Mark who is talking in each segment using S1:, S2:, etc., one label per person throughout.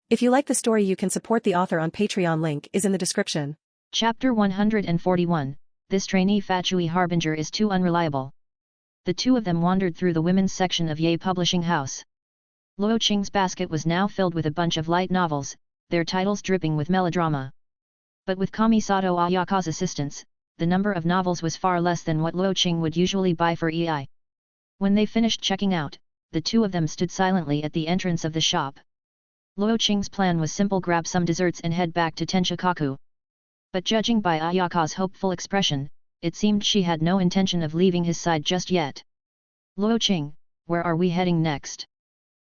S1: If you like the story, you can support the author on Patreon. Link is in the description.
S2: Chapter 141. This Trainee Fatui Harbinger is too unreliable. The two of them wandered through the women's section of Ye publishing house. Luo Qing's basket was now filled with a bunch of light novels, their titles dripping with melodrama. But with Kamisato Ayaka's assistance, the number of novels was far less than what Luo Qing would usually buy for EI. When they finished checking out, the two of them stood silently at the entrance of the shop. Luo Qing's plan was simple: grab some desserts and head back to Tenshikaku. But judging by Ayaka's hopeful expression, it seemed she had no intention of leaving his side just yet. Luo Qing, where are we heading next?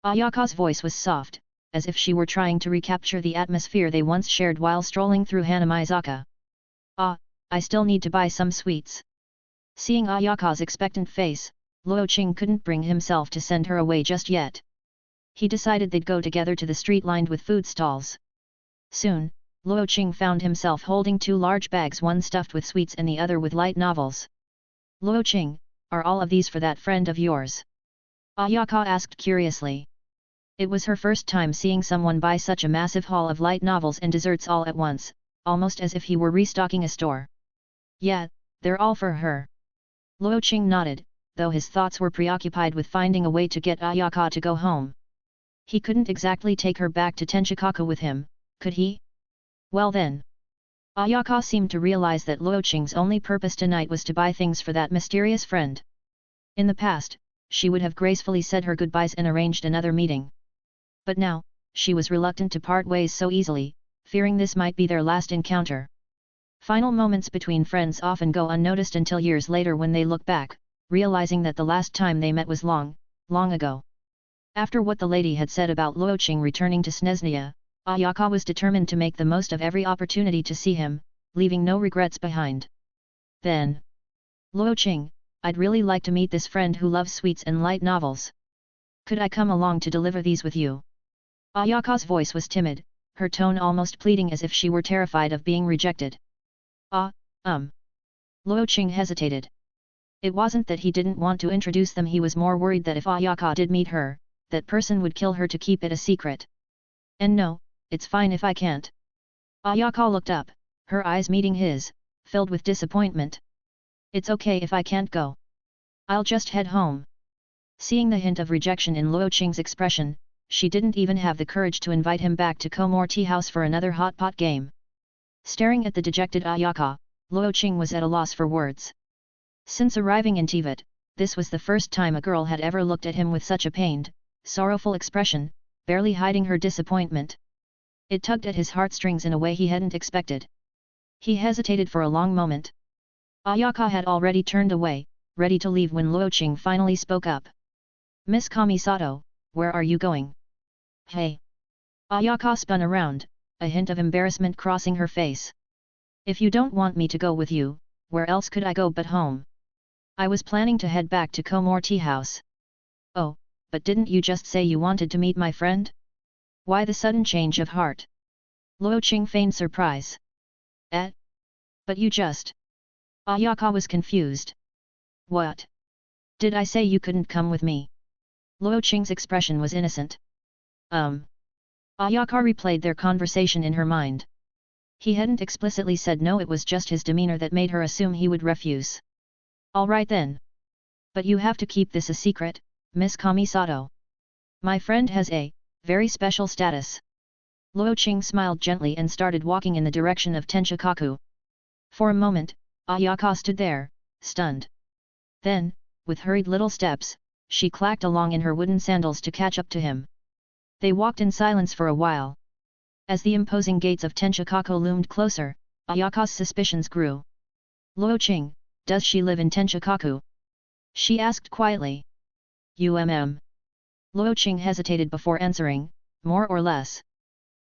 S2: Ayaka's voice was soft, as if she were trying to recapture the atmosphere they once shared while strolling through Hanamizaka. I still need to buy some sweets. Seeing Ayaka's expectant face, Luo Qing couldn't bring himself to send her away just yet. He decided they'd go together to the street lined with food stalls. Soon, Luo Qing found himself holding two large bags, one stuffed with sweets and the other with light novels. Luo Qing, are all of these for that friend of yours? Ayaka asked curiously. It was her first time seeing someone buy such a massive haul of light novels and desserts all at once, almost as if he were restocking a store. Yeah, they're all for her. Luo Qing nodded, though his thoughts were preoccupied with finding a way to get Ayaka to go home. He couldn't exactly take her back to Tenshikaku with him, could he? Well then. Ayaka seemed to realize that Luo Qing's only purpose tonight was to buy things for that mysterious friend. In the past, she would have gracefully said her goodbyes and arranged another meeting. But now, she was reluctant to part ways so easily, fearing this might be their last encounter. Final moments between friends often go unnoticed until years later when they look back, realizing that the last time they met was long, long ago. After what the lady had said about Luo Qing returning to Snezhnia, Ayaka was determined to make the most of every opportunity to see him, leaving no regrets behind. Then, Luo Qing, I'd really like to meet this friend who loves sweets and light novels. Could I come along to deliver these with you? Ayaka's voice was timid, her tone almost pleading, as if she were terrified of being rejected. Luo Qing hesitated. It wasn't that he didn't want to introduce them, he was more worried that if Ayaka did meet her, that person would kill her to keep it a secret. And no, it's fine if I can't. Ayaka looked up, her eyes meeting his, filled with disappointment. It's okay if I can't go. I'll just head home. Seeing the hint of rejection in Luo Qing's expression, she didn't even have the courage to invite him back to Komor Tea House for another hot pot game. Staring at the dejected Ayaka, Luo Qing was at a loss for words. Since arriving in Teyvat, this was the first time a girl had ever looked at him with such a pained, sorrowful expression, barely hiding her disappointment. It tugged at his heartstrings in a way he hadn't expected. He hesitated for a long moment. Ayaka had already turned away, ready to leave, when Luo Qing finally spoke up. Miss Kamisato, where are you going? Hey! Ayaka spun around, a hint of embarrassment crossing her face. If you don't want me to go with you, where else could I go but home? I was planning to head back to Komor Tea House. Oh, but didn't you just say you wanted to meet my friend? Why the sudden change of heart? Luo Qing feigned surprise. But you just... Ayaka was confused. What? Did I say you couldn't come with me? Luo Qing's expression was innocent. Ayaka replayed their conversation in her mind. He hadn't explicitly said no, it was just his demeanor that made her assume he would refuse. All right then. But you have to keep this a secret, Miss Kamisato. My friend has a very special status. Luo Qing smiled gently and started walking in the direction of Tenshikaku. For a moment, Ayaka stood there, stunned. Then, with hurried little steps, she clacked along in her wooden sandals to catch up to him. They walked in silence for a while. As the imposing gates of Tenshikaku loomed closer, Ayaka's suspicions grew. Luo Qing, does she live in Tenshikaku? She asked quietly. Luo Qing hesitated before answering, more or less.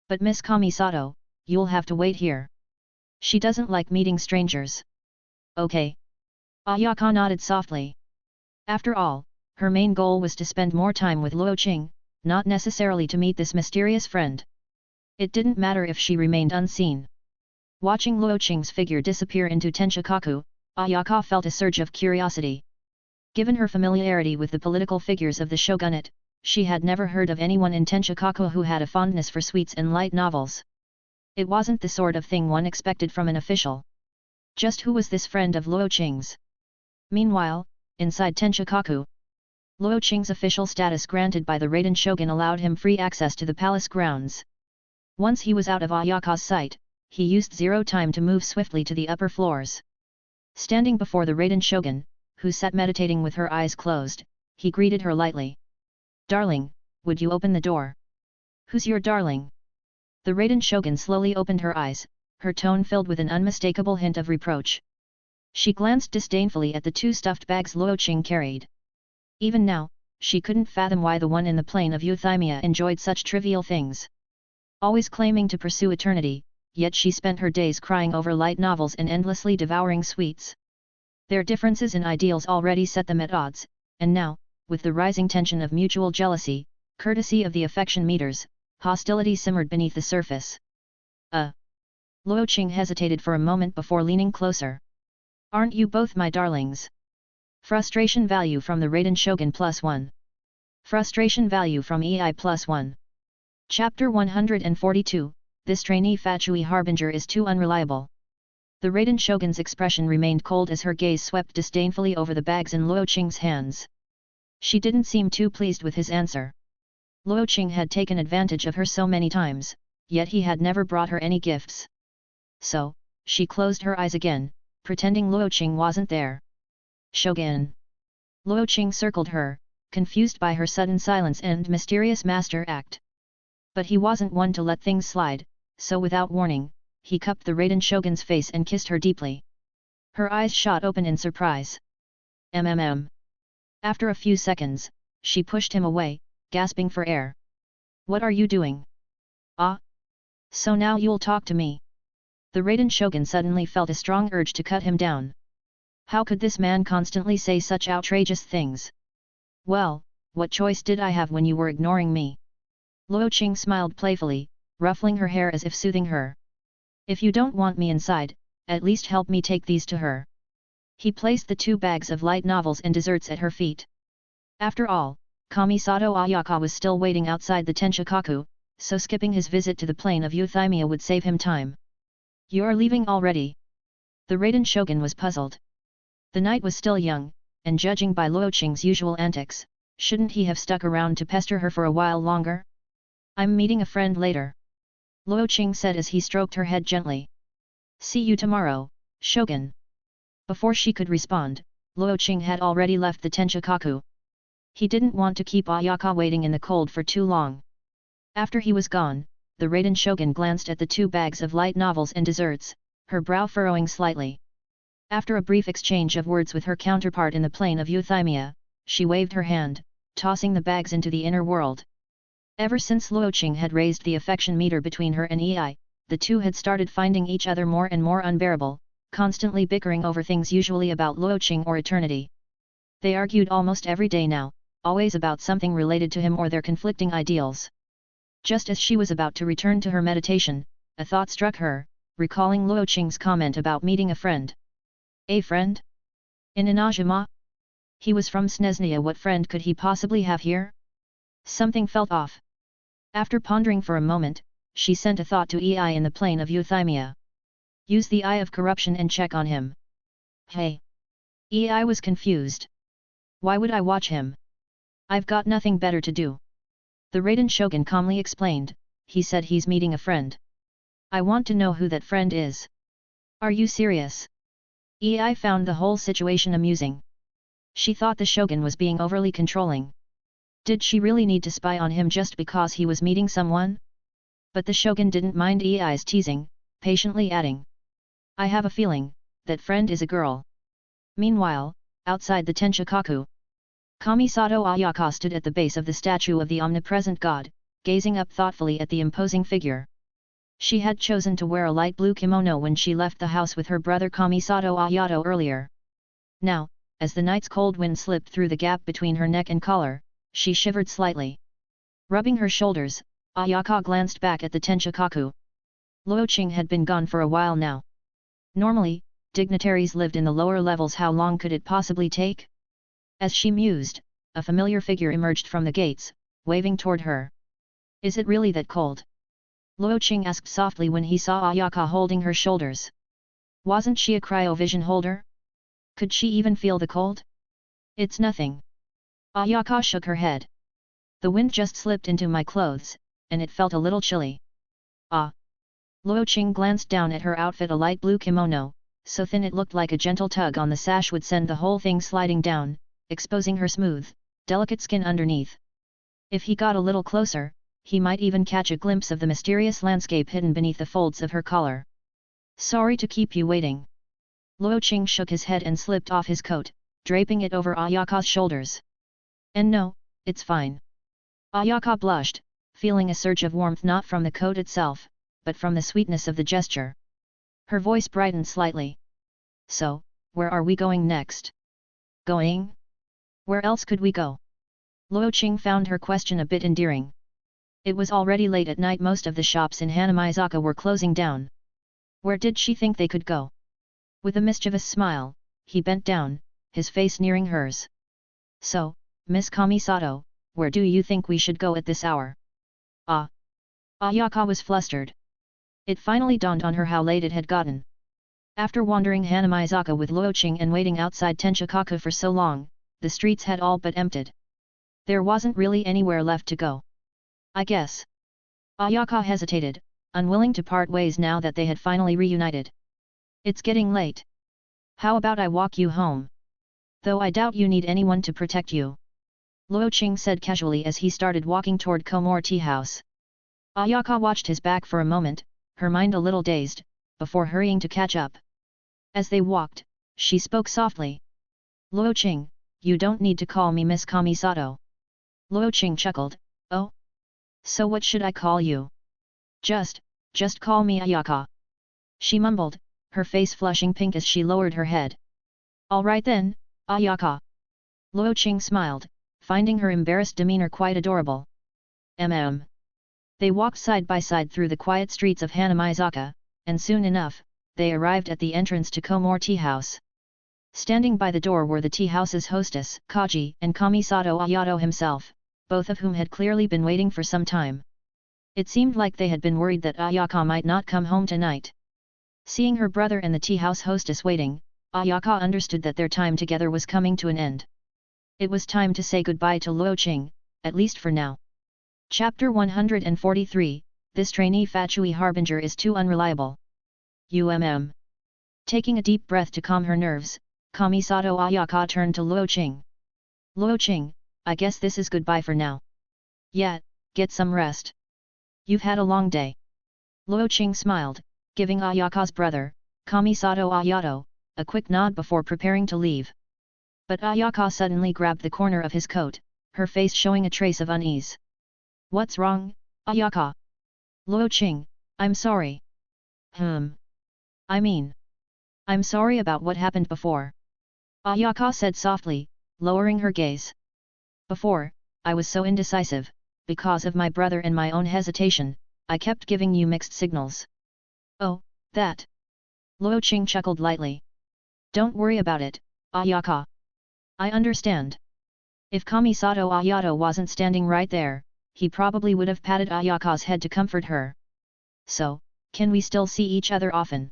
S2: But Miss Kamisato, you'll have to wait here. She doesn't like meeting strangers. Okay. Ayaka nodded softly. After all, her main goal was to spend more time with Luo Qing, not necessarily to meet this mysterious friend. It didn't matter if she remained unseen. Watching Luo Qing's figure disappear into Tenshikaku, Ayaka felt a surge of curiosity. Given her familiarity with the political figures of the shogunate, she had never heard of anyone in Tenchikaku who had a fondness for sweets and light novels. It wasn't the sort of thing one expected from an official. Just who was this friend of Luo Qing's? Meanwhile, inside Tenchikaku, Luo Qing's official status granted by the Raiden Shogun allowed him free access to the palace grounds. Once he was out of Ayaka's sight, he used zero time to move swiftly to the upper floors. Standing before the Raiden Shogun, who sat meditating with her eyes closed, he greeted her lightly. "Darling, would you open the door?" "Who's your darling?" The Raiden Shogun slowly opened her eyes, her tone filled with an unmistakable hint of reproach. She glanced disdainfully at the two stuffed bags Luo Qing carried. Even now, she couldn't fathom why the one in the plain of Euthymia enjoyed such trivial things. Always claiming to pursue eternity, yet she spent her days crying over light novels and endlessly devouring sweets. Their differences in ideals already set them at odds, and now, with the rising tension of mutual jealousy, courtesy of the affection meters, hostility simmered beneath the surface. Luo Qing hesitated for a moment before leaning closer. "Aren't you both my darlings?" Frustration value from the Raiden Shogun +1. Frustration value from EI +1. Chapter 142, This Trainee Fatui Harbinger is too unreliable. The Raiden Shogun's expression remained cold as her gaze swept disdainfully over the bags in Luo Qing's hands. She didn't seem too pleased with his answer. Luo Qing had taken advantage of her so many times, yet he had never brought her any gifts. So, she closed her eyes again, pretending Luo Qing wasn't there. "Shogun." Luo Qing circled her, confused by her sudden silence and mysterious master act. But he wasn't one to let things slide, so without warning, he cupped the Raiden Shogun's face and kissed her deeply. Her eyes shot open in surprise. After a few seconds, she pushed him away, gasping for air. "What are you doing?" "Ah? So now you'll talk to me?" The Raiden Shogun suddenly felt a strong urge to cut him down. How could this man constantly say such outrageous things? "Well, what choice did I have when you were ignoring me?" Luo Qing smiled playfully, ruffling her hair as if soothing her. "If you don't want me inside, at least help me take these to her." He placed the two bags of light novels and desserts at her feet. After all, Kamisato Ayaka was still waiting outside the Tenchikaku, so skipping his visit to the plain of Euthymia would save him time. "You're leaving already?" The Raiden Shogun was puzzled. The night was still young, and judging by Luo Qing's usual antics, shouldn't he have stuck around to pester her for a while longer? "I'm meeting a friend later," Luo Qing said as he stroked her head gently. "See you tomorrow, Shogun." Before she could respond, Luo Qing had already left the Tenchikaku. He didn't want to keep Ayaka waiting in the cold for too long. After he was gone, the Raiden Shogun glanced at the two bags of light novels and desserts, her brow furrowing slightly. After a brief exchange of words with her counterpart in the plain of Euthymia, she waved her hand, tossing the bags into the inner world. Ever since Luo Qing had raised the affection meter between her and Ei, the two had started finding each other more and more unbearable, constantly bickering over things usually about Luo Qing or eternity. They argued almost every day now, always about something related to him or their conflicting ideals. Just as she was about to return to her meditation, a thought struck her, recalling Luo Qing's comment about meeting a friend. A friend? In Inajima? He was from Snezhnia. What friend could he possibly have here? Something felt off. After pondering for a moment, she sent a thought to Ei in the plain of Euthymia. Use the eye of corruption and check on him. Hey! Ei was confused. Why would I watch him? I've got nothing better to do. The Raiden Shogun calmly explained, he said he's meeting a friend. I want to know who that friend is. Are you serious? Ei found the whole situation amusing. She thought the Shogun was being overly controlling. Did she really need to spy on him just because he was meeting someone? But the Shogun didn't mind Ei's teasing, patiently adding. I have a feeling, that friend is a girl. Meanwhile, outside the Tenchikaku, Kamisato Ayaka stood at the base of the statue of the omnipresent god, gazing up thoughtfully at the imposing figure. She had chosen to wear a light blue kimono when she left the house with her brother Kamisato Ayato earlier. Now, as the night's cold wind slipped through the gap between her neck and collar, she shivered slightly. Rubbing her shoulders, Ayaka glanced back at the Tenchikaku. Luo Qing had been gone for a while now. Normally, dignitaries lived in the lower levels. How long could it possibly take? As she mused, a familiar figure emerged from the gates, waving toward her. Is it really that cold? Luo Qing asked softly when he saw Ayaka holding her shoulders. Wasn't she a cryovision holder? Could she even feel the cold? It's nothing. Ayaka shook her head. The wind just slipped into my clothes, and it felt a little chilly. Ah. Luo Qing glanced down at her outfit, a light blue kimono, so thin it looked like a gentle tug on the sash would send the whole thing sliding down, exposing her smooth, delicate skin underneath. If he got a little closer, he might even catch a glimpse of the mysterious landscape hidden beneath the folds of her collar. Sorry to keep you waiting. Luo Qing shook his head and slipped off his coat, draping it over Ayaka's shoulders. And no, it's fine. Ayaka blushed, feeling a surge of warmth not from the coat itself, but from the sweetness of the gesture. Her voice brightened slightly. So, where are we going next? Going? Where else could we go? Luo Qing found her question a bit endearing. It was already late at night, most of the shops in Hanamizaka were closing down. Where did she think they could go? With a mischievous smile, he bent down, his face nearing hers. So, Miss Kamisato, where do you think we should go at this hour? Ah! Ayaka was flustered. It finally dawned on her how late it had gotten. After wandering Hanamizaka with Luo Qing and waiting outside Tenchikaku for so long, the streets had all but emptied. There wasn't really anywhere left to go. I guess. Ayaka hesitated, unwilling to part ways now that they had finally reunited. It's getting late. How about I walk you home? Though I doubt you need anyone to protect you. Luo Qing said casually as he started walking toward Komor Tea House. Ayaka watched his back for a moment, her mind a little dazed, before hurrying to catch up. As they walked, she spoke softly. Luo Qing, you don't need to call me Miss Kamisato. Luo Qing chuckled, oh? So what should I call you? Just call me Ayaka. She mumbled, her face flushing pink as she lowered her head. All right then, Ayaka. Luo Qing smiled, finding her embarrassed demeanor quite adorable. They walked side by side through the quiet streets of Hanamizaka, and soon enough, they arrived at the entrance to Komor Tea House. Standing by the door were the tea house's hostess, Kaji, and Kamisato Ayato himself, both of whom had clearly been waiting for some time. It seemed like they had been worried that Ayaka might not come home tonight. Seeing her brother and the tea house hostess waiting, Ayaka understood that their time together was coming to an end. It was time to say goodbye to Luo Qing, at least for now. Chapter 143, This Trainee Fatui Harbinger is too unreliable. Taking a deep breath to calm her nerves, Kamisato Ayaka turned to Luo Qing. Luo Qing, I guess this is goodbye for now. Yeah, get some rest. You've had a long day. Luo Qing smiled, giving Ayaka's brother, Kamisato Ayato, a quick nod before preparing to leave. But Ayaka suddenly grabbed the corner of his coat, her face showing a trace of unease. What's wrong, Ayaka? Luo Qing, I'm sorry. I'm sorry about what happened before. Ayaka said softly, lowering her gaze. Before, I was so indecisive, because of my brother and my own hesitation, I kept giving you mixed signals. Oh, that. Luo Qing chuckled lightly. Don't worry about it, Ayaka. I understand. If Kamisato Ayato wasn't standing right there, he probably would have patted Ayaka's head to comfort her. So, can we still see each other often?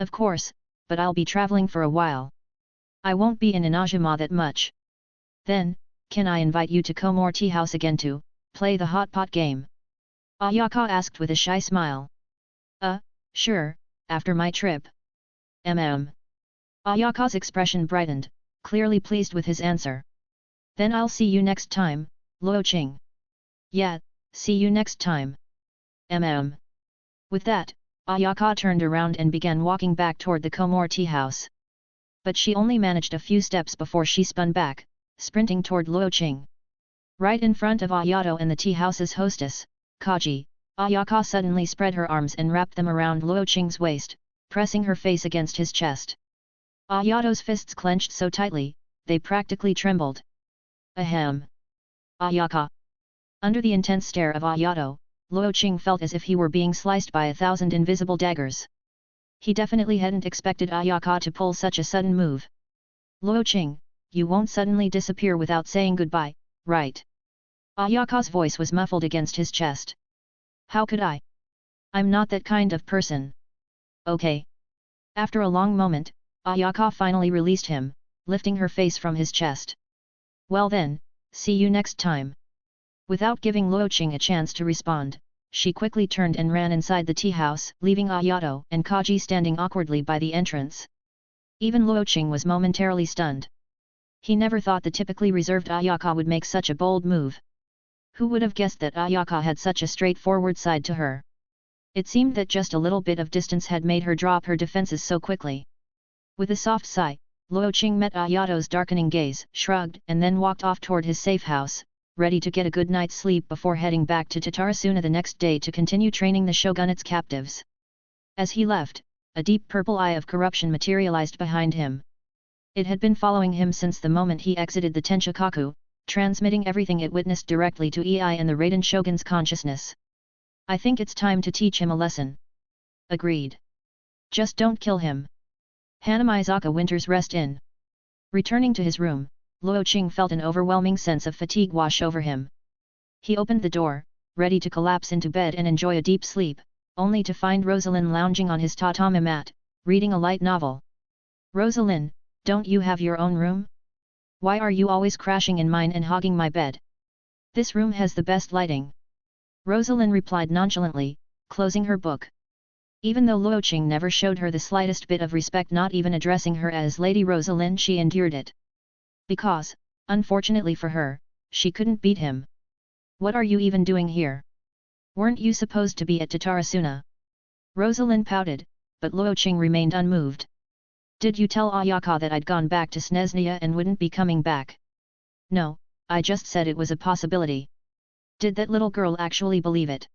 S2: Of course, but I'll be traveling for a while. I won't be in Inajima that much. Then, can I invite you to Komor Tea House again to play the hot pot game? Ayaka asked with a shy smile. Sure, after my trip. Ayaka's expression brightened, clearly pleased with his answer. Then I'll see you next time, Luo Qing. Yeah, see you next time. With that, Ayaka turned around and began walking back toward the Komor Tea House. But she only managed a few steps before she spun back, sprinting toward Luo Qing. Right in front of Ayato and the tea house's hostess, Kaji, Ayaka suddenly spread her arms and wrapped them around Luo Qing's waist, pressing her face against his chest. Ayato's fists clenched so tightly, they practically trembled. Ayaka. Under the intense stare of Ayato, Luo Qing felt as if he were being sliced by 1,000 invisible daggers. He definitely hadn't expected Ayaka to pull such a sudden move. Luo Qing, you won't suddenly disappear without saying goodbye, right? Ayaka's voice was muffled against his chest. How could I? I'm not that kind of person. Okay. After a long moment, Ayaka finally released him, lifting her face from his chest. Well then, see you next time. Without giving Luo Qing a chance to respond, she quickly turned and ran inside the tea house, leaving Ayato and Kaji standing awkwardly by the entrance. Even Luo Qing was momentarily stunned. He never thought the typically reserved Ayaka would make such a bold move. Who would have guessed that Ayaka had such a straightforward side to her? It seemed that just a little bit of distance had made her drop her defenses so quickly. With a soft sigh, Luo Qing met Ayato's darkening gaze, shrugged and then walked off toward his safe house, ready to get a good night's sleep before heading back to Tatarasuna the next day to continue training the shogunate's captives. As he left, a deep purple eye of corruption materialized behind him. It had been following him since the moment he exited the Tenshikaku, transmitting everything it witnessed directly to Ei and the Raiden Shogun's consciousness. I think it's time to teach him a lesson. Agreed. Just don't kill him. Hanamizaka Winter's Rest Inn. Returning to his room, Luo Qing felt an overwhelming sense of fatigue wash over him. He opened the door, ready to collapse into bed and enjoy a deep sleep, only to find Rosalind lounging on his tatami mat, reading a light novel. Rosalind, don't you have your own room? Why are you always crashing in mine and hogging my bed? This room has the best lighting. Rosalind replied nonchalantly, closing her book. Even though Luo Qing never showed her the slightest bit of respect, not even addressing her as Lady Rosalind, she endured it. Because, unfortunately for her, she couldn't beat him. What are you even doing here? Weren't you supposed to be at Tatarasuna? Rosalind pouted, but Luo Qing remained unmoved. Did you tell Ayaka that I'd gone back to Snezhnia and wouldn't be coming back? No, I just said it was a possibility. Did that little girl actually believe it?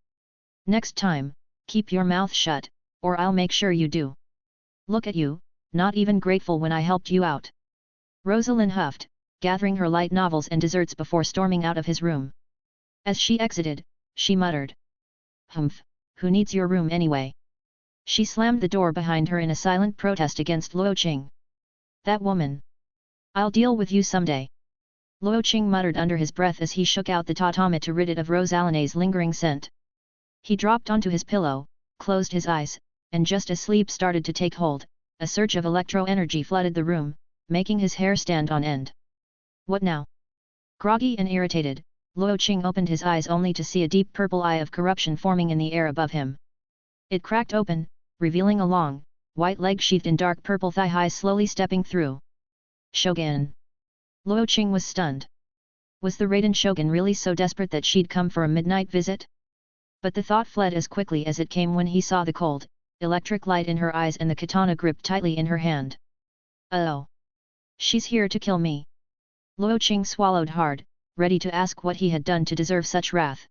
S2: Next time, keep your mouth shut, or I'll make sure you do. Look at you, not even grateful when I helped you out. Rosalind huffed, gathering her light novels and desserts before storming out of his room. As she exited, she muttered. Humph, who needs your room anyway? She slammed the door behind her in a silent protest against Luo Qing. That woman. I'll deal with you someday. Luo Qing muttered under his breath as he shook out the tatami to rid it of Rosalina's lingering scent. He dropped onto his pillow, closed his eyes, and just as sleep started to take hold, a surge of electro-energy flooded the room, making his hair stand on end. What now? Groggy and irritated, Luo Qing opened his eyes only to see a deep purple eye of corruption forming in the air above him. It cracked open, revealing a long, white leg sheathed in dark purple thigh-high slowly stepping through. Shogun! Luo Qing was stunned. Was the Raiden Shogun really so desperate that she'd come for a midnight visit? But the thought fled as quickly as it came when he saw the cold, electric light in her eyes and the katana gripped tightly in her hand. Oh! She's here to kill me. Luo Qing swallowed hard, ready to ask what he had done to deserve such wrath.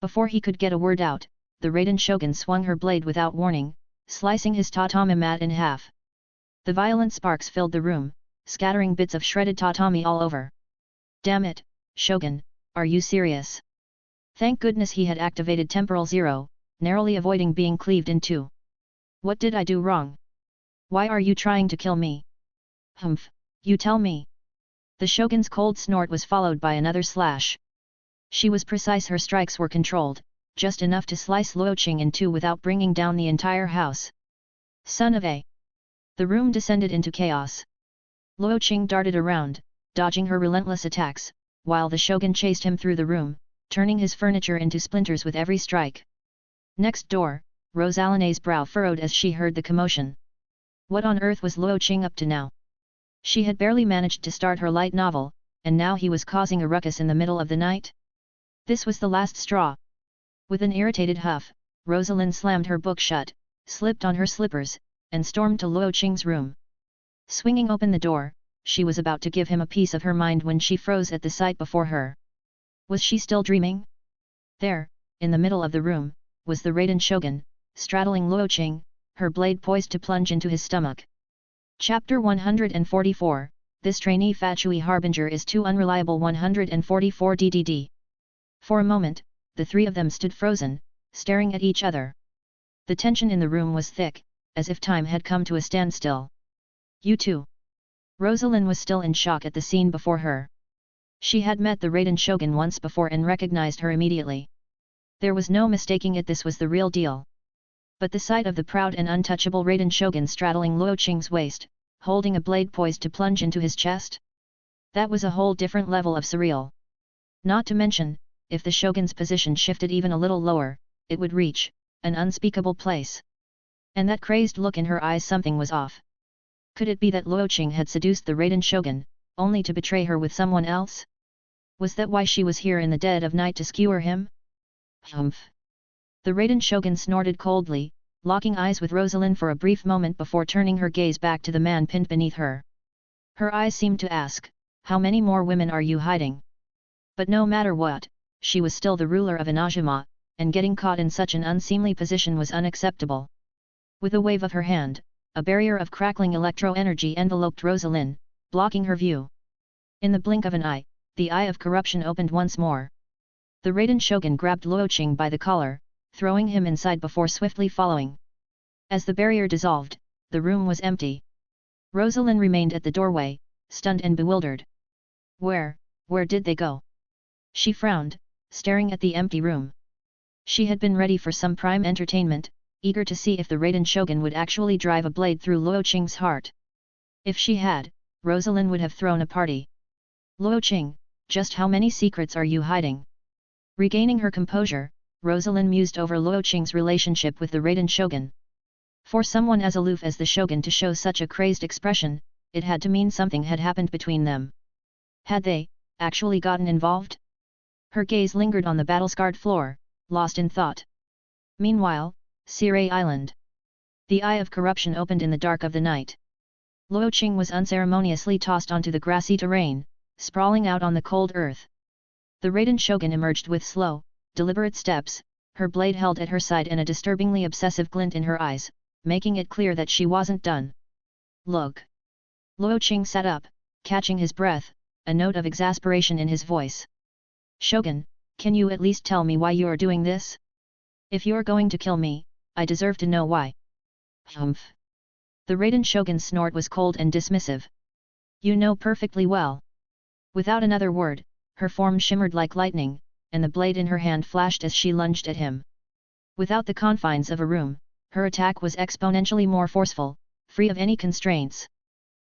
S2: Before he could get a word out, the Raiden Shogun swung her blade without warning, slicing his tatami mat in half. The violent sparks filled the room, scattering bits of shredded tatami all over. Damn it, Shogun, are you serious? Thank goodness he had activated Temporal Zero, narrowly avoiding being cleaved in two. What did I do wrong? Why are you trying to kill me? Humph, you tell me. The Shogun's cold snort was followed by another slash. She was precise, her strikes were controlled, just enough to slice Luo Qing in two without bringing down the entire house. Son of a! The room descended into chaos. Luo Qing darted around, dodging her relentless attacks, while the Shogun chased him through the room, turning his furniture into splinters with every strike. Next door, Rosalina's brow furrowed as she heard the commotion. What on earth was Luo Qing up to now? She had barely managed to start her light novel, and now he was causing a ruckus in the middle of the night? This was the last straw. With an irritated huff, Rosalind slammed her book shut, slipped on her slippers, and stormed to Luo Qing's room. Swinging open the door, she was about to give him a piece of her mind when she froze at the sight before her. Was she still dreaming? There, in the middle of the room, was the Raiden Shogun, straddling Luo Qing, her blade poised to plunge into his stomach. Chapter 144, This Trainee Fatui Harbinger is too unreliable. 144 DDD. For a moment, the three of them stood frozen, staring at each other. The tension in the room was thick, as if time had come to a standstill. You too. Rosalind was still in shock at the scene before her. She had met the Raiden Shogun once before and recognized her immediately. There was no mistaking it, this was the real deal. But the sight of the proud and untouchable Raiden Shogun straddling Luo Qing's waist, holding a blade poised to plunge into his chest? That was a whole different level of surreal. Not to mention, if the Shogun's position shifted even a little lower, it would reach an unspeakable place. And that crazed look in her eyes, something was off. Could it be that Luo Qing had seduced the Raiden Shogun, only to betray her with someone else? Was that why she was here in the dead of night, to skewer him? Humph! The Raiden Shogun snorted coldly, locking eyes with Rosalind for a brief moment before turning her gaze back to the man pinned beneath her. Her eyes seemed to ask, "How many more women are you hiding?" But no matter what, she was still the ruler of Inajima, and getting caught in such an unseemly position was unacceptable. With a wave of her hand, a barrier of crackling electro-energy enveloped Rosalind, blocking her view. In the blink of an eye, the eye of corruption opened once more. The Raiden Shogun grabbed Luo Qing by the collar, throwing him inside before swiftly following. As the barrier dissolved, the room was empty. Rosalind remained at the doorway, stunned and bewildered. Where did they go? She frowned, staring at the empty room. She had been ready for some prime entertainment, eager to see if the Raiden Shogun would actually drive a blade through Luo Qing's heart. If she had, Rosalind would have thrown a party. Luo Qing, just how many secrets are you hiding? Regaining her composure, Rosalind mused over Luo Qing's relationship with the Raiden Shogun. For someone as aloof as the Shogun to show such a crazed expression, it had to mean something had happened between them. Had they actually gotten involved? Her gaze lingered on the battle-scarred floor, lost in thought. Meanwhile, Sirei Island. The eye of corruption opened in the dark of the night. Luo Qing was unceremoniously tossed onto the grassy terrain, sprawling out on the cold earth. The Raiden Shogun emerged with slow, deliberate steps, her blade held at her side and a disturbingly obsessive glint in her eyes, making it clear that she wasn't done. Look! Luo Qing sat up, catching his breath, a note of exasperation in his voice. Shogun, can you at least tell me why you are doing this? If you're going to kill me, I deserve to know why. Humph! The Raiden Shogun's snort was cold and dismissive. You know perfectly well. Without another word, her form shimmered like lightning, and the blade in her hand flashed as she lunged at him. Without the confines of a room, her attack was exponentially more forceful, free of any constraints.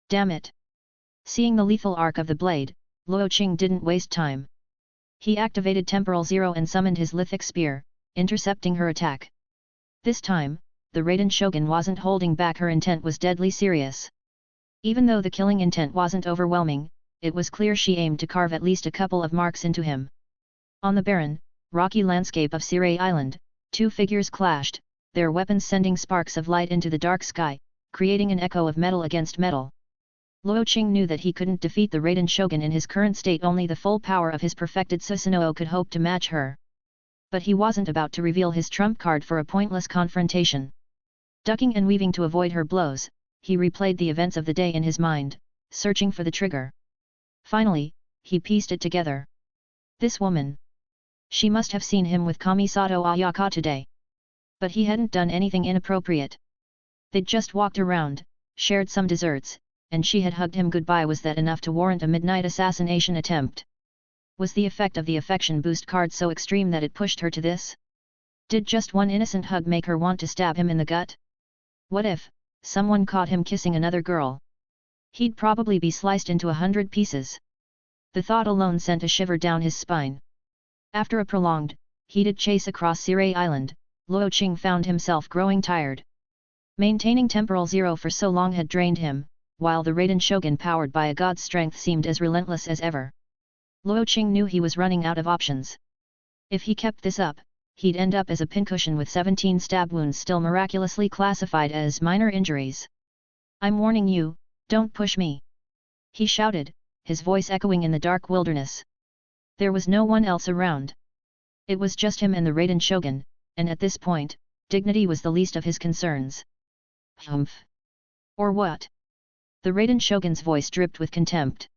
S2: Damn it! Seeing the lethal arc of the blade, Luo Qing didn't waste time. He activated Temporal Zero and summoned his lithic spear, intercepting her attack. This time, the Raiden Shogun wasn't holding back, her intent was deadly serious. Even though the killing intent wasn't overwhelming, it was clear she aimed to carve at least a couple of marks into him. On the barren, rocky landscape of Sirei Island, two figures clashed, their weapons sending sparks of light into the dark sky, creating an echo of metal against metal. Luo Qing knew that he couldn't defeat the Raiden Shogun in his current state, only the full power of his perfected Susanoo could hope to match her. But he wasn't about to reveal his trump card for a pointless confrontation. Ducking and weaving to avoid her blows, he replayed the events of the day in his mind, searching for the trigger. Finally, he pieced it together. This woman. She must have seen him with Kamisato Ayaka today. But he hadn't done anything inappropriate. They'd just walked around, shared some desserts, and she had hugged him goodbye. Was that enough to warrant a midnight assassination attempt? Was the effect of the affection boost card so extreme that it pushed her to this? Did just one innocent hug make her want to stab him in the gut? What if someone caught him kissing another girl? He'd probably be sliced into 100 pieces. The thought alone sent a shiver down his spine. After a prolonged, heated chase across Sirei Island, Luo Qing found himself growing tired. Maintaining Temporal Zero for so long had drained him, while the Raiden Shogun powered by a god's strength seemed as relentless as ever. Luo Qing knew he was running out of options. If he kept this up, he'd end up as a pincushion with 17 stab wounds still miraculously classified as minor injuries. I'm warning you, don't push me! He shouted, his voice echoing in the dark wilderness. There was no one else around. It was just him and the Raiden Shogun, and at this point, dignity was the least of his concerns. Humph! Or what? The Raiden Shogun's voice dripped with contempt.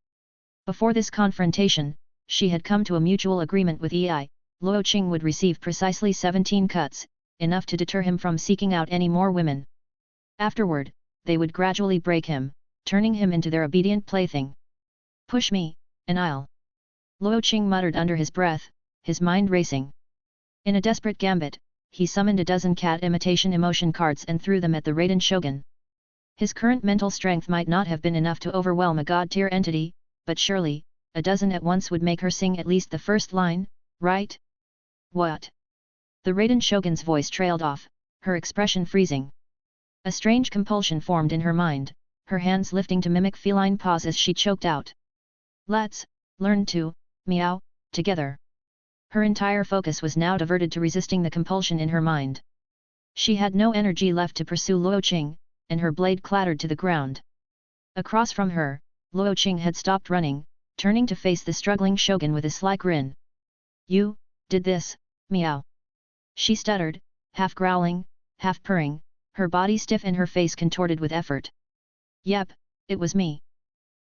S2: Before this confrontation, she had come to a mutual agreement with Ei, Luo Qing would receive precisely 17 cuts, enough to deter him from seeking out any more women. Afterward, they would gradually break him, turning him into their obedient plaything. Push me, and I'll Luo Qing muttered under his breath, his mind racing. In a desperate gambit, he summoned a dozen cat imitation emotion cards and threw them at the Raiden Shogun. His current mental strength might not have been enough to overwhelm a god-tier entity, but surely, a dozen at once would make her sing at least the first line, right? What? The Raiden Shogun's voice trailed off, her expression freezing. A strange compulsion formed in her mind, her hands lifting to mimic feline paws as she choked out. Let's learn to meow together. Her entire focus was now diverted to resisting the compulsion in her mind. She had no energy left to pursue Luo Qing, and her blade clattered to the ground. Across from her, Luo Qing had stopped running, turning to face the struggling shogun with a sly grin. You did this, meow. She stuttered, half growling, half purring, her body stiff and her face contorted with effort. Yep, it was me.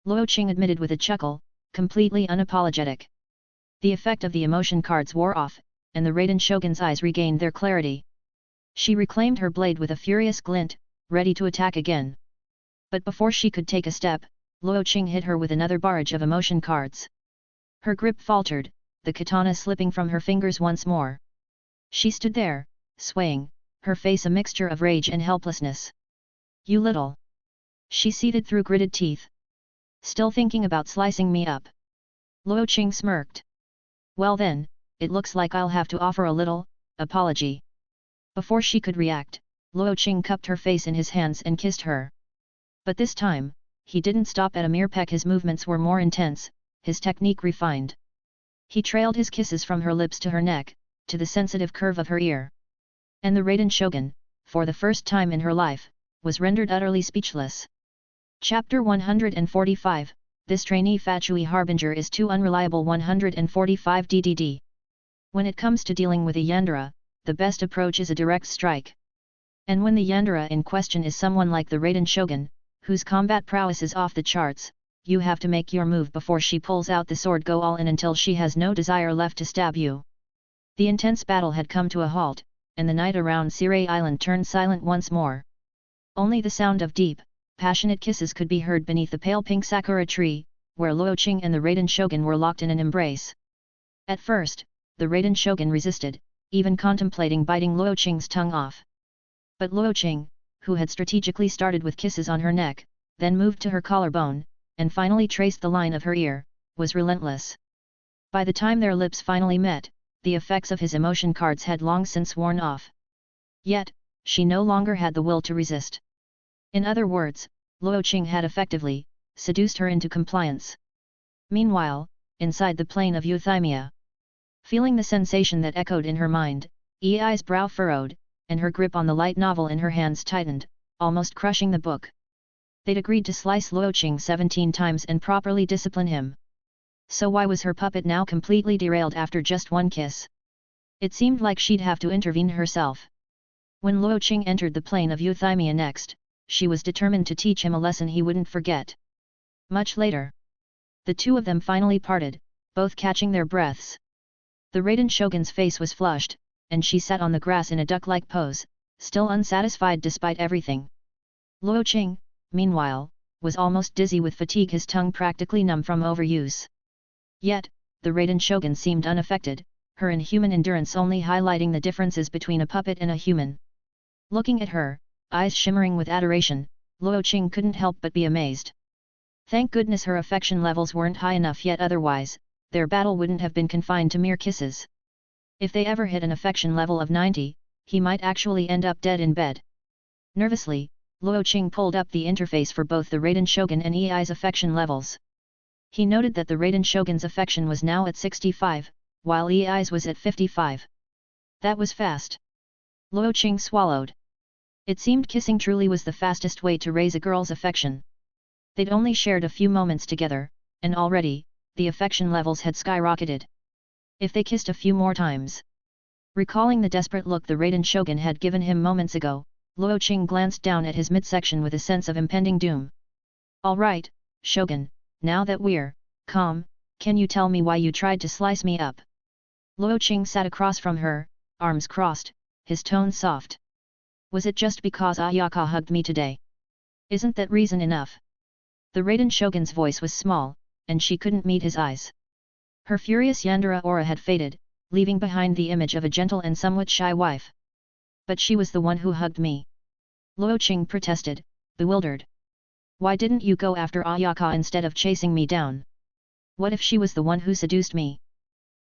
S2: Luo Qing admitted with a chuckle, completely unapologetic. The effect of the emotion cards wore off, and the Raiden Shogun's eyes regained their clarity. She reclaimed her blade with a furious glint, ready to attack again. But before she could take a step, Luo Qing hit her with another barrage of emotion cards. Her grip faltered, the katana slipping from her fingers once more. She stood there, swaying, her face a mixture of rage and helplessness. You little! She seethed through gritted teeth. Still thinking about slicing me up? Luo Qing smirked. Well then, it looks like I'll have to offer a little apology. Before she could react, Luo Qing cupped her face in his hands and kissed her. But this time, he didn't stop at a mere peck. His movements were more intense, his technique refined. He trailed his kisses from her lips to her neck, to the sensitive curve of her ear. And the Raiden Shogun, for the first time in her life, was rendered utterly speechless. Chapter 145, This Trainee Fatui Harbinger is too unreliable. 145 DDD. When it comes to dealing with a Yandere, the best approach is a direct strike. And when the Yandere in question is someone like the Raiden Shogun, whose combat prowess is off the charts, you have to make your move before she pulls out the sword. Go all in until she has no desire left to stab you. The intense battle had come to a halt, and the night around Sirei Island turned silent once more. Only the sound of deep, passionate kisses could be heard beneath the pale pink sakura tree, where Luo Qing and the Raiden Shogun were locked in an embrace. At first, the Raiden Shogun resisted, even contemplating biting Luo Qing's tongue off. But Luo Qing, who had strategically started with kisses on her neck, then moved to her collarbone, and finally traced the line of her ear, was relentless. By the time their lips finally met, the effects of his emotion cards had long since worn off. Yet, she no longer had the will to resist. In other words, Luo Qing had effectively seduced her into compliance. Meanwhile, inside the plane of euthymia, feeling the sensation that echoed in her mind, Ei's brow furrowed, and her grip on the light novel in her hands tightened, almost crushing the book. They'd agreed to slice Luo Qing 17 times and properly discipline him. So why was her puppet now completely derailed after just one kiss? It seemed like she'd have to intervene herself. When Luo Qing entered the plane of euthymia next, she was determined to teach him a lesson he wouldn't forget. Much later, the two of them finally parted, both catching their breaths. The Raiden Shogun's face was flushed, and she sat on the grass in a duck-like pose, still unsatisfied despite everything. Luo Qing, meanwhile, was almost dizzy with fatigue, his tongue practically numb from overuse. Yet, the Raiden Shogun seemed unaffected, her inhuman endurance only highlighting the differences between a puppet and a human. Looking at her, eyes shimmering with adoration, Luo Qing couldn't help but be amazed. Thank goodness her affection levels weren't high enough yet, otherwise, their battle wouldn't have been confined to mere kisses. If they ever hit an affection level of 90, he might actually end up dead in bed. Nervously, Luo Qing pulled up the interface for both the Raiden Shogun and Ei's affection levels. He noted that the Raiden Shogun's affection was now at 65, while Ei's was at 55. That was fast. Luo Qing swallowed. It seemed kissing truly was the fastest way to raise a girl's affection. They'd only shared a few moments together, and already, the affection levels had skyrocketed. If they kissed a few more times. Recalling the desperate look the Raiden Shogun had given him moments ago, Luo Qing glanced down at his midsection with a sense of impending doom. All right, Shogun, now that we're calm, can you tell me why you tried to slice me up? Luo Qing sat across from her, arms crossed, his tone soft. Was it just because Ayaka hugged me today? Isn't that reason enough? The Raiden Shogun's voice was small, and she couldn't meet his eyes. Her furious Yandere aura had faded, leaving behind the image of a gentle and somewhat shy wife. But she was the one who hugged me. Luo Qing protested, bewildered. Why didn't you go after Ayaka instead of chasing me down? What if she was the one who seduced me?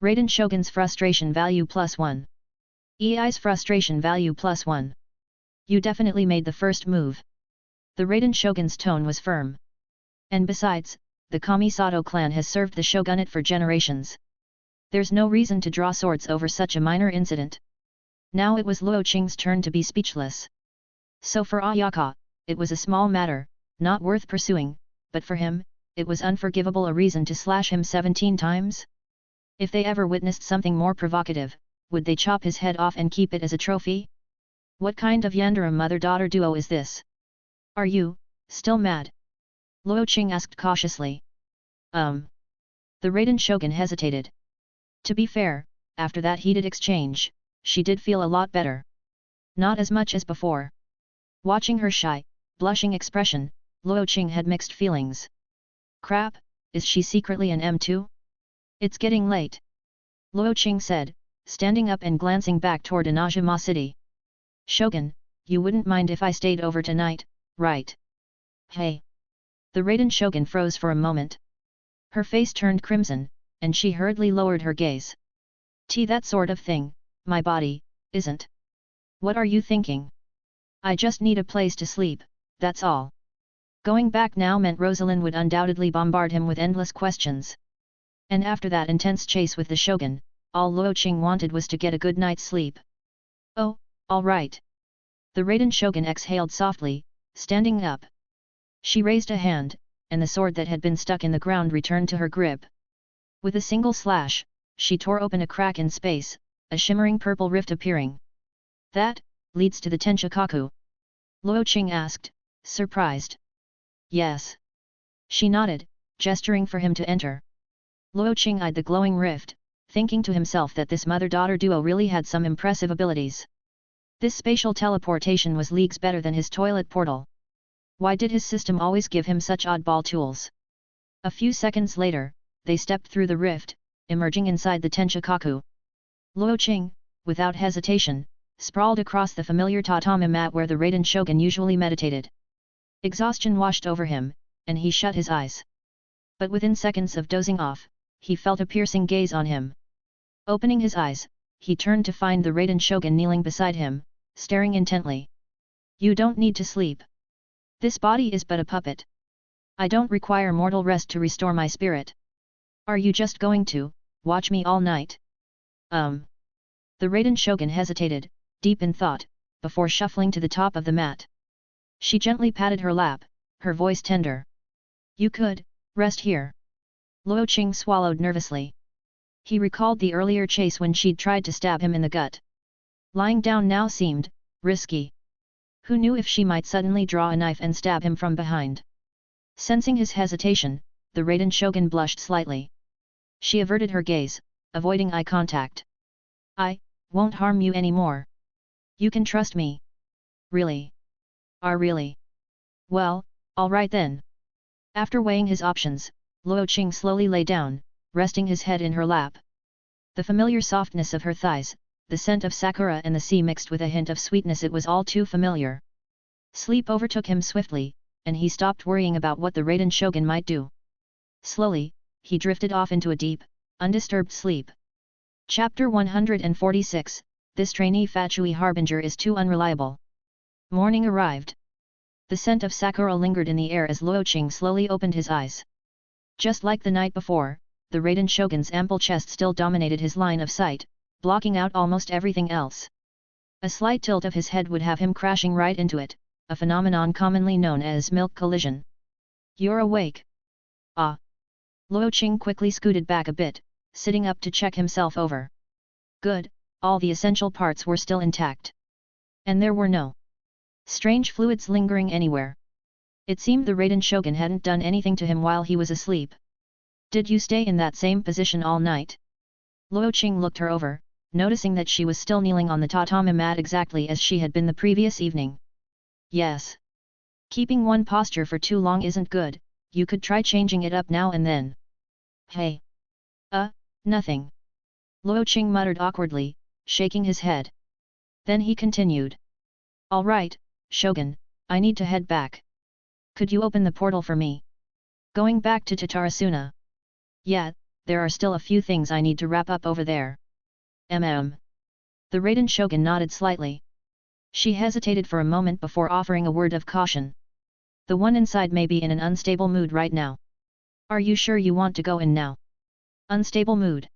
S2: Raiden Shogun's frustration value +1. EI's frustration value +1. You definitely made the first move. The Raiden Shogun's tone was firm. And besides, the Kamisato clan has served the shogunate for generations. There's no reason to draw swords over such a minor incident. Now it was Luo Qing's turn to be speechless. So for Ayaka, it was a small matter, not worth pursuing, but for him, it was unforgivable, a reason to slash him 17 times? If they ever witnessed something more provocative, would they chop his head off and keep it as a trophy? What kind of Yandere mother-daughter duo is this? Are you still mad? Luo Qing asked cautiously. The Raiden Shogun hesitated. To be fair, after that heated exchange, she did feel a lot better. Not as much as before. Watching her shy, blushing expression, Luo Qing had mixed feelings. Crap, is she secretly an M2? It's getting late. Luo Qing said, standing up and glancing back toward Inajima City. Shogun, you wouldn't mind if I stayed over tonight, right? Hey! The Raiden Shogun froze for a moment. Her face turned crimson, and she hurriedly lowered her gaze. That sort of thing, my body, isn't. What are you thinking? I just need a place to sleep, that's all. Going back now meant Rosalind would undoubtedly bombard him with endless questions. And after that intense chase with the Shogun, all Luo Qing wanted was to get a good night's sleep. Oh, all right. The Raiden Shogun exhaled softly, standing up. She raised a hand, and the sword that had been stuck in the ground returned to her grip. With a single slash, she tore open a crack in space, a shimmering purple rift appearing. That leads to the Tenchikaku? Luo Qing asked, surprised. Yes. She nodded, gesturing for him to enter. Luo Qing eyed the glowing rift, thinking to himself that this mother-daughter duo really had some impressive abilities. This spatial teleportation was leagues better than his toilet portal. Why did his system always give him such oddball tools? A few seconds later, they stepped through the rift, emerging inside the Tenchikaku. Luo Qing, without hesitation, sprawled across the familiar tatami mat where the Raiden Shogun usually meditated. Exhaustion washed over him, and he shut his eyes. But within seconds of dozing off, he felt a piercing gaze on him. Opening his eyes, he turned to find the Raiden Shogun kneeling beside him, staring intently. You don't need to sleep. This body is but a puppet. I don't require mortal rest to restore my spirit. Are you just going to watch me all night? The Raiden Shogun hesitated, deep in thought, before shuffling to the top of the mat. She gently patted her lap, her voice tender. You could rest here. Luo Qing swallowed nervously. He recalled the earlier chase when she'd tried to stab him in the gut. Lying down now seemed risky. Who knew if she might suddenly draw a knife and stab him from behind? Sensing his hesitation, the Raiden Shogun blushed slightly. She averted her gaze, avoiding eye contact. I won't harm you anymore. You can trust me. Really? Really? Well, all right then. After weighing his options, Luo Qing slowly lay down, resting his head in her lap. The familiar softness of her thighs, the scent of sakura and the sea mixed with a hint of sweetness, it was all too familiar. Sleep overtook him swiftly, and he stopped worrying about what the Raiden Shogun might do. Slowly, he drifted off into a deep, undisturbed sleep. Chapter 146, This Trainee Fatui Harbinger is too unreliable. Morning arrived. The scent of sakura lingered in the air as Luo Qing slowly opened his eyes. Just like the night before, the Raiden Shogun's ample chest still dominated his line of sight, blocking out almost everything else. A slight tilt of his head would have him crashing right into it, a phenomenon commonly known as milk collision. You're awake. Ah. Luo Qing quickly scooted back a bit, sitting up to check himself over. Good, all the essential parts were still intact. And there were no strange fluids lingering anywhere. It seemed the Raiden Shogun hadn't done anything to him while he was asleep. Did you stay in that same position all night? Luo Qing looked her over, noticing that she was still kneeling on the tatami mat exactly as she had been the previous evening. Yes. Keeping one posture for too long isn't good, you could try changing it up now and then. Hey. Nothing. Luo Qing muttered awkwardly, shaking his head. Then he continued. All right, Shogun, I need to head back. Could you open the portal for me? Going back to Tatarasuna. Yeah, there are still a few things I need to wrap up over there. The Raiden Shogun nodded slightly. She hesitated for a moment before offering a word of caution. The one inside may be in an unstable mood right now. Are you sure you want to go in now? Unstable mood.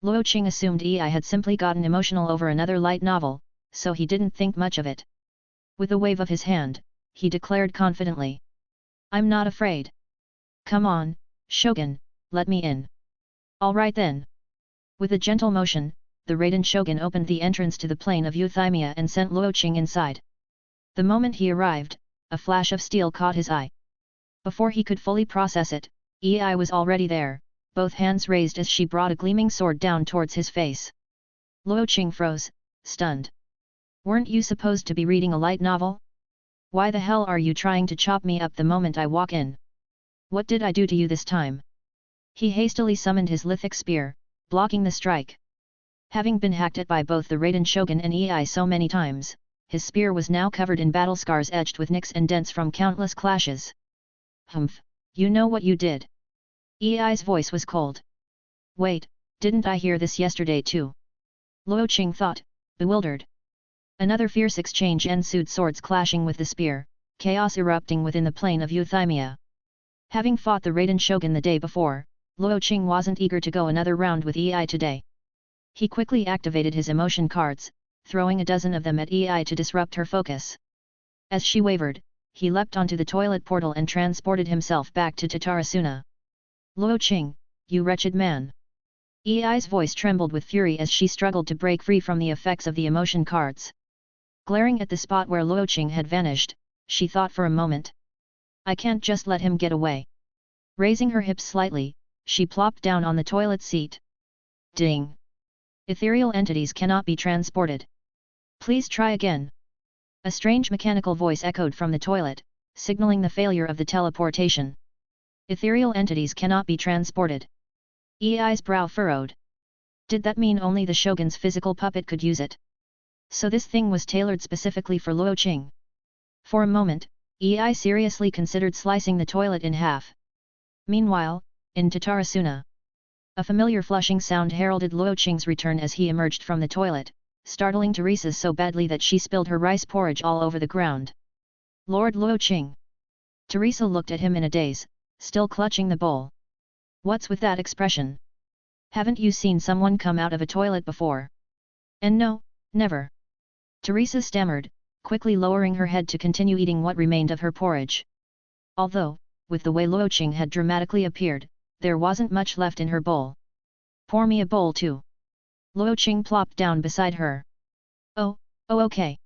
S2: Luo Qing assumed I had simply gotten emotional over another light novel, so he didn't think much of it. With a wave of his hand, he declared confidently. I'm not afraid. Come on, Shogun, let me in. All right then. With a gentle motion, the Raiden Shogun opened the entrance to the plain of Euthymia and sent Luo Qing inside. The moment he arrived, a flash of steel caught his eye. Before he could fully process it, I was already there, both hands raised as she brought a gleaming sword down towards his face. Luo Qing froze, stunned. Weren't you supposed to be reading a light novel? Why the hell are you trying to chop me up the moment I walk in? What did I do to you this time? He hastily summoned his lithic spear, blocking the strike. Having been hacked at by both the Raiden Shogun and I so many times, his spear was now covered in battle scars etched with nicks and dents from countless clashes. Humph, you know what you did. I's voice was cold. Wait, didn't I hear this yesterday too? Luo Qing thought, bewildered. Another fierce exchange ensued, swords clashing with the spear, chaos erupting within the plain of Euthymia. Having fought the Raiden Shogun the day before, Luo Qing wasn't eager to go another round with I today. He quickly activated his emotion cards, throwing a dozen of them at I to disrupt her focus. As she wavered, he leapt onto the toilet portal and transported himself back to Tatarasuna. Luo Qing, you wretched man! I's voice trembled with fury as she struggled to break free from the effects of the emotion cards. Glaring at the spot where Luo Qing had vanished, she thought for a moment. I can't just let him get away. Raising her hips slightly, she plopped down on the toilet seat. Ding! Ethereal entities cannot be transported. Please try again. A strange mechanical voice echoed from the toilet, signaling the failure of the teleportation. Ethereal entities cannot be transported. I's brow furrowed. Did that mean only the Shogun's physical puppet could use it? So this thing was tailored specifically for Luo Qing. For a moment, I seriously considered slicing the toilet in half. Meanwhile, in Tatarasuna, a familiar flushing sound heralded Luo Qing's return as he emerged from the toilet, startling Teresa so badly that she spilled her rice porridge all over the ground. Lord Luo Qing! Teresa looked at him in a daze, still clutching the bowl. What's with that expression? Haven't you seen someone come out of a toilet before? And no, never. Teresa stammered, quickly lowering her head to continue eating what remained of her porridge. Although, with the way Luo Qing had dramatically appeared, there wasn't much left in her bowl. Pour me a bowl too. Luo Qing plopped down beside her. Oh okay.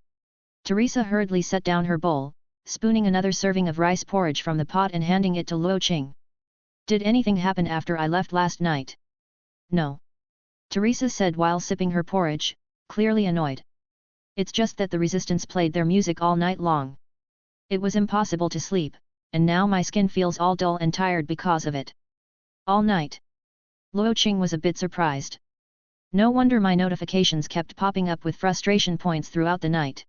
S2: Teresa hurriedly set down her bowl, spooning another serving of rice porridge from the pot and handing it to Luo Qing. Did anything happen after I left last night? No. Teresa said while sipping her porridge, clearly annoyed. It's just that the resistance played their music all night long. It was impossible to sleep, and now my skin feels all dull and tired because of it. All night. Luo Qing was a bit surprised. No wonder my notifications kept popping up with frustration points throughout the night.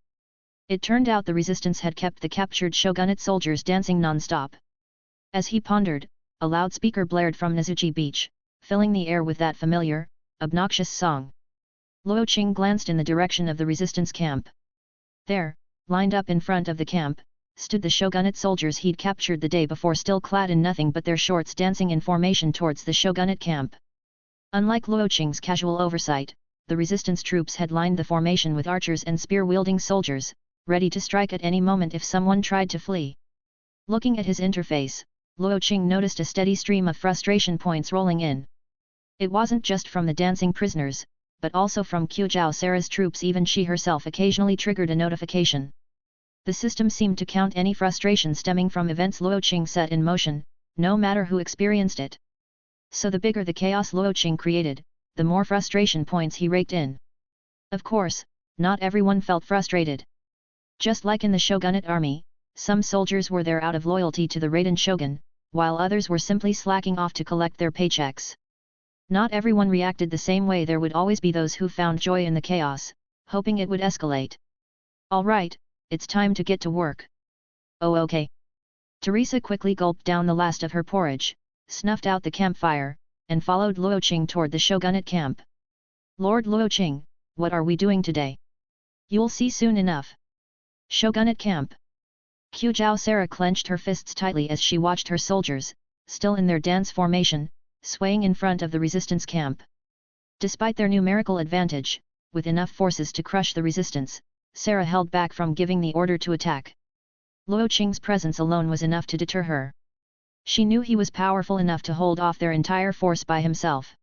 S2: It turned out the resistance had kept the captured shogunate soldiers dancing non-stop. As he pondered, a loudspeaker blared from Nizuchi Beach, filling the air with that familiar, obnoxious song. Luo Qing glanced in the direction of the resistance camp. There, lined up in front of the camp, stood the shogunate soldiers he'd captured the day before, still clad in nothing but their shorts, dancing in formation towards the shogunate camp. Unlike Luo Qing's casual oversight, the resistance troops had lined the formation with archers and spear-wielding soldiers, ready to strike at any moment if someone tried to flee. Looking at his interface, Luo Qing noticed a steady stream of frustration points rolling in. It wasn't just from the dancing prisoners, but also from Qiuzhou Sara's troops. Even she herself occasionally triggered a notification. The system seemed to count any frustration stemming from events Luo Qing set in motion, no matter who experienced it. So the bigger the chaos Luo Qing created, the more frustration points he raked in. Of course, not everyone felt frustrated. Just like in the shogunate army, some soldiers were there out of loyalty to the Raiden shogun, while others were simply slacking off to collect their paychecks. Not everyone reacted the same way. There would always be those who found joy in the chaos, hoping it would escalate. Alright, it's time to get to work. Oh okay. Teresa quickly gulped down the last of her porridge, snuffed out the campfire, and followed Luo Qing toward the shogunate camp. Lord Luo Qing, what are we doing today? You'll see soon enough. Shogunate camp. Qiuzhou Sarah clenched her fists tightly as she watched her soldiers, still in their dance formation, swaying in front of the resistance camp. Despite their numerical advantage, with enough forces to crush the resistance, Sarah held back from giving the order to attack. Luo Qing's presence alone was enough to deter her. She knew he was powerful enough to hold off their entire force by himself.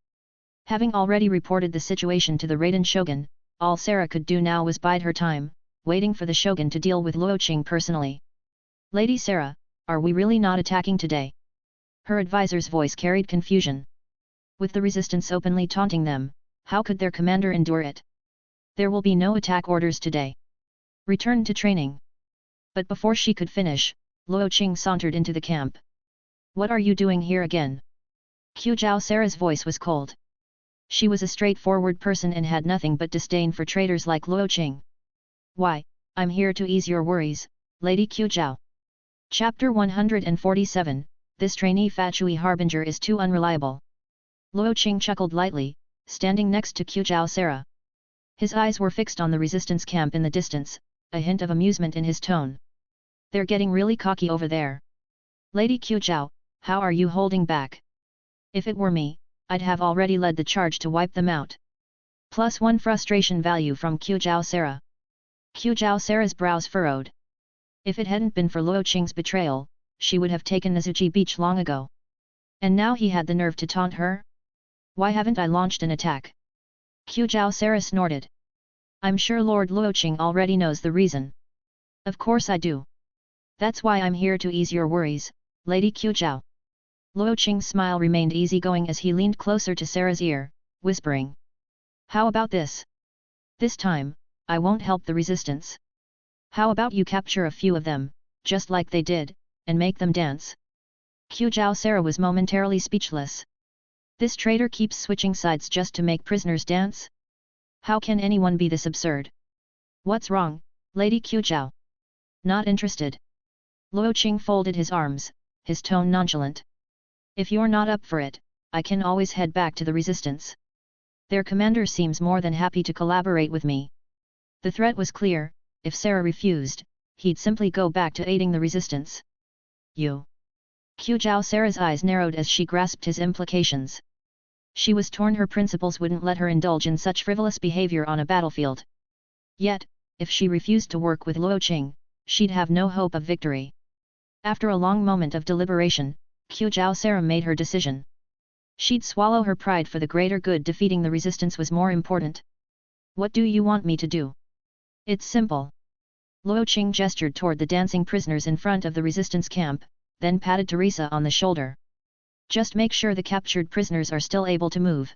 S2: Having already reported the situation to the Raiden Shogun, all Sarah could do now was bide her time, waiting for the Shogun to deal with Luo Qing personally. Lady Sarah, are we really not attacking today? Her advisor's voice carried confusion. With the resistance openly taunting them, how could their commander endure it? There will be no attack orders today. Return to training. But before she could finish, Luo Qing sauntered into the camp. What are you doing here again? Qiuzhou Sarah's voice was cold. She was a straightforward person and had nothing but disdain for traitors like Luo Qing. Why, I'm here to ease your worries, Lady Qiuzhou. Chapter 147, This Trainee Fatui Harbinger is too unreliable. Luo Qing chuckled lightly, standing next to Qiuzhou Sarah. His eyes were fixed on the resistance camp in the distance, a hint of amusement in his tone. They're getting really cocky over there. Lady Qiuzhou, how are you holding back? If it were me, I'd have already led the charge to wipe them out. +1 frustration value from Qiuzhou Sarah. Qiuzhou Sarah's brows furrowed. If it hadn't been for Luo Qing's betrayal, she would have taken Nazuchi Beach long ago. And now he had the nerve to taunt her? Why haven't I launched an attack? Qiuzhou Sarah snorted. I'm sure Lord Luo Qing already knows the reason. Of course I do. That's why I'm here to ease your worries, Lady Qiuzhou. Luo Qing's smile remained easygoing as he leaned closer to Sarah's ear, whispering. How about this? This time, I won't help the resistance. How about you capture a few of them, just like they did, and make them dance? Qiuzhou Sarah was momentarily speechless. This traitor keeps switching sides just to make prisoners dance? How can anyone be this absurd? What's wrong, Lady Qiuzhou? Not interested. Luo Qing folded his arms, his tone nonchalant. If you're not up for it, I can always head back to the resistance. Their commander seems more than happy to collaborate with me. The threat was clear, if Sarah refused, he'd simply go back to aiding the resistance. You. Qiuzhou Sarah's eyes narrowed as she grasped his implications. She was torn. Her principles wouldn't let her indulge in such frivolous behavior on a battlefield. Yet, if she refused to work with Luo Qing, she'd have no hope of victory. After a long moment of deliberation, Qiuzhou Sarah made her decision. She'd swallow her pride for the greater good. Defeating the resistance was more important. What do you want me to do? It's simple. Luo Qing gestured toward the dancing prisoners in front of the resistance camp, then patted Teresa on the shoulder. Just make sure the captured prisoners are still able to move.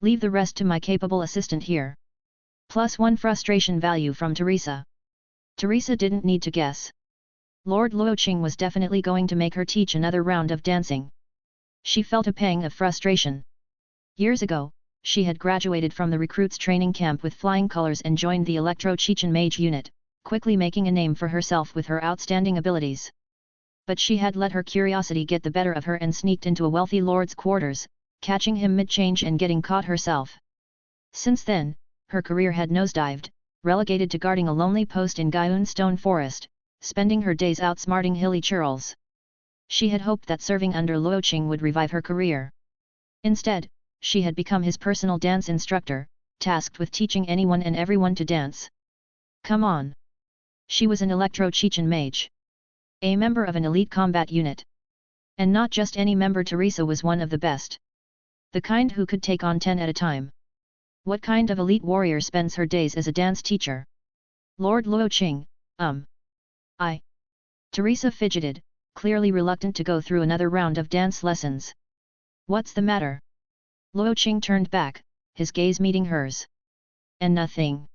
S2: Leave the rest to my capable assistant here. +1 frustration value from Teresa. Teresa didn't need to guess. Lord Luo Qing was definitely going to make her teach another round of dancing. She felt a pang of frustration. Years ago, she had graduated from the recruits training camp with flying colors and joined the Electro-Chechen Mage unit, quickly making a name for herself with her outstanding abilities. But she had let her curiosity get the better of her and sneaked into a wealthy lord's quarters, catching him mid-change and getting caught herself. Since then, her career had nosedived, relegated to guarding a lonely post in Gaiun Stone Forest, spending her days outsmarting hilly churls. She had hoped that serving under Luo Qing would revive her career. Instead, she had become his personal dance instructor, tasked with teaching anyone and everyone to dance. Come on! She was an Electro-Chechen Mage. A member of an elite combat unit. And not just any member. Teresa was one of the best. The kind who could take on 10 at a time. What kind of elite warrior spends her days as a dance teacher? Lord Luo Qing, Teresa fidgeted, clearly reluctant to go through another round of dance lessons. What's the matter? Luo Qing turned back, his gaze meeting hers. And nothing.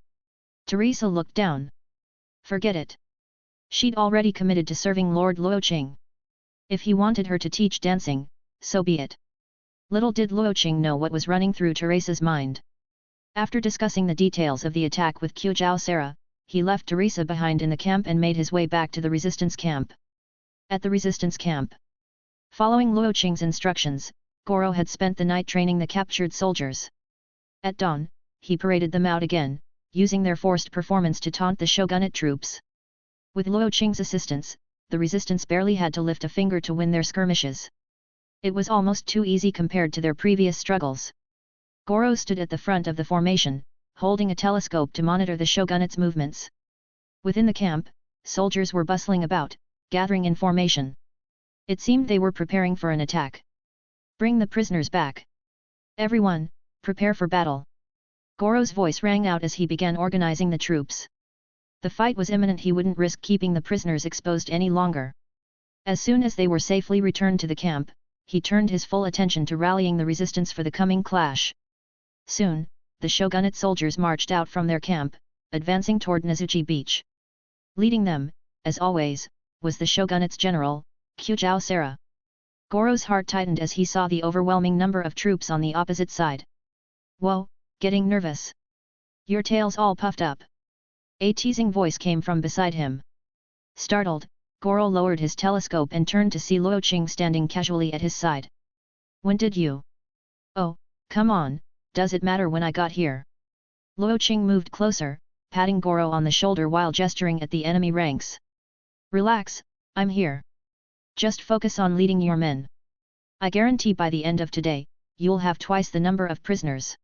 S2: Teresa looked down. Forget it. She'd already committed to serving Lord Luo Qing. If he wanted her to teach dancing, so be it. Little did Luo Qing know what was running through Teresa's mind. After discussing the details of the attack with Qiu Sarah, he left Teresa behind in the camp and made his way back to the resistance camp. At the resistance camp, following Luo Qing's instructions, Goro had spent the night training the captured soldiers. At dawn, he paraded them out again, using their forced performance to taunt the shogunate troops. With Luo Qing's assistance, the resistance barely had to lift a finger to win their skirmishes. It was almost too easy compared to their previous struggles. Goro stood at the front of the formation, holding a telescope to monitor the shogunate's movements. Within the camp, soldiers were bustling about, gathering in formation. It seemed they were preparing for an attack. Bring the prisoners back. Everyone, prepare for battle. Goro's voice rang out as he began organizing the troops. The fight was imminent. He wouldn't risk keeping the prisoners exposed any longer. As soon as they were safely returned to the camp, he turned his full attention to rallying the resistance for the coming clash. Soon, the shogunate soldiers marched out from their camp, advancing toward Nozuchi Beach. Leading them, as always, was the shogunate's general, Qiu Sarah. Goro's heart tightened as he saw the overwhelming number of troops on the opposite side. Whoa, getting nervous. Your tail's all puffed up. A teasing voice came from beside him. Startled, Goro lowered his telescope and turned to see Luo Qing standing casually at his side. When did you? Oh, come on, does it matter when I got here? Luo Qing moved closer, patting Goro on the shoulder while gesturing at the enemy ranks. Relax, I'm here. Just focus on leading your men. I guarantee by the end of today, you'll have twice the number of prisoners.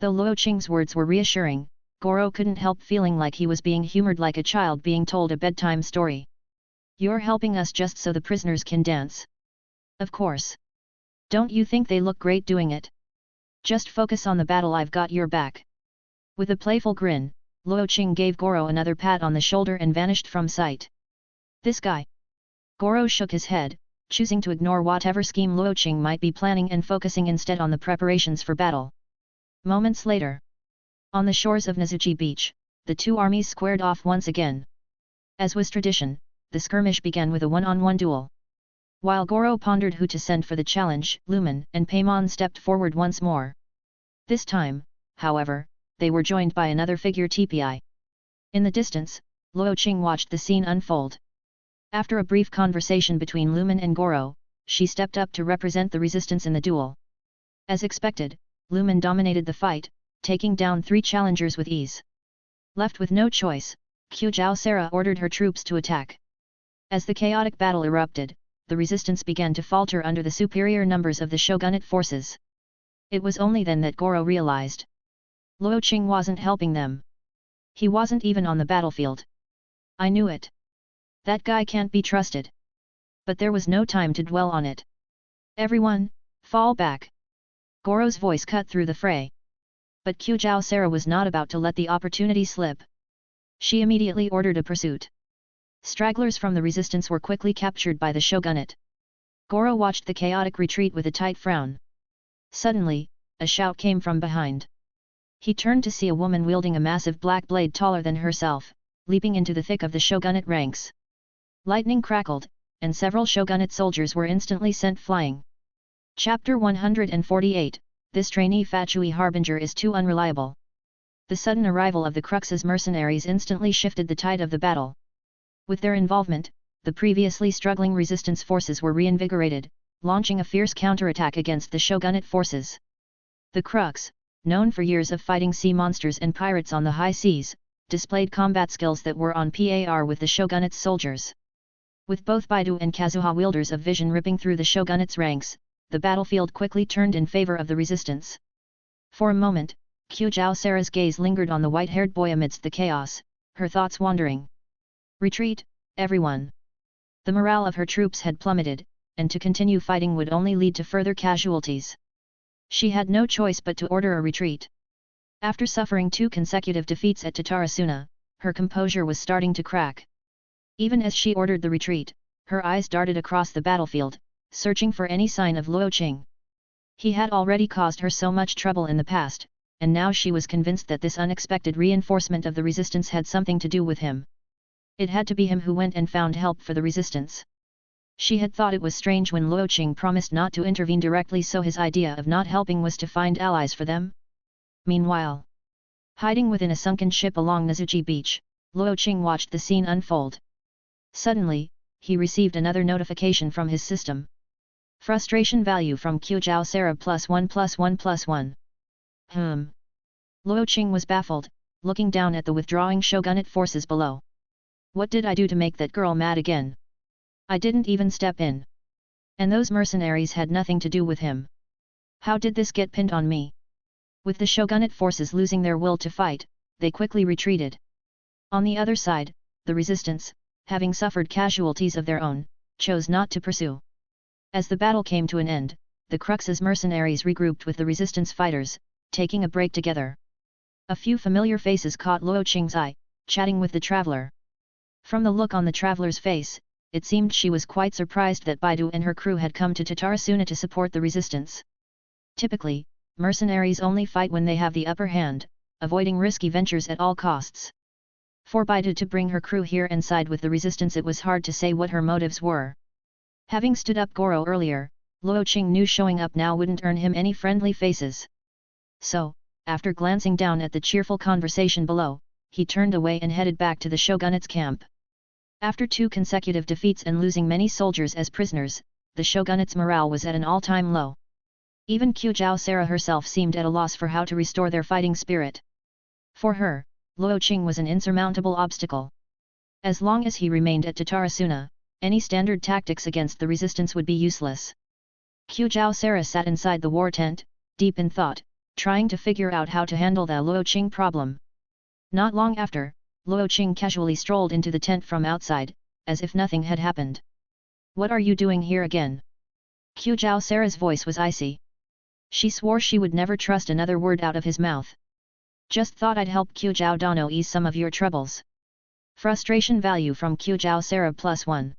S2: Though Luo Qing's words were reassuring, Goro couldn't help feeling like he was being humored like a child being told a bedtime story. You're helping us just so the prisoners can dance. Of course. Don't you think they look great doing it? Just focus on the battle, I've got your back. With a playful grin, Luo Qing gave Goro another pat on the shoulder and vanished from sight. This guy. Goro shook his head, choosing to ignore whatever scheme Luo Qing might be planning and focusing instead on the preparations for battle. Moments later, on the shores of Nozuchi Beach, the two armies squared off once again. As was tradition, the skirmish began with a one-on-one duel. While Goro pondered who to send for the challenge, Lumen and Paimon stepped forward once more. This time, however, they were joined by another figure, TPI. In the distance, Luo Qing watched the scene unfold. After a brief conversation between Lumen and Goro, she stepped up to represent the resistance in the duel. As expected, Lumen dominated the fight, taking down 3 challengers with ease. Left with no choice, Qiu Sarah ordered her troops to attack. As the chaotic battle erupted, the resistance began to falter under the superior numbers of the shogunate forces. It was only then that Goro realized. Luo Qing wasn't helping them. He wasn't even on the battlefield. I knew it. That guy can't be trusted. But there was no time to dwell on it. Everyone, fall back. Goro's voice cut through the fray. But Qiu Sarah was not about to let the opportunity slip. She immediately ordered a pursuit. Stragglers from the resistance were quickly captured by the shogunate. Goro watched the chaotic retreat with a tight frown. Suddenly, a shout came from behind. He turned to see a woman wielding a massive black blade taller than herself, leaping into the thick of the shogunate ranks. Lightning crackled, and several shogunate soldiers were instantly sent flying. Chapter 148, This Trainee Fatui Harbinger is too unreliable. The sudden arrival of the Crux's mercenaries instantly shifted the tide of the battle. With their involvement, the previously struggling resistance forces were reinvigorated, launching a fierce counterattack against the shogunate forces. The Crux, known for years of fighting sea monsters and pirates on the high seas, displayed combat skills that were on par with the shogunate's soldiers. With both Baidu and Kazuha wielders of vision ripping through the shogunate's ranks, the battlefield quickly turned in favor of the resistance. For a moment, Qiu Sarah's gaze lingered on the white-haired boy amidst the chaos, her thoughts wandering. Retreat, everyone. The morale of her troops had plummeted, and to continue fighting would only lead to further casualties. She had no choice but to order a retreat. After suffering 2 consecutive defeats at Tatarasuna, her composure was starting to crack. Even as she ordered the retreat, her eyes darted across the battlefield, searching for any sign of Luo Qing. He had already caused her so much trouble in the past, and now she was convinced that this unexpected reinforcement of the resistance had something to do with him. It had to be him who went and found help for the resistance. She had thought it was strange when Luo Qing promised not to intervene directly, so his idea of not helping was to find allies for them. Meanwhile, hiding within a sunken ship along Nazuchi Beach, Luo Qing watched the scene unfold. Suddenly, he received another notification from his system. Frustration value from Qiuzhao Sarah +1+1+1. Luo Qing was baffled, looking down at the withdrawing shogunate forces below. What did I do to make that girl mad again? I didn't even step in. And those mercenaries had nothing to do with him. How did this get pinned on me? With the shogunate forces losing their will to fight, they quickly retreated. On the other side, the resistance, having suffered casualties of their own, chose not to pursue. As the battle came to an end, the Crux's mercenaries regrouped with the resistance fighters, taking a break together. A few familiar faces caught Luo Qing's eye, chatting with the traveler. From the look on the traveler's face, it seemed she was quite surprised that Baidu and her crew had come to Tatarasuna to support the resistance. Typically, mercenaries only fight when they have the upper hand, avoiding risky ventures at all costs. For Baidu to bring her crew here and side with the resistance, it was hard to say what her motives were. Having stood up Goro earlier, Luo Qing knew showing up now wouldn't earn him any friendly faces. So, after glancing down at the cheerful conversation below, he turned away and headed back to the shogunate's camp. After 2 consecutive defeats and losing many soldiers as prisoners, the shogunate's morale was at an all-time low. Even Qiuzhao Sarah herself seemed at a loss for how to restore their fighting spirit. For her, Luo Qing was an insurmountable obstacle. As long as he remained at Tatarasuna, any standard tactics against the resistance would be useless. Qiuzhao Sarah sat inside the war tent, deep in thought, trying to figure out how to handle the Luo Qing problem. Not long after, Luo Qing casually strolled into the tent from outside, as if nothing had happened. "What are you doing here again?" Qiuzhao Sarah's voice was icy. She swore she would never trust another word out of his mouth. "Just thought I'd help Qiuzhao Dano ease some of your troubles." Frustration value from Qiuzhao Sarah +1.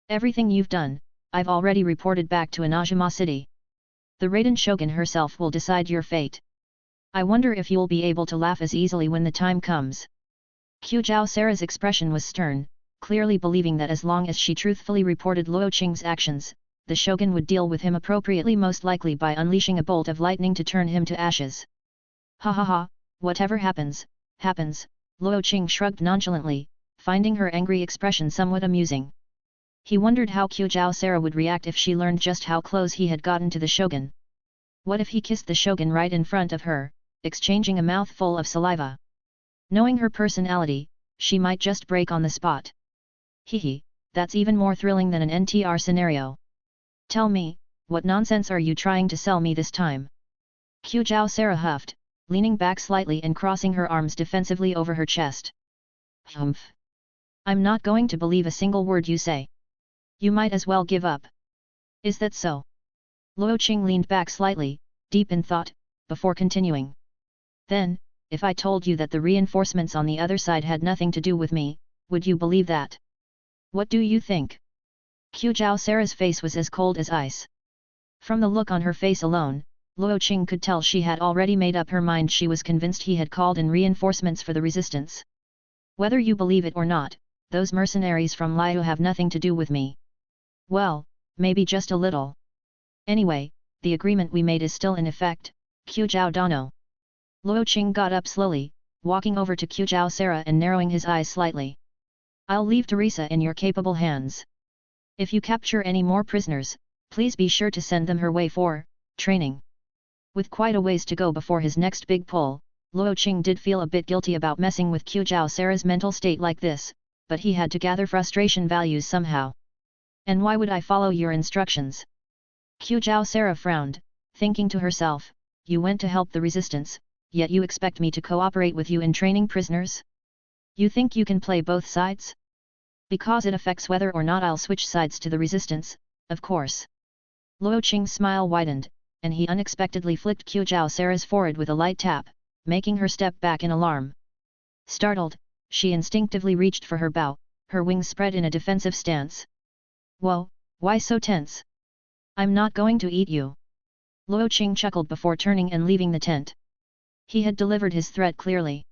S2: Everything you've done, I've already reported back to Inajima City. The Raiden Shogun herself will decide your fate. I wonder if you'll be able to laugh as easily when the time comes. Qiuzhao Sarah's expression was stern, clearly believing that as long as she truthfully reported Luo Qing's actions, the shogun would deal with him appropriately, most likely by unleashing a bolt of lightning to turn him to ashes. Ha ha ha, whatever happens, happens, Luo Qing shrugged nonchalantly, finding her angry expression somewhat amusing. He wondered how Qiuzhao Sarah would react if she learned just how close he had gotten to the shogun. What if he kissed the shogun right in front of her, exchanging a mouthful of saliva? Knowing her personality, she might just break on the spot. Hehe, that's even more thrilling than an NTR scenario. Tell me, what nonsense are you trying to sell me this time? Qiuzhao Sarah huffed, leaning back slightly and crossing her arms defensively over her chest. I'm not going to believe a single word you say. You might as well give up. Is that so? Luo Qing leaned back slightly, deep in thought, before continuing. Then, if I told you that the reinforcements on the other side had nothing to do with me, would you believe that? What do you think? Qiuzhao Sarah's face was as cold as ice. From the look on her face alone, Luo Qing could tell she had already made up her mind. She was convinced he had called in reinforcements for the resistance. Whether you believe it or not, those mercenaries from Liyue have nothing to do with me. Well, maybe just a little. Anyway, the agreement we made is still in effect, Qiuzhao Dano. Luo Qing got up slowly, walking over to Qiuzhao Sarah and narrowing his eyes slightly. I'll leave Teresa in your capable hands. If you capture any more prisoners, please be sure to send them her way for training. With quite a ways to go before his next big pull, Luo Qing did feel a bit guilty about messing with Qiuzhao Sarah's mental state like this, but he had to gather frustration values somehow. And why would I follow your instructions? Qiuzhao Sarah frowned, thinking to herself, you went to help the resistance, yet you expect me to cooperate with you in training prisoners? You think you can play both sides? Because it affects whether or not I'll switch sides to the resistance, of course. Luo Qing's smile widened, and he unexpectedly flicked Qiuzhao Sarah's forehead with a light tap, making her step back in alarm. Startled, she instinctively reached for her bow, her wings spread in a defensive stance. Whoa, why so tense? I'm not going to eat you. Luo Qing chuckled before turning and leaving the tent. He had delivered his threat clearly.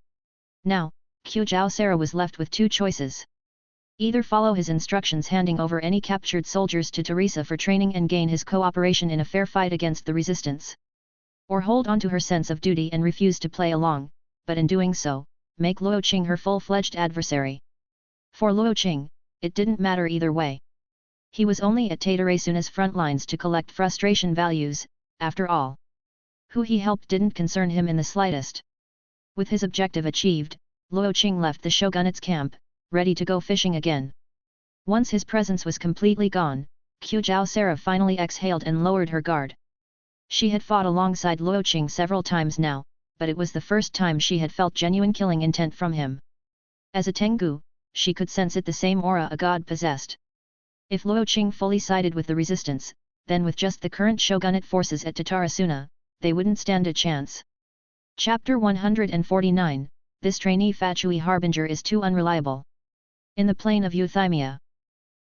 S2: Now, Qiuzhao Sarah was left with 2 choices. Either follow his instructions handing over any captured soldiers to Teresa for training and gain his cooperation in a fair fight against the resistance. Or hold on to her sense of duty and refuse to play along, but in doing so, make Luo Qing her full-fledged adversary. For Luo Qing, it didn't matter either way. He was only at Teresuna's front lines to collect frustration values, after all. Who he helped didn't concern him in the slightest. With his objective achieved, Luo Qing left the shogunate's camp, ready to go fishing again. Once his presence was completely gone, Qiuzhou Sarah finally exhaled and lowered her guard. She had fought alongside Luo Qing several times now, but it was the first time she had felt genuine killing intent from him. As a Tengu, she could sense it the same aura a god possessed. If Luo Qing fully sided with the resistance, then with just the current shogunate forces at Teresuna, they wouldn't stand a chance. Chapter 149, This Trainee Fatui Harbinger is too unreliable. In the plain of Euthymia.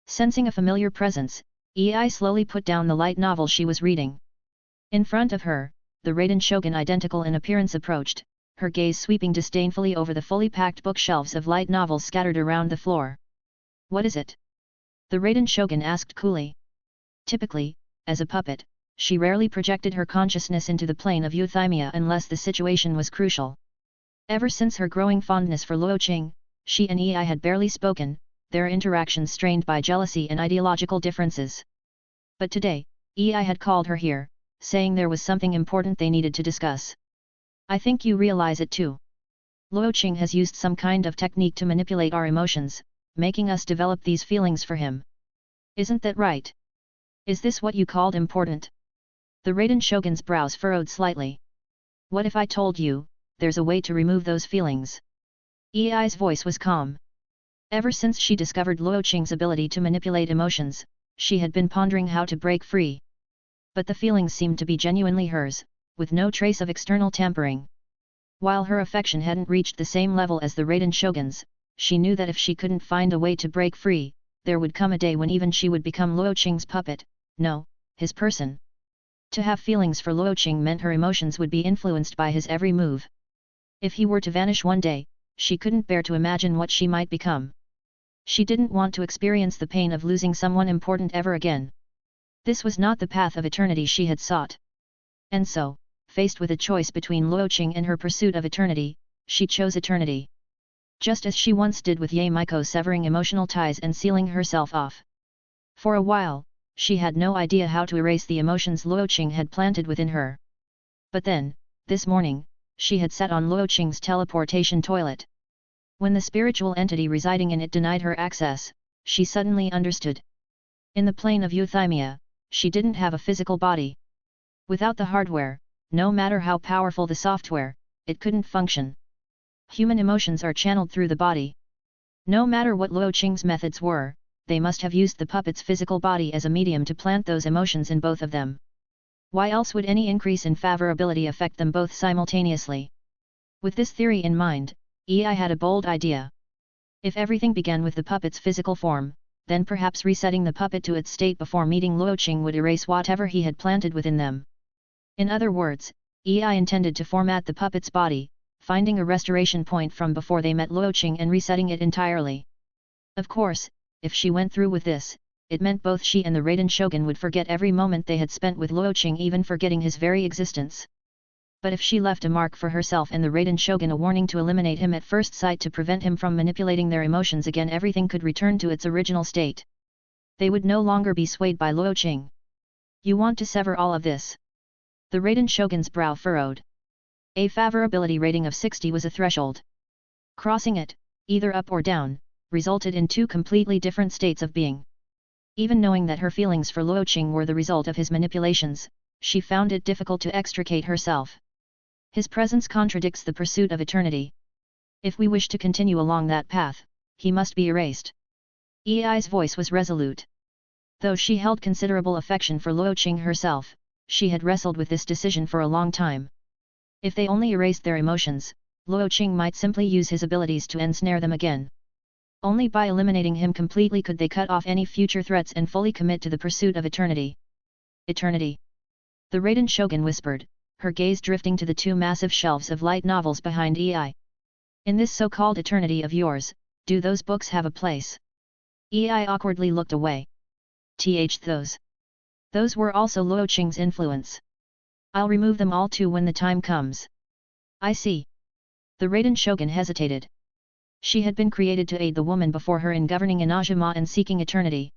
S2: Sensing a familiar presence, Ei slowly put down the light novel she was reading. In front of her, the Raiden Shogun identical in appearance approached, her gaze sweeping disdainfully over the fully packed bookshelves of light novels scattered around the floor. What is it? The Raiden Shogun asked coolly. Typically, as a puppet, she rarely projected her consciousness into the plane of Euthymia unless the situation was crucial. Ever since her growing fondness for Luo Qing, she and Ei had barely spoken, their interactions strained by jealousy and ideological differences. But today, Ei had called her here, saying there was something important they needed to discuss. I think you realize it too. Luo Qing has used some kind of technique to manipulate our emotions, making us develop these feelings for him. Isn't that right? Is this what you called important? The Raiden Shogun's brows furrowed slightly. What if I told you, there's a way to remove those feelings? Ei's voice was calm. Ever since she discovered Luo Qing's ability to manipulate emotions, she had been pondering how to break free. But the feelings seemed to be genuinely hers, with no trace of external tampering. While her affection hadn't reached the same level as the Raiden Shogun's, she knew that if she couldn't find a way to break free, there would come a day when even she would become Luo Qing's puppet, no, his person. To have feelings for Luo Qing meant her emotions would be influenced by his every move. If he were to vanish one day, she couldn't bear to imagine what she might become. She didn't want to experience the pain of losing someone important ever again. This was not the path of eternity she had sought. And so, faced with a choice between Luo Qing and her pursuit of eternity, she chose eternity. Just as she once did with Ye Miko, severing emotional ties and sealing herself off. For a while, she had no idea how to erase the emotions Luo Qing had planted within her. But then, this morning, she had sat on Luo Qing's teleportation toilet. When the spiritual entity residing in it denied her access, she suddenly understood. In the plane of Euthymia, she didn't have a physical body. Without the hardware, no matter how powerful the software, it couldn't function. Human emotions are channeled through the body. No matter what Luo Qing's methods were, they must have used the puppet's physical body as a medium to plant those emotions in both of them. Why else would any increase in favorability affect them both simultaneously? With this theory in mind, Ei had a bold idea. If everything began with the puppet's physical form, then perhaps resetting the puppet to its state before meeting Luo Qing would erase whatever he had planted within them. In other words, Ei intended to format the puppet's body, finding a restoration point from before they met Luo Qing and resetting it entirely. Of course, if she went through with this, it meant both she and the Raiden Shogun would forget every moment they had spent with Luo Qing, even forgetting his very existence. But if she left a mark for herself and the Raiden Shogun, a warning to eliminate him at first sight to prevent him from manipulating their emotions again, everything could return to its original state. They would no longer be swayed by Luo Qing. You want to sever all of this? The Raiden Shogun's brow furrowed. A favorability rating of 60 was a threshold. Crossing it, either up or down, resulted in two completely different states of being. Even knowing that her feelings for Luo Qing were the result of his manipulations, she found it difficult to extricate herself. His presence contradicts the pursuit of eternity. If we wish to continue along that path, he must be erased. Ei's voice was resolute. Though she held considerable affection for Luo Qing herself, she had wrestled with this decision for a long time. If they only erased their emotions, Luo Qing might simply use his abilities to ensnare them again. Only by eliminating him completely could they cut off any future threats and fully commit to the pursuit of eternity. Eternity. The Raiden Shogun whispered, her gaze drifting to the two massive shelves of light novels behind Ei. In this so-called eternity of yours, do those books have a place? Ei awkwardly looked away. Those were also Luo Qing's influence. I'll remove them all too when the time comes. I see. The Raiden Shogun hesitated. She had been created to aid the woman before her in governing Inajima and seeking eternity.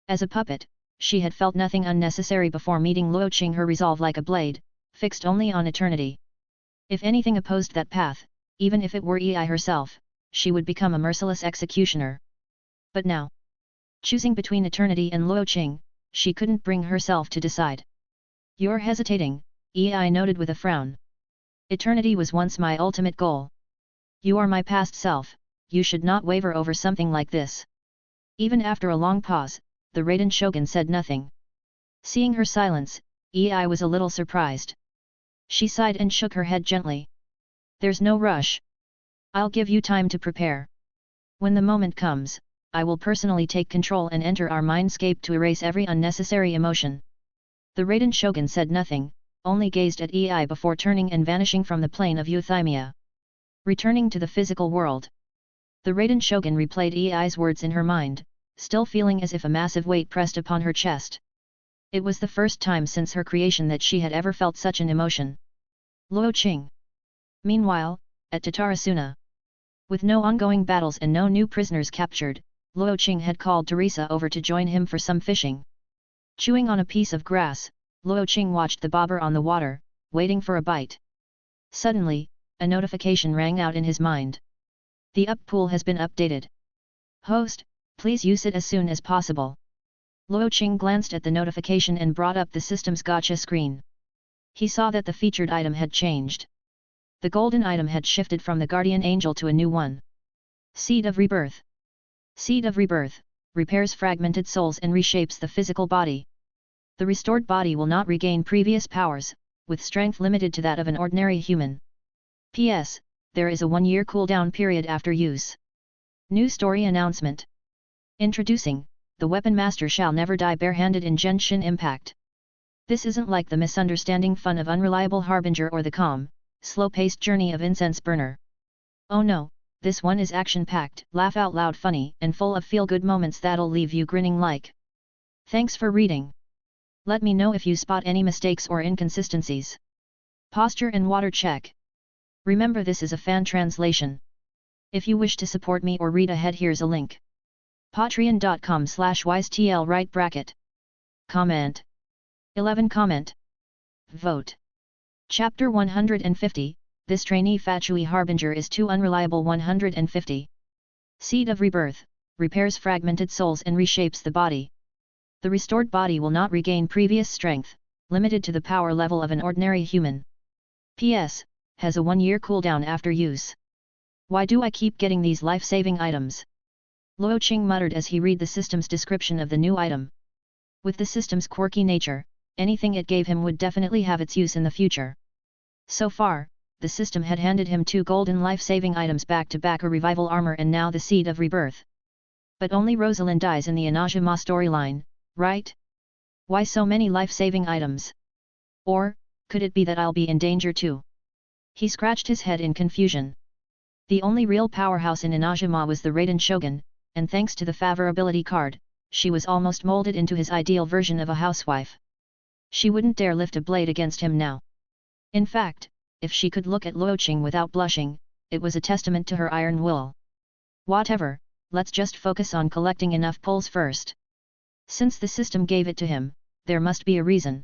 S2: As a puppet, she had felt nothing unnecessary before meeting Luo Qing, her resolve like a blade, fixed only on eternity. If anything opposed that path, even if it were Ei herself, she would become a merciless executioner. But now, choosing between eternity and Luo Qing, she couldn't bring herself to decide. You're hesitating, Ei noted with a frown. Eternity was once my ultimate goal. You are my past self, you should not waver over something like this. Even after a long pause, the Raiden Shogun said nothing. Seeing her silence, Ei was a little surprised. She sighed and shook her head gently. There's no rush. I'll give you time to prepare. When the moment comes, I will personally take control and enter our mindscape to erase every unnecessary emotion. The Raiden Shogun said nothing, only gazed at Ei before turning and vanishing from the plane of euthymia. Returning to the physical world. The Raiden Shogun replayed Ei's words in her mind, still feeling as if a massive weight pressed upon her chest. It was the first time since her creation that she had ever felt such an emotion. Luo Qing. Meanwhile, at Tatarasuna. With no ongoing battles and no new prisoners captured, Luo Qing had called Teresa over to join him for some fishing. Chewing on a piece of grass, Luo Qing watched the bobber on the water, waiting for a bite. Suddenly, a notification rang out in his mind. The up pool has been updated. Host, please use it as soon as possible. Luo Qing glanced at the notification and brought up the system's gotcha screen. He saw that the featured item had changed. The golden item had shifted from the guardian angel to a new one. Seed of Rebirth. Seed of Rebirth, repairs fragmented souls and reshapes the physical body. The restored body will not regain previous powers, with strength limited to that of an ordinary human. P.S. There is a 1-year cooldown period after use. New story announcement. Introducing, the Weapon Master shall never die barehanded in Genshin Impact. This isn't like the misunderstanding fun of Unreliable Harbinger or the calm, slow-paced journey of Incense Burner. Oh no, this one is action-packed, laugh-out-loud funny, and full of feel-good moments that'll leave you grinning like. Thanks for reading. Let me know if you spot any mistakes or inconsistencies. Posture and water check. Remember, this is a fan translation. If you wish to support me or read ahead, here's a link. Patreon.com/wisetl right bracket. Comment. 11 Comment. Vote. Chapter 150, this Trainee Fatui Harbinger is too unreliable. 150. Seed of Rebirth, repairs fragmented souls and reshapes the body. The restored body will not regain previous strength, limited to the power level of an ordinary human. P.S. Has a 1-year cooldown after use. Why do I keep getting these life-saving items? Luo Qing muttered as he read the system's description of the new item. With the system's quirky nature, anything it gave him would definitely have its use in the future. So far, the system had handed him 2 golden life-saving items back-to-back, a revival armor and now the Seed of Rebirth. But only Rosalind dies in the Inajima storyline, right? Why so many life-saving items? Or, could it be that I'll be in danger too? He scratched his head in confusion. The only real powerhouse in Inajima was the Raiden Shogun, and thanks to the favorability card, she was almost molded into his ideal version of a housewife. She wouldn't dare lift a blade against him now. In fact, if she could look at Luo Qing without blushing, it was a testament to her iron will. Whatever, let's just focus on collecting enough pulls first. Since the system gave it to him, there must be a reason.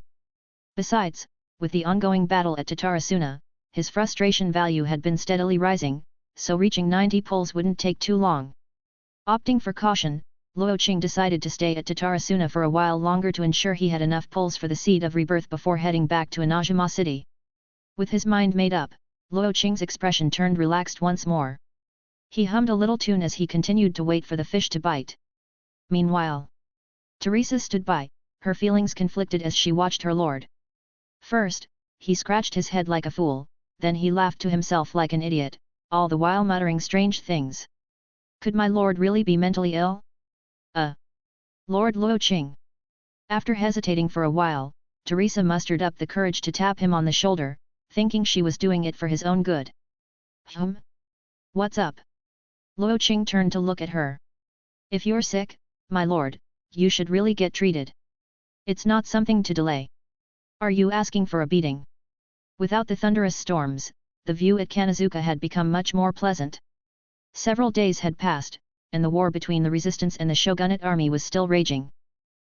S2: Besides, with the ongoing battle at Tatarasuna, his frustration value had been steadily rising, so reaching 90 pulls wouldn't take too long. Opting for caution, Luo Qing decided to stay at Tatarasuna for a while longer to ensure he had enough pulls for the Seed of Rebirth before heading back to Inajima City. With his mind made up, Luo Qing's expression turned relaxed once more. He hummed a little tune as he continued to wait for the fish to bite. Meanwhile, Teresa stood by, her feelings conflicted as she watched her lord. First, he scratched his head like a fool, then he laughed to himself like an idiot, all the while muttering strange things. Could my lord really be mentally ill? Lord Luo Qing. After hesitating for a while, Teresa mustered up the courage to tap him on the shoulder, thinking she was doing it for his own good. What's up? Luo Qing turned to look at her. If you're sick, my lord, you should really get treated. It's not something to delay. Are you asking for a beating? Without the thunderous storms, the view at Kanazuka had become much more pleasant. Several days had passed, and the war between the resistance and the shogunate army was still raging.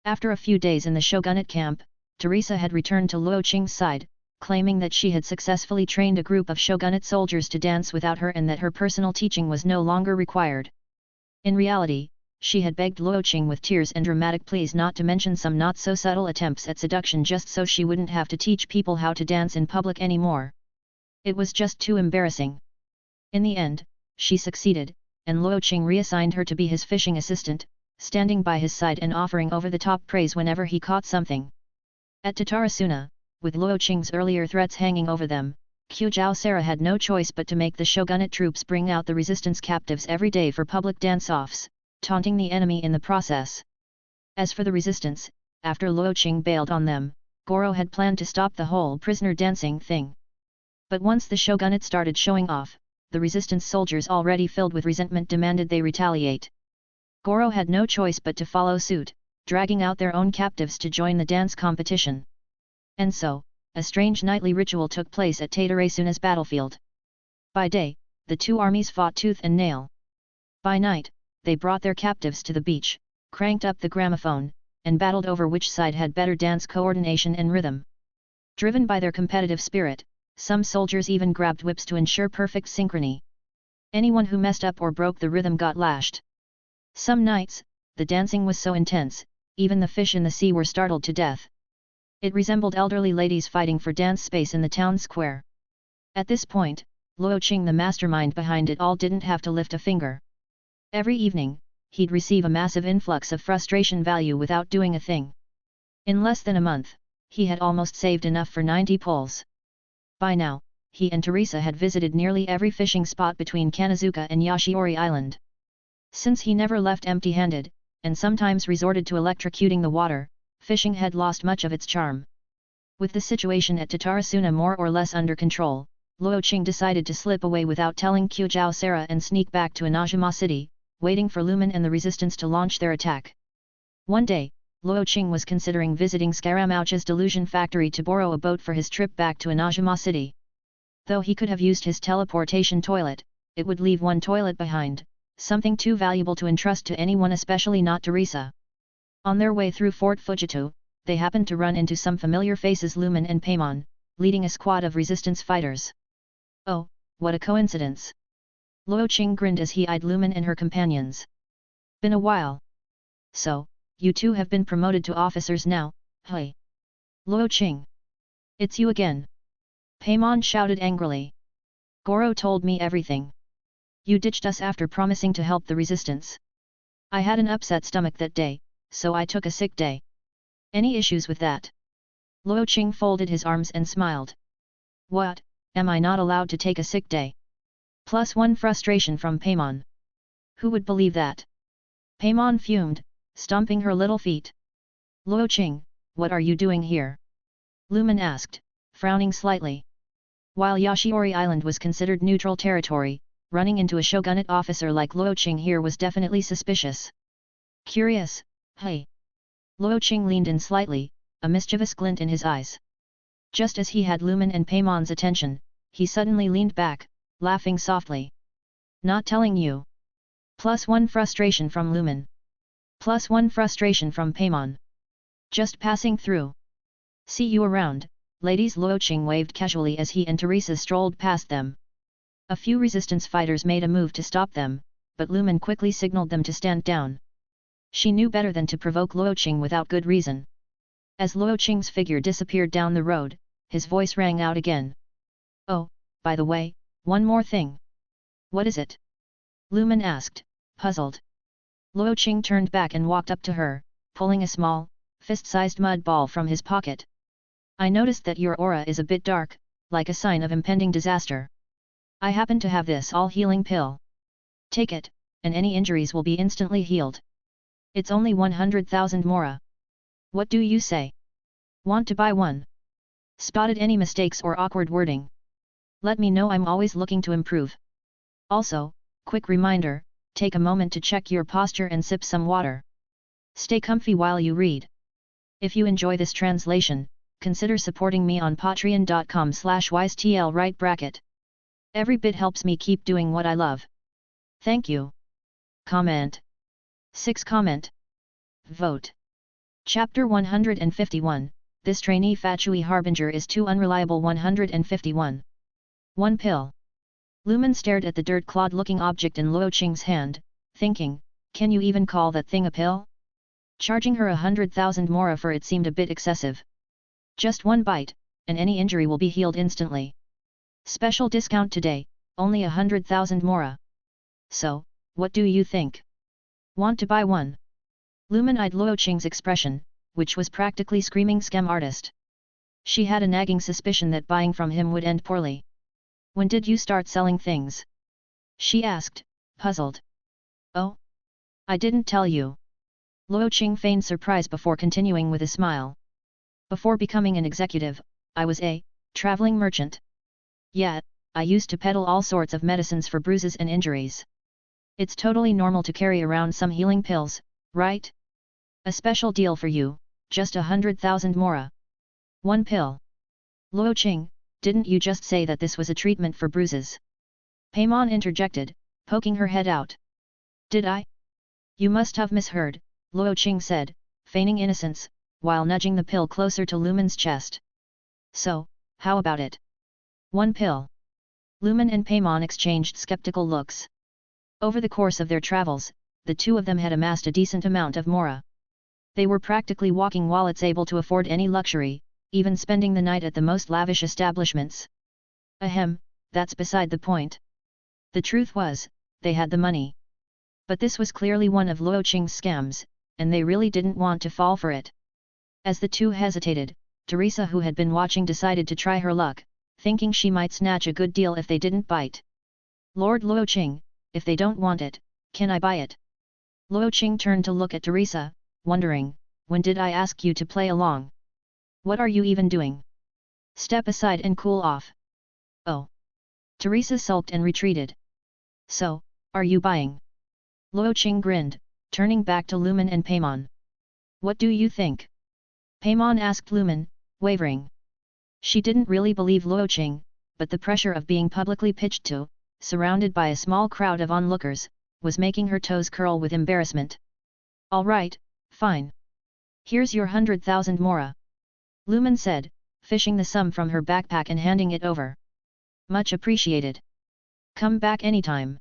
S2: After a few days in the shogunate camp, Teresa had returned to Luo Qing's side, claiming that she had successfully trained a group of shogunate soldiers to dance without her and that her personal teaching was no longer required. In reality, she had begged Luo Qing with tears and dramatic pleas not to mention some not-so-subtle attempts at seduction just so she wouldn't have to teach people how to dance in public anymore. It was just too embarrassing. In the end, she succeeded, and Luo Qing reassigned her to be his fishing assistant, standing by his side and offering over-the-top praise whenever he caught something. At Tatarasuna, with Luo Qing's earlier threats hanging over them, Qiu Sara had no choice but to make the shogunate troops bring out the resistance captives every day for public dance-offs, taunting the enemy in the process. As for the resistance, after Luo Qing bailed on them, Goro had planned to stop the whole prisoner dancing thing. But once the shogunate started showing off, the resistance soldiers already filled with resentment demanded they retaliate. Goro had no choice but to follow suit, dragging out their own captives to join the dance competition. And so, a strange nightly ritual took place at Tatarasuna's battlefield. By day, the two armies fought tooth and nail. By night, they brought their captives to the beach, cranked up the gramophone, and battled over which side had better dance coordination and rhythm. Driven by their competitive spirit, some soldiers even grabbed whips to ensure perfect synchrony. Anyone who messed up or broke the rhythm got lashed. Some nights, the dancing was so intense, even the fish in the sea were startled to death. It resembled elderly ladies fighting for dance space in the town square. At this point, Luo Qing, the mastermind behind it all, didn't have to lift a finger. Every evening, he'd receive a massive influx of frustration value without doing a thing. In less than a month, he had almost saved enough for 90 pulls. By now, he and Teresa had visited nearly every fishing spot between Kanazuka and Yashiori Island. Since he never left empty-handed, and sometimes resorted to electrocuting the water, fishing had lost much of its charm. With the situation at Tatarasuna more or less under control, Luo Qing decided to slip away without telling Qiu Sara and sneak back to Inajima City, waiting for Lumen and the resistance to launch their attack. One day, Luo Qing was considering visiting Scaramouche's delusion factory to borrow a boat for his trip back to Inajima City. Though he could have used his teleportation toilet, it would leave one toilet behind, something too valuable to entrust to anyone, especially not Teresa. On their way through Fort Fujitu, they happened to run into some familiar faces: Lumen and Paimon, leading a squad of resistance fighters. Oh, what a coincidence! Luo Qing grinned as he eyed Lumen and her companions. Been a while. So, you two have been promoted to officers now, hey? Luo Qing. It's you again. Paimon shouted angrily. Goro told me everything. You ditched us after promising to help the resistance. I had an upset stomach that day, so I took a sick day. Any issues with that? Luo Qing folded his arms and smiled. What, am I not allowed to take a sick day? +1 frustration from Paimon. Who would believe that? Paimon fumed, stomping her little feet. Luo Qing, what are you doing here? Lumen asked, frowning slightly. While Yashiori Island was considered neutral territory, running into a shogunate officer like Luo Qing here was definitely suspicious. Curious, hey? Luo Qing leaned in slightly, a mischievous glint in his eyes. Just as he had Lumen and Paimon's attention, he suddenly leaned back, laughing softly. Not telling you. +1 frustration from Lumen. +1 frustration from Paimon. Just passing through. See you around, ladies. Luo Qing waved casually as he and Teresa strolled past them. A few resistance fighters made a move to stop them, but Lumen quickly signaled them to stand down. She knew better than to provoke Luo Qing without good reason. As Luo Qing's figure disappeared down the road, his voice rang out again. Oh, by the way, one more thing. What is it? Lumen asked, puzzled. Luo Qing turned back and walked up to her, pulling a small, fist-sized mud ball from his pocket. I noticed that your aura is a bit dark, like a sign of impending disaster. I happen to have this all-healing pill. Take it, and any injuries will be instantly healed. It's only 100,000 mora. What do you say? Want to buy one? Spotted any mistakes or awkward wording? Let me know, I'm always looking to improve. Also, quick reminder, take a moment to check your posture and sip some water. Stay comfy while you read. If you enjoy this translation, consider supporting me on patreon.com/wisetl right bracket. Every bit helps me keep doing what I love. Thank you. Comment. 6 Comment. Vote. Chapter 151, This Trainee Fatui Harbinger is too unreliable. 151. 1 pill. Lumen stared at the dirt-clawed looking object in Luo Qing's hand, thinking, can you even call that thing a pill? Charging her 100,000 mora for it seemed a bit excessive. Just one bite, and any injury will be healed instantly. Special discount today, only 100,000 mora. So, what do you think? Want to buy one? Lumen eyed Luo Qing's expression, which was practically screaming scam artist. She had a nagging suspicion that buying from him would end poorly. When did you start selling things? She asked, puzzled. Oh? I didn't tell you. Luo Qing feigned surprise before continuing with a smile. Before becoming an executive, I was a traveling merchant. Yet, I used to peddle all sorts of medicines for bruises and injuries. It's totally normal to carry around some healing pills, right? A special deal for you, just 100,000 mora. 1 pill. Luo Qing, didn't you just say that this was a treatment for bruises? Paimon interjected, poking her head out. Did I? You must have misheard, Luo Qing said, feigning innocence, while nudging the pill closer to Lumen's chest. So, how about it? 1 pill. Lumen and Paimon exchanged skeptical looks. Over the course of their travels, the two of them had amassed a decent amount of mora. They were practically walking wallets, able to afford any luxury, even spending the night at the most lavish establishments. Ahem, that's beside the point. The truth was, they had the money. But this was clearly one of Luo Qing's scams, and they really didn't want to fall for it. As the two hesitated, Teresa, who had been watching, decided to try her luck, thinking she might snatch a good deal if they didn't bite. Lord Luo Qing, if they don't want it, can I buy it? Luo Qing turned to look at Teresa, wondering, when did I ask you to play along? What are you even doing? Step aside and cool off. Oh. Teresa sulked and retreated. So, are you buying? Luo Qing grinned, turning back to Lumen and Paimon. What do you think? Paimon asked Lumen, wavering. She didn't really believe Luo Qing, but the pressure of being publicly pitched to, surrounded by a small crowd of onlookers, was making her toes curl with embarrassment. All right, fine. Here's your 100,000 mora. Lumen said, fishing the sum from her backpack and handing it over. Much appreciated. Come back anytime.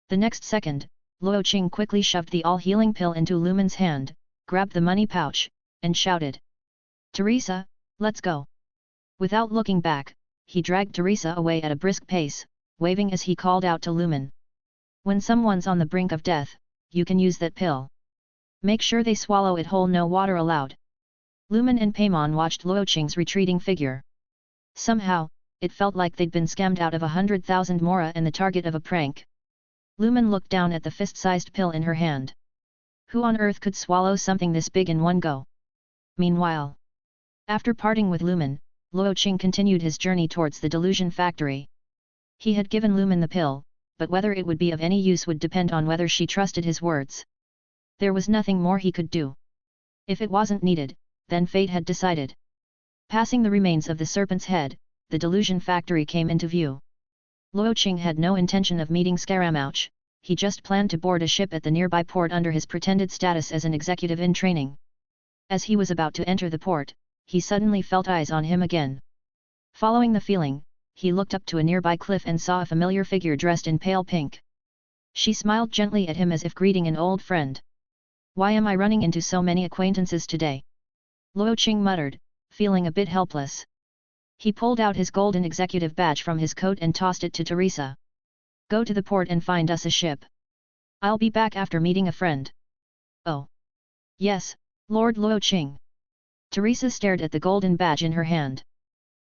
S2: The next second, Luo Qing quickly shoved the all-healing pill into Lumen's hand, grabbed the money pouch, and shouted. Teresa, let's go. Without looking back, he dragged Teresa away at a brisk pace, waving as he called out to Lumen. When someone's on the brink of death, you can use that pill. Make sure they swallow it whole, no water allowed. Lumen and Paimon watched Luo Qing's retreating figure. Somehow, it felt like they'd been scammed out of 100,000 mora and the target of a prank. Lumen looked down at the fist-sized pill in her hand. Who on earth could swallow something this big in one go? Meanwhile, after parting with Lumen, Luo Qing continued his journey towards the delusion factory. He had given Lumen the pill, but whether it would be of any use would depend on whether she trusted his words. There was nothing more he could do. If it wasn't needed, then fate had decided. Passing the remains of the serpent's head, the delusion factory came into view. Luo Qing had no intention of meeting Scaramouche, he just planned to board a ship at the nearby port under his pretended status as an executive in training. As he was about to enter the port, he suddenly felt eyes on him again. Following the feeling, he looked up to a nearby cliff and saw a familiar figure dressed in pale pink. She smiled gently at him as if greeting an old friend. Why am I running into so many acquaintances today? Luo Qing muttered, feeling a bit helpless. He pulled out his golden executive badge from his coat and tossed it to Teresa. Go to the port and find us a ship. I'll be back after meeting a friend. Oh. Yes, Lord Luo Qing. Teresa stared at the golden badge in her hand.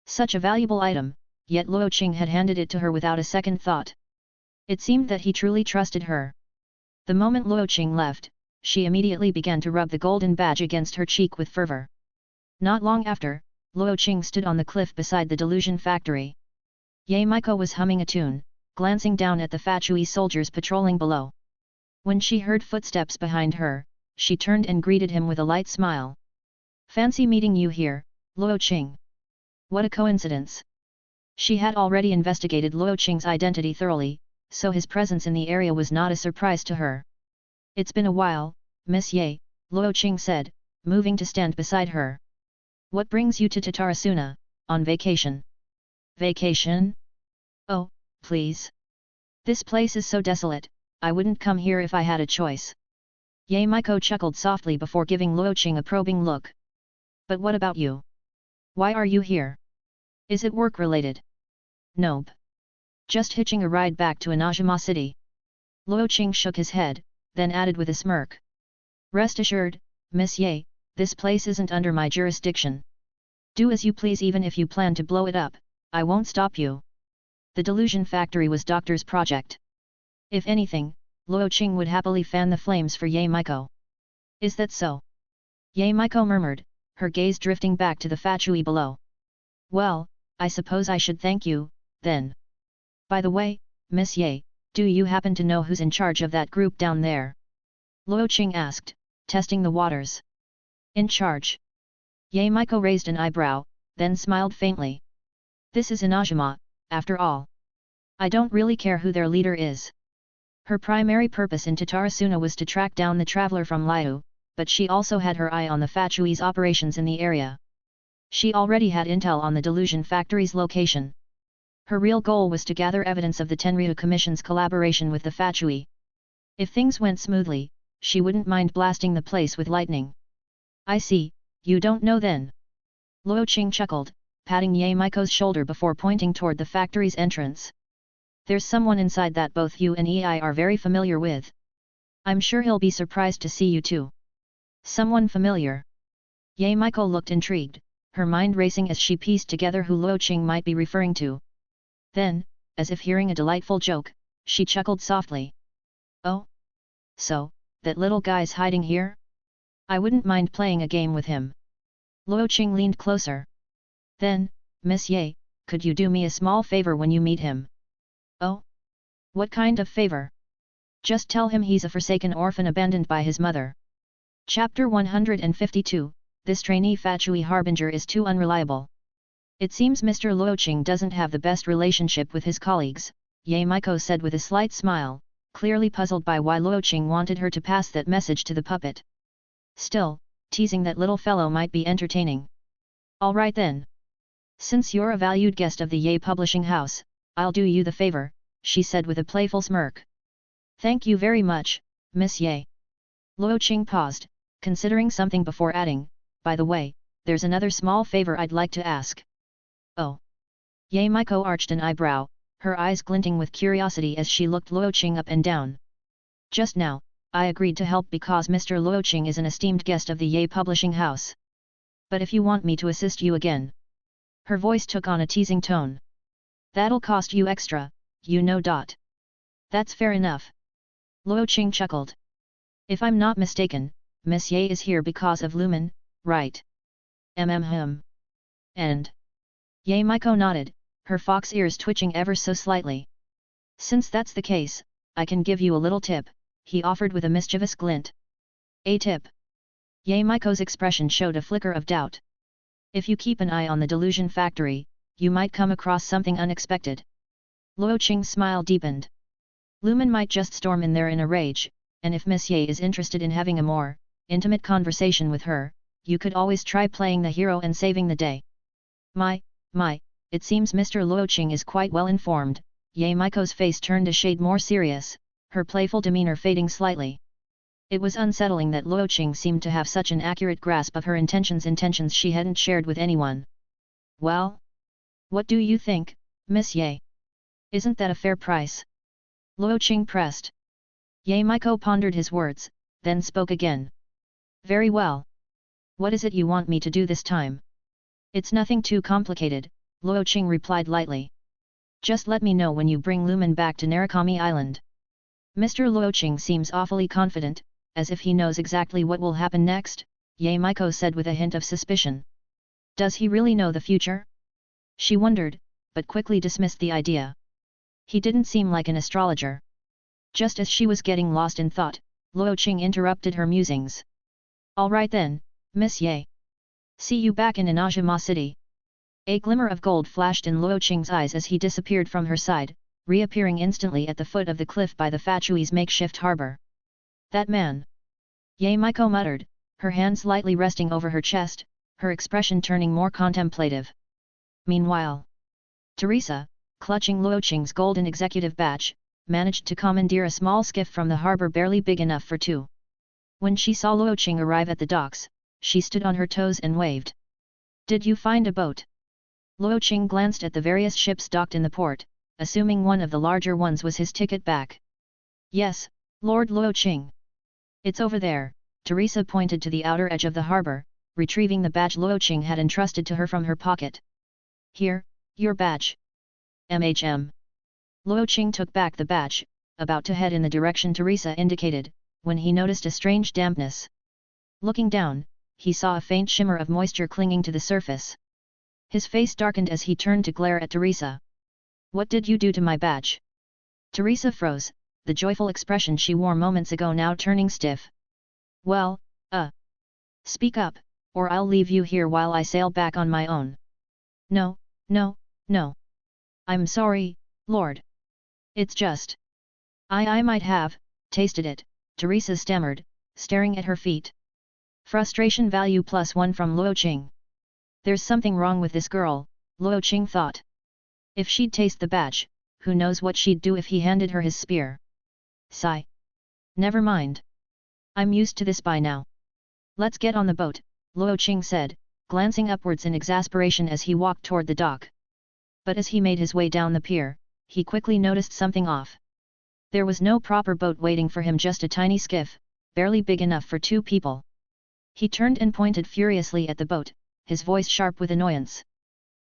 S2: Such a valuable item, yet Luo Qing had handed it to her without a second thought. It seemed that he truly trusted her. The moment Luo Qing left, she immediately began to rub the golden badge against her cheek with fervor. Not long after, Luo Qing stood on the cliff beside the delusion factory. Ye Miko was humming a tune, glancing down at the Fatui soldiers patrolling below. When she heard footsteps behind her, she turned and greeted him with a light smile. Fancy meeting you here, Luo Qing. What a coincidence. She had already investigated Luo Qing's identity thoroughly, so his presence in the area was not a surprise to her. It's been a while, Miss Ye, Luo Qing said, moving to stand beside her. What brings you to Tatarasuna, on vacation? Vacation? Oh, please. This place is so desolate, I wouldn't come here if I had a choice. Ye Maiko chuckled softly before giving Luo Qing a probing look. But what about you? Why are you here? Is it work-related? Nope. Just hitching a ride back to Inajima City. Luo Qing shook his head, then added with a smirk. Rest assured, Miss Ye, this place isn't under my jurisdiction. Do as you please even if you plan to blow it up, I won't stop you. The delusion factory was Doctor's project. If anything, Luo Qing would happily fan the flames for Ye Maiko. Is that so? Ye Maiko murmured, her gaze drifting back to the Fatui below. Well, I suppose I should thank you, then. By the way, Miss Ye, do you happen to know who's in charge of that group down there? Luo Qing asked, testing the waters. In charge? Ye Maiko raised an eyebrow, then smiled faintly. This is Inajima, after all. I don't really care who their leader is. Her primary purpose in Tatarasuna was to track down the traveler from Liyue, but she also had her eye on the Fatui's operations in the area. She already had intel on the delusion factory's location. Her real goal was to gather evidence of the Tenryou Commission's collaboration with the Fatui. If things went smoothly, she wouldn't mind blasting the place with lightning. I see, you don't know then. Luo Qing chuckled, patting Ye Maiko's shoulder before pointing toward the factory's entrance. There's someone inside that both you and I are very familiar with. I'm sure he'll be surprised to see you too. Someone familiar? Ye Maiko looked intrigued, her mind racing as she pieced together who Luo Qing might be referring to. Then, as if hearing a delightful joke, she chuckled softly. Oh? So, that little guy's hiding here? I wouldn't mind playing a game with him. Luo Qing leaned closer. Then, Miss Ye, could you do me a small favor when you meet him? Oh? What kind of favor? Just tell him he's a forsaken orphan abandoned by his mother. Chapter 152, This Trainee Fatui Harbinger is too unreliable. It seems Mr. Luo Qing doesn't have the best relationship with his colleagues, Ye Maiko said with a slight smile, clearly puzzled by why Luo Qing wanted her to pass that message to the puppet. Still, teasing that little fellow might be entertaining. All right then. Since you're a valued guest of the Ye publishing house, I'll do you the favor, she said with a playful smirk. Thank you very much, Miss Ye. Luo Qing paused, considering something before adding, by the way, there's another small favor I'd like to ask. Oh. Ye Maiko arched an eyebrow, her eyes glinting with curiosity as she looked Luo Qing up and down. Just now, I agreed to help because Mr. Luo Qing is an esteemed guest of the Ye publishing house. But if you want me to assist you again. Her voice took on a teasing tone. That'll cost you extra, you know. That's fair enough. Luo Qing chuckled. If I'm not mistaken, Miss Ye is here because of Lumen, right? And? Ye Maiko nodded, her fox ears twitching ever so slightly. Since that's the case, I can give you a little tip, he offered with a mischievous glint. A tip? Ye Maiko's expression showed a flicker of doubt. If you keep an eye on the delusion factory, you might come across something unexpected. Luo Qing's smile deepened. Lumen might just storm in there in a rage, and if Miss Ye is interested in having a more intimate conversation with her, you could always try playing the hero and saving the day. My, it seems Mr. Luo Qing is quite well informed. Ye Maiko's face turned a shade more serious, her playful demeanor fading slightly. It was unsettling that Luo Qing seemed to have such an accurate grasp of her intentions she hadn't shared with anyone. Well? What do you think, Miss Ye? Isn't that a fair price? Luo Qing pressed. Ye Maiko pondered his words, then spoke again. Very well. What is it you want me to do this time? It's nothing too complicated, Luo Qing replied lightly. Just let me know when you bring Lumen back to Narukami Island. Mr. Luo Qing seems awfully confident, as if he knows exactly what will happen next, Ye Maiko said with a hint of suspicion. Does he really know the future? She wondered, but quickly dismissed the idea. He didn't seem like an astrologer. Just as she was getting lost in thought, Luo Qing interrupted her musings. All right then, Miss Ye. See you back in Inajima City. A glimmer of gold flashed in Luo Qing's eyes as he disappeared from her side, reappearing instantly at the foot of the cliff by the Fatui's makeshift harbor. That man! Ye Miko muttered, her hands lightly resting over her chest, her expression turning more contemplative. Meanwhile, Teresa, clutching Luo Qing's golden executive badge, managed to commandeer a small skiff from the harbor barely big enough for two. When she saw Luo Qing arrive at the docks, she stood on her toes and waved. Did you find a boat? Luo Qing glanced at the various ships docked in the port, assuming one of the larger ones was his ticket back. Yes, Lord Luo Qing. It's over there, Teresa pointed to the outer edge of the harbor, retrieving the badge Luo Qing had entrusted to her from her pocket. Here, your badge. MHM. Luo Qing took back the badge, about to head in the direction Teresa indicated, when he noticed a strange dampness. Looking down, he saw a faint shimmer of moisture clinging to the surface. His face darkened as he turned to glare at Teresa. What did you do to my badge? Teresa froze, the joyful expression she wore moments ago now turning stiff. Well, speak up, or I'll leave you here while I sail back on my own. No, no, no. I'm sorry, Lord. It's just. I might have tasted it, Teresa stammered, staring at her feet. Frustration value +1 from Luo Qing. There's something wrong with this girl, Luo Qing thought. If she'd taste the badge, who knows what she'd do if he handed her his spear. Sigh. Never mind. I'm used to this by now. Let's get on the boat, Luo Qing said, glancing upwards in exasperation as he walked toward the dock. But as he made his way down the pier, he quickly noticed something off. There was no proper boat waiting for him, just a tiny skiff, barely big enough for two people. He turned and pointed furiously at the boat, his voice sharp with annoyance.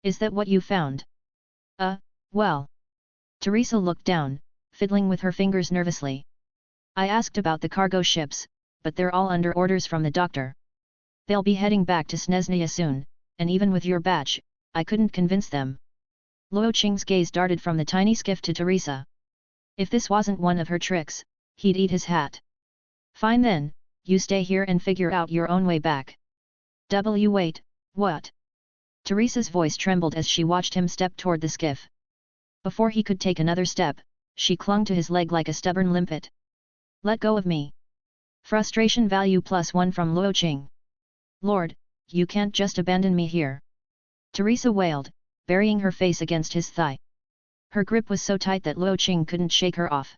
S2: Is that what you found? Well. Teresa looked down, fiddling with her fingers nervously. I asked about the cargo ships, but they're all under orders from the doctor. They'll be heading back to Snezhnaya soon, and even with your badge, I couldn't convince them. Luo Qing's gaze darted from the tiny skiff to Teresa. If this wasn't one of her tricks, he'd eat his hat. Fine then, you stay here and figure out your own way back. Wait, what? Teresa's voice trembled as she watched him step toward the skiff. Before he could take another step, she clung to his leg like a stubborn limpet. Let go of me. Frustration value +1 from Luo Qing. Lord, you can't just abandon me here. Teresa wailed, burying her face against his thigh. Her grip was so tight that Luo Qing couldn't shake her off.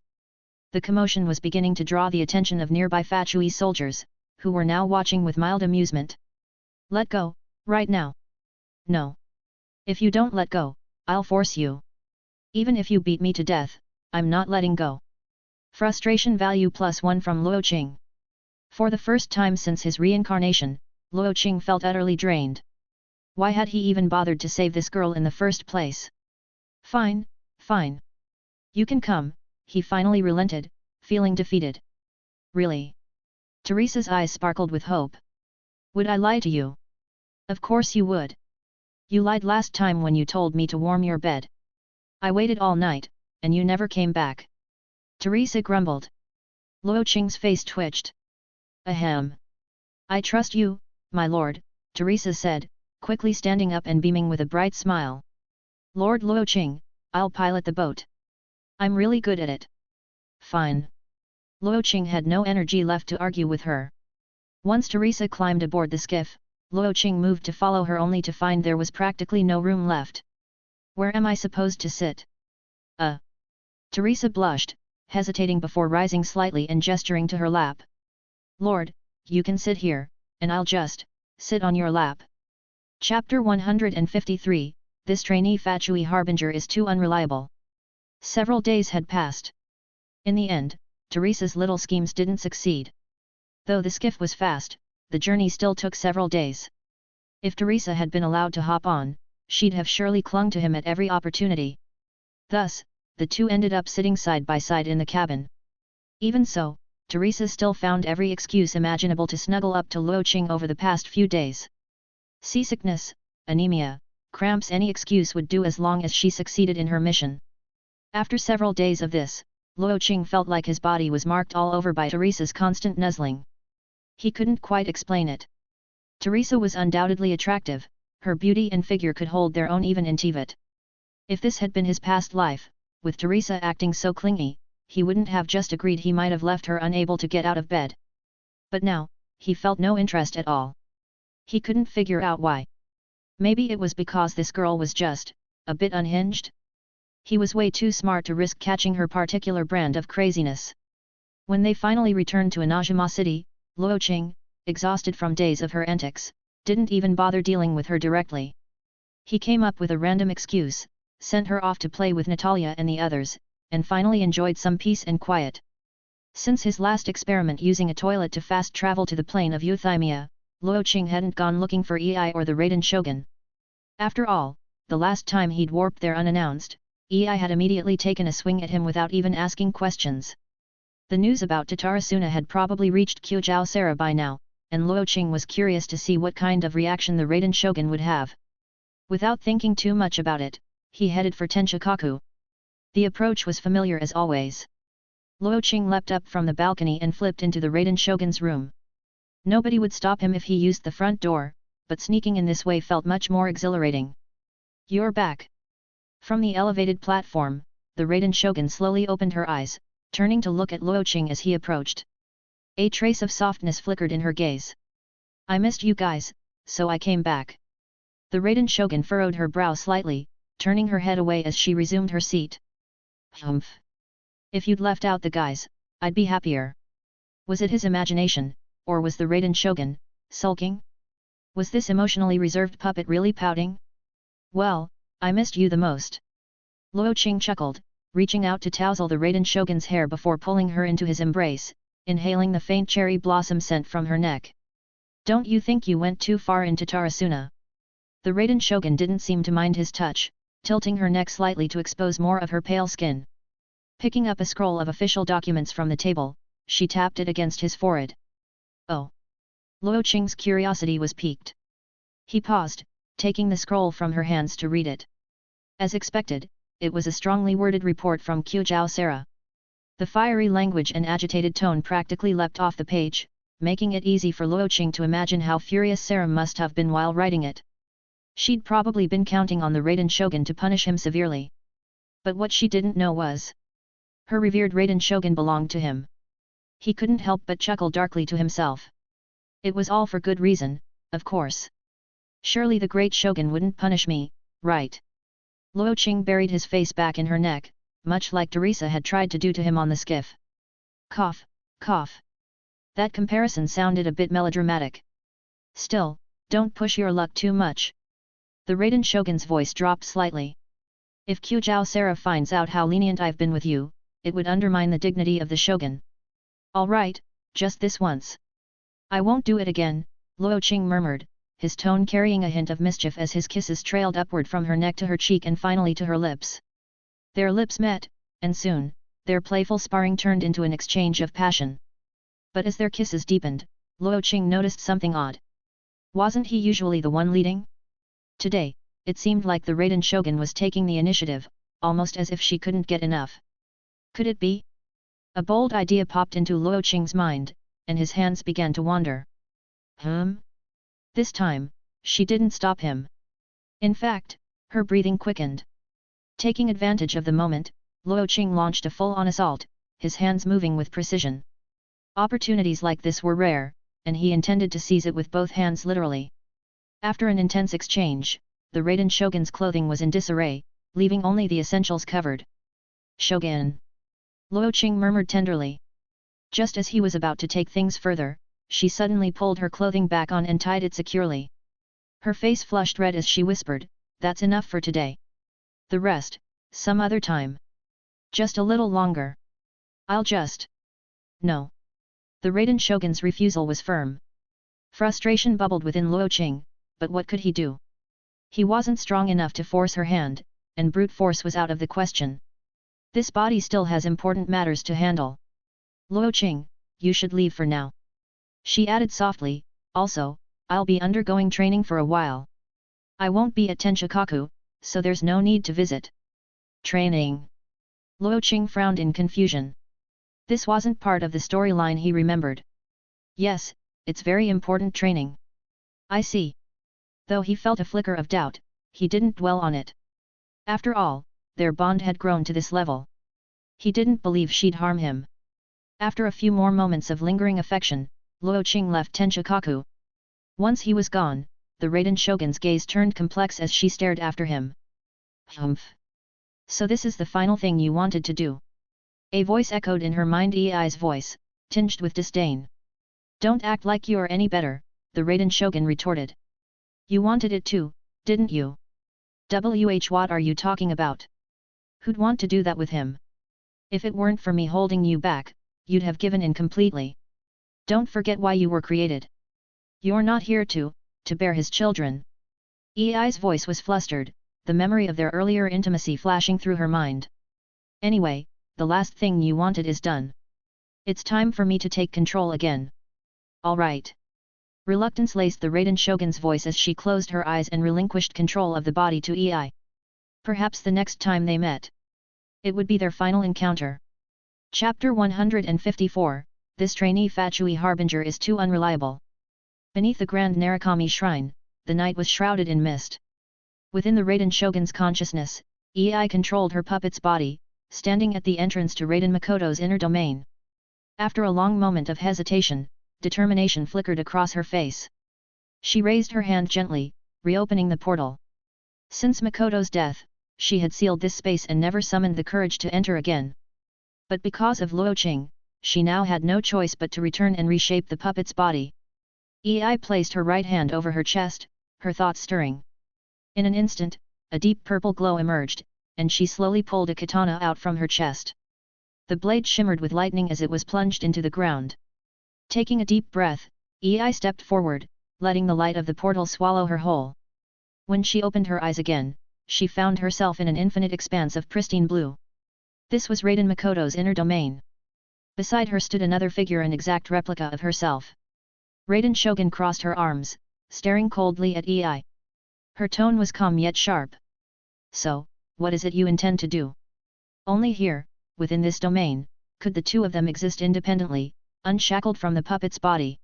S2: The commotion was beginning to draw the attention of nearby Fatui soldiers, who were now watching with mild amusement. Let go, right now. No. If you don't let go, I'll force you. Even if you beat me to death, I'm not letting go. Frustration value +1 from Luo Qing. For the first time since his reincarnation, Luo Qing felt utterly drained. Why had he even bothered to save this girl in the first place? Fine, fine. You can come, he finally relented, feeling defeated. Really? Teresa's eyes sparkled with hope. Would I lie to you? Of course you would. You lied last time when you told me to warm your bed. I waited all night, and you never came back. Teresa grumbled. Luo Qing's face twitched. Ahem. I trust you, my lord, Teresa said, quickly standing up and beaming with a bright smile. Lord Luo Qing, I'll pilot the boat. I'm really good at it. Fine. Luo Qing had no energy left to argue with her. Once Teresa climbed aboard the skiff, Luo Qing moved to follow her only to find there was practically no room left. Where am I supposed to sit? Teresa blushed, hesitating before rising slightly and gesturing to her lap. Lord, you can sit here, and I'll just sit on your lap. Chapter 153, This Trainee Fatui Harbinger is too unreliable. Several days had passed. In the end, Teresa's little schemes didn't succeed. Though the skiff was fast, the journey still took several days. If Teresa had been allowed to hop on, she'd have surely clung to him at every opportunity. Thus, the two ended up sitting side by side in the cabin. Even so, Teresa still found every excuse imaginable to snuggle up to Luo Qing over the past few days. Seasickness, anemia, cramps, any excuse would do as long as she succeeded in her mission. After several days of this, Luo Qing felt like his body was marked all over by Teresa's constant nuzzling. He couldn't quite explain it. Teresa was undoubtedly attractive, her beauty and figure could hold their own even in Teyvat. If this had been his past life, with Teresa acting so clingy, he wouldn't have just agreed, he might have left her unable to get out of bed. But now, he felt no interest at all. He couldn't figure out why. Maybe it was because this girl was just a bit unhinged? He was way too smart to risk catching her particular brand of craziness. When they finally returned to Inajima City, Luo Qing, exhausted from days of her antics, didn't even bother dealing with her directly. He came up with a random excuse, sent her off to play with Natalia and the others, and finally enjoyed some peace and quiet. Since his last experiment using a toilet to fast travel to the plane of Euthymia, Luo Qing hadn't gone looking for Ei or the Raiden Shogun. After all, the last time he'd warped there unannounced, Ei had immediately taken a swing at him without even asking questions. The news about Tatarasuna had probably reached Kyujao Sera by now, and Luo Qing was curious to see what kind of reaction the Raiden Shogun would have. Without thinking too much about it, he headed for Tenchikaku. The approach was familiar as always. Luo Qing leapt up from the balcony and flipped into the Raiden Shogun's room. Nobody would stop him if he used the front door, but sneaking in this way felt much more exhilarating. "You're back." From the elevated platform, the Raiden Shogun slowly opened her eyes, turning to look at Luo Qing as he approached. A trace of softness flickered in her gaze. "I missed you guys, so I came back." The Raiden Shogun furrowed her brow slightly, turning her head away as she resumed her seat. "Humph. If you'd left out the guys, I'd be happier." Was it his imagination, or was the Raiden Shogun sulking? Was this emotionally reserved puppet really pouting? "Well, I missed you the most." Luo Qing chuckled, reaching out to touzle the Raiden Shogun's hair before pulling her into his embrace, inhaling the faint cherry blossom scent from her neck. "Don't you think you went too far into Tatarasuna?" The Raiden Shogun didn't seem to mind his touch, tilting her neck slightly to expose more of her pale skin. Picking up a scroll of official documents from the table, she tapped it against his forehead. "Oh." Luo Qing's curiosity was piqued. He paused, taking the scroll from her hands to read it. As expected, it was a strongly worded report from Kyujao Sera. The fiery language and agitated tone practically leapt off the page, making it easy for Luo Qing to imagine how furious Sera must have been while writing it. She'd probably been counting on the Raiden Shogun to punish him severely. But what she didn't know was, her revered Raiden Shogun belonged to him. He couldn't help but chuckle darkly to himself. It was all for good reason, of course. Surely the great Shogun wouldn't punish me, right? Luo Qing buried his face back in her neck, much like Teresa had tried to do to him on the skiff. Cough, cough. That comparison sounded a bit melodramatic. Still, don't push your luck too much. The Raiden Shogun's voice dropped slightly. If Kyujao Sera finds out how lenient I've been with you, it would undermine the dignity of the Shogun. All right, just this once. I won't do it again, Luo Qing murmured, his tone carrying a hint of mischief as his kisses trailed upward from her neck to her cheek and finally to her lips. Their lips met, and soon, their playful sparring turned into an exchange of passion. But as their kisses deepened, Luo Qing noticed something odd. Wasn't he usually the one leading? Today, it seemed like the Raiden Shogun was taking the initiative, almost as if she couldn't get enough. Could it be? A bold idea popped into Luo Qing's mind, and his hands began to wander. This time, she didn't stop him. In fact, her breathing quickened. Taking advantage of the moment, Luo Qing launched a full-on assault, his hands moving with precision. Opportunities like this were rare, and he intended to seize it with both hands literally. After an intense exchange, the Raiden Shogun's clothing was in disarray, leaving only the essentials covered. Shogun! Luo Qing murmured tenderly. Just as he was about to take things further, she suddenly pulled her clothing back on and tied it securely. Her face flushed red as she whispered, "That's enough for today. The rest, some other time. Just a little longer. I'll just..." No. The Raiden Shogun's refusal was firm. Frustration bubbled within Luo Qing, but what could he do? He wasn't strong enough to force her hand, and brute force was out of the question. This body still has important matters to handle. Luo Qing, you should leave for now. She added softly, also, I'll be undergoing training for a while. I won't be at Tenchikaku, so there's no need to visit. Training. Luo Qing frowned in confusion. This wasn't part of the storyline he remembered. Yes, it's very important training. I see. Though he felt a flicker of doubt, he didn't dwell on it. After all, their bond had grown to this level. He didn't believe she'd harm him. After a few more moments of lingering affection, Luo Qing left Tenshikaku. Once he was gone, the Raiden Shogun's gaze turned complex as she stared after him. Humph. So this is the final thing you wanted to do? A voice echoed in her mind, Ei's voice, tinged with disdain. Don't act like you're any better, the Raiden Shogun retorted. You wanted it too, didn't you? What are you talking about? Who'd want to do that with him? If it weren't for me holding you back, you'd have given in completely. Don't forget why you were created. You're not here to bear his children. Ei's voice was flustered, the memory of their earlier intimacy flashing through her mind. Anyway, the last thing you wanted is done. It's time for me to take control again. All right. Reluctance laced the Raiden Shogun's voice as she closed her eyes and relinquished control of the body to Ei. Perhaps the next time they met, it would be their final encounter. Chapter 154, This Trainee Fatui Harbinger is too unreliable. Beneath the Grand Narukami Shrine, the night was shrouded in mist. Within the Raiden Shogun's consciousness, Ei controlled her puppet's body, standing at the entrance to Raiden Makoto's inner domain. After a long moment of hesitation, determination flickered across her face. She raised her hand gently, reopening the portal. Since Makoto's death, she had sealed this space and never summoned the courage to enter again. But because of Luo Qing, she now had no choice but to return and reshape the puppet's body. Ei placed her right hand over her chest, her thoughts stirring. In an instant, a deep purple glow emerged, and she slowly pulled a katana out from her chest. The blade shimmered with lightning as it was plunged into the ground. Taking a deep breath, Ei stepped forward, letting the light of the portal swallow her whole. When she opened her eyes again, she found herself in an infinite expanse of pristine blue. This was Raiden Makoto's inner domain. Beside her stood another figure, an exact replica of herself. Raiden Shogun crossed her arms, staring coldly at Ei. Her tone was calm yet sharp. So, what is it you intend to do? Only here, within this domain, could the two of them exist independently, unshackled from the puppet's body.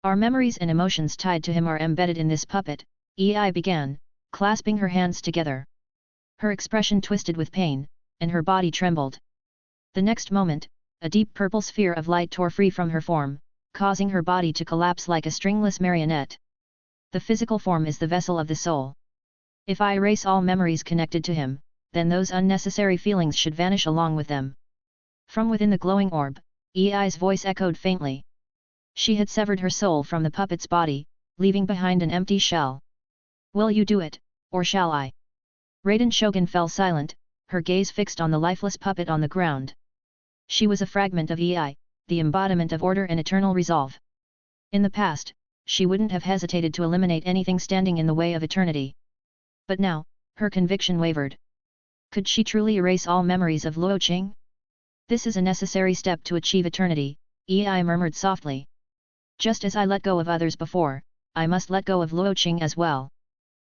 S2: Our memories and emotions tied to him are embedded in this puppet, Ei began, clasping her hands together. Her expression twisted with pain, and her body trembled. The next moment, a deep purple sphere of light tore free from her form, causing her body to collapse like a stringless marionette. The physical form is the vessel of the soul. If I erase all memories connected to him, then those unnecessary feelings should vanish along with them. From within the glowing orb, Ei's voice echoed faintly. She had severed her soul from the puppet's body, leaving behind an empty shell. Will you do it, or shall I? Raiden Shogun fell silent, her gaze fixed on the lifeless puppet on the ground. She was a fragment of Ei, the embodiment of order and eternal resolve. In the past, she wouldn't have hesitated to eliminate anything standing in the way of eternity. But now, her conviction wavered. Could she truly erase all memories of Luo Qing? This is a necessary step to achieve eternity, Ei murmured softly. Just as I let go of others before, I must let go of Luo Qing as well.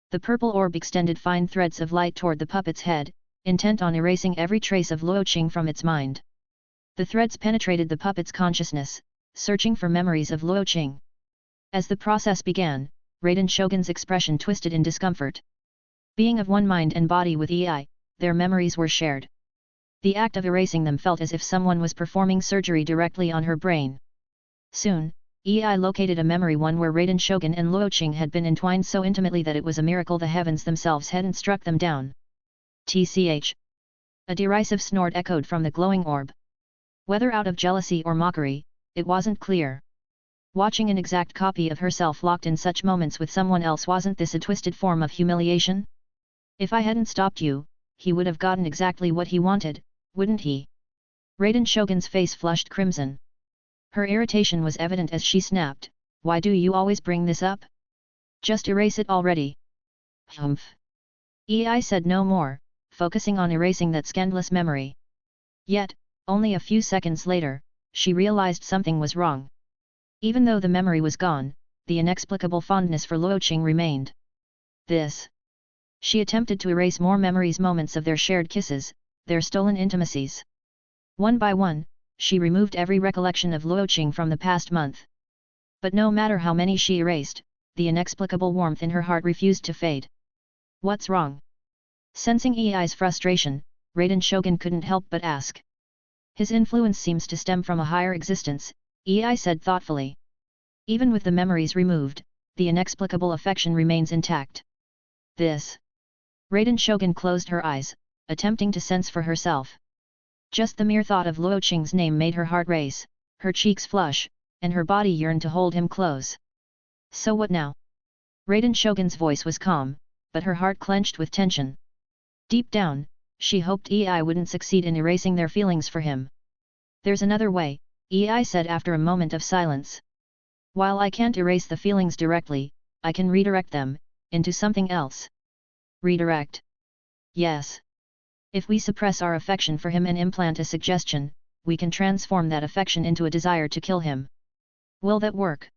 S2: The purple orb extended fine threads of light toward the puppet's head, intent on erasing every trace of Luo Qing from its mind. The threads penetrated the puppet's consciousness, searching for memories of Luo Qing. As the process began, Raiden Shogun's expression twisted in discomfort. Being of one mind and body with Ei, their memories were shared. The act of erasing them felt as if someone was performing surgery directly on her brain. Soon, Ei located a memory, one where Raiden Shogun and Luo Qing had been entwined so intimately that it was a miracle the heavens themselves hadn't struck them down. Tch. A derisive snort echoed from the glowing orb. Whether out of jealousy or mockery, it wasn't clear. Watching an exact copy of herself locked in such moments with someone else, wasn't this a twisted form of humiliation? If I hadn't stopped you, he would have gotten exactly what he wanted, wouldn't he? Raiden Shogun's face flushed crimson. Her irritation was evident as she snapped, why do you always bring this up? Just erase it already. Humph. Ei said no more, focusing on erasing that scandalous memory. Yet, only a few seconds later, she realized something was wrong. Even though the memory was gone, the inexplicable fondness for Luo Qing remained. She attempted to erase more memories, moments of their shared kisses, their stolen intimacies. One by one, she removed every recollection of Luo Qing from the past month. But no matter how many she erased, the inexplicable warmth in her heart refused to fade. What's wrong? Sensing Ei's frustration, Raiden Shogun couldn't help but ask. His influence seems to stem from a higher existence, Ei said thoughtfully. Even with the memories removed, the inexplicable affection remains intact. This. Raiden Shogun closed her eyes, attempting to sense for herself. Just the mere thought of Luo Qing's name made her heart race, her cheeks flush, and her body yearned to hold him close. So what now? Raiden Shogun's voice was calm, but her heart clenched with tension. Deep down, she hoped Ei wouldn't succeed in erasing their feelings for him. There's another way, Ei said after a moment of silence. While I can't erase the feelings directly, I can redirect them into something else. Redirect? Yes. If we suppress our affection for him and implant a suggestion, we can transform that affection into a desire to kill him. Will that work?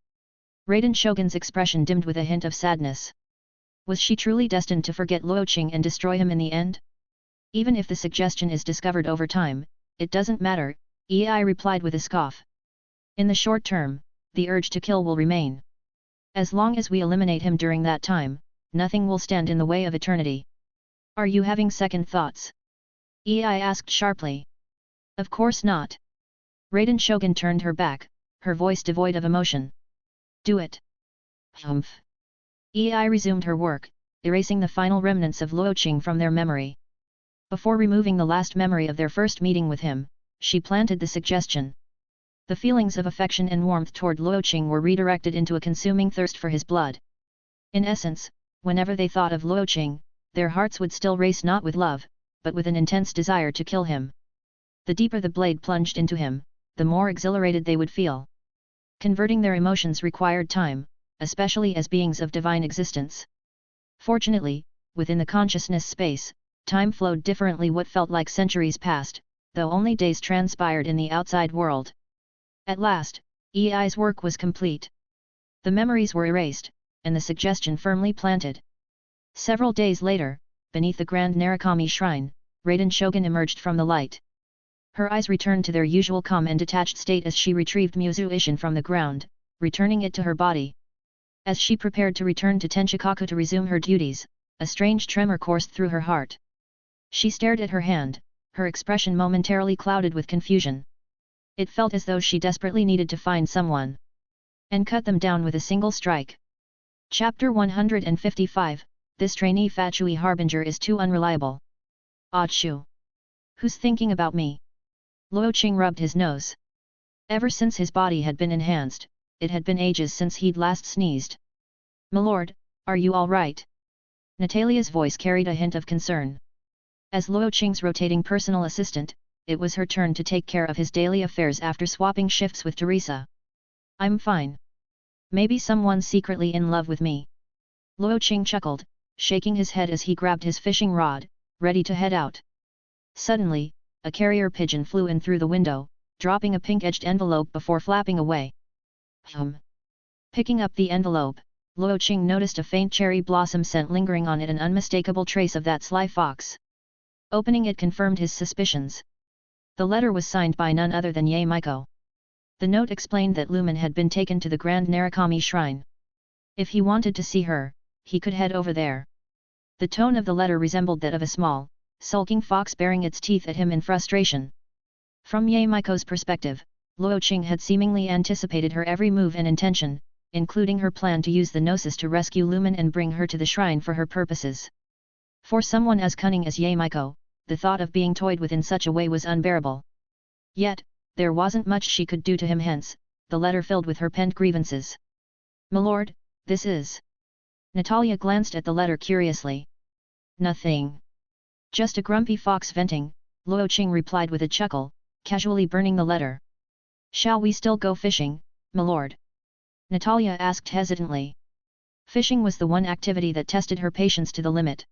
S2: Raiden Shogun's expression dimmed with a hint of sadness. Was she truly destined to forget Luo Qing and destroy him in the end? Even if the suggestion is discovered over time, it doesn't matter, Ei replied with a scoff. In the short term, the urge to kill will remain. As long as we eliminate him during that time, nothing will stand in the way of eternity. Are you having second thoughts? Ei asked sharply. Of course not. Raiden Shogun turned her back, her voice devoid of emotion. Do it. Humph. Ei resumed her work, erasing the final remnants of Luo Qing from their memory. Before removing the last memory of their first meeting with him, she planted the suggestion. The feelings of affection and warmth toward Luo Qing were redirected into a consuming thirst for his blood. In essence, whenever they thought of Luo Qing, their hearts would still race not with love, but with an intense desire to kill him. The deeper the blade plunged into him, the more exhilarated they would feel. Converting their emotions required time, especially as beings of divine existence. Fortunately, within the consciousness space, time flowed differently. What felt like centuries passed, though only days transpired in the outside world. At last, Ei's work was complete. The memories were erased, and the suggestion firmly planted. Several days later, beneath the Grand Narukami Shrine, Raiden Shogun emerged from the light. Her eyes returned to their usual calm and detached state as she retrieved Muzu Ishin from the ground, returning it to her body. As she prepared to return to Tenchikaku to resume her duties, a strange tremor coursed through her heart. She stared at her hand, her expression momentarily clouded with confusion. It felt as though she desperately needed to find someone and cut them down with a single strike. Chapter 155, This Trainee Fatui Harbinger is too unreliable. Achoo! Who's thinking about me? Luo Qing rubbed his nose. Ever since his body had been enhanced, it had been ages since he'd last sneezed. "Milord, are you all right?" Natalia's voice carried a hint of concern. As Luo Qing's rotating personal assistant, it was her turn to take care of his daily affairs after swapping shifts with Teresa. "I'm fine. Maybe someone's secretly in love with me." Luo Qing chuckled, shaking his head as he grabbed his fishing rod, ready to head out. Suddenly, a carrier pigeon flew in through the window, dropping a pink-edged envelope before flapping away. Picking up the envelope, Luo Qing noticed a faint cherry blossom scent lingering on it, an unmistakable trace of that sly fox. Opening it confirmed his suspicions. The letter was signed by none other than Ye Maiko. The note explained that Lumen had been taken to the Grand Narukami Shrine. If he wanted to see her, he could head over there. The tone of the letter resembled that of a small, sulking fox baring its teeth at him in frustration. From Ye Maiko's perspective, Luo Qing had seemingly anticipated her every move and intention, including her plan to use the Gnosis to rescue Lumen and bring her to the shrine for her purposes. For someone as cunning as Ye Maiko, the thought of being toyed with in such a way was unbearable. Yet, there wasn't much she could do to him, hence, the letter filled with her pent grievances. "Milord, this is..." Natalia glanced at the letter curiously. "Nothing. Just a grumpy fox venting," Luo Qing replied with a chuckle, casually burning the letter. "Shall we still go fishing, milord?" Natalia asked hesitantly. Fishing was the one activity that tested her patience to the limit.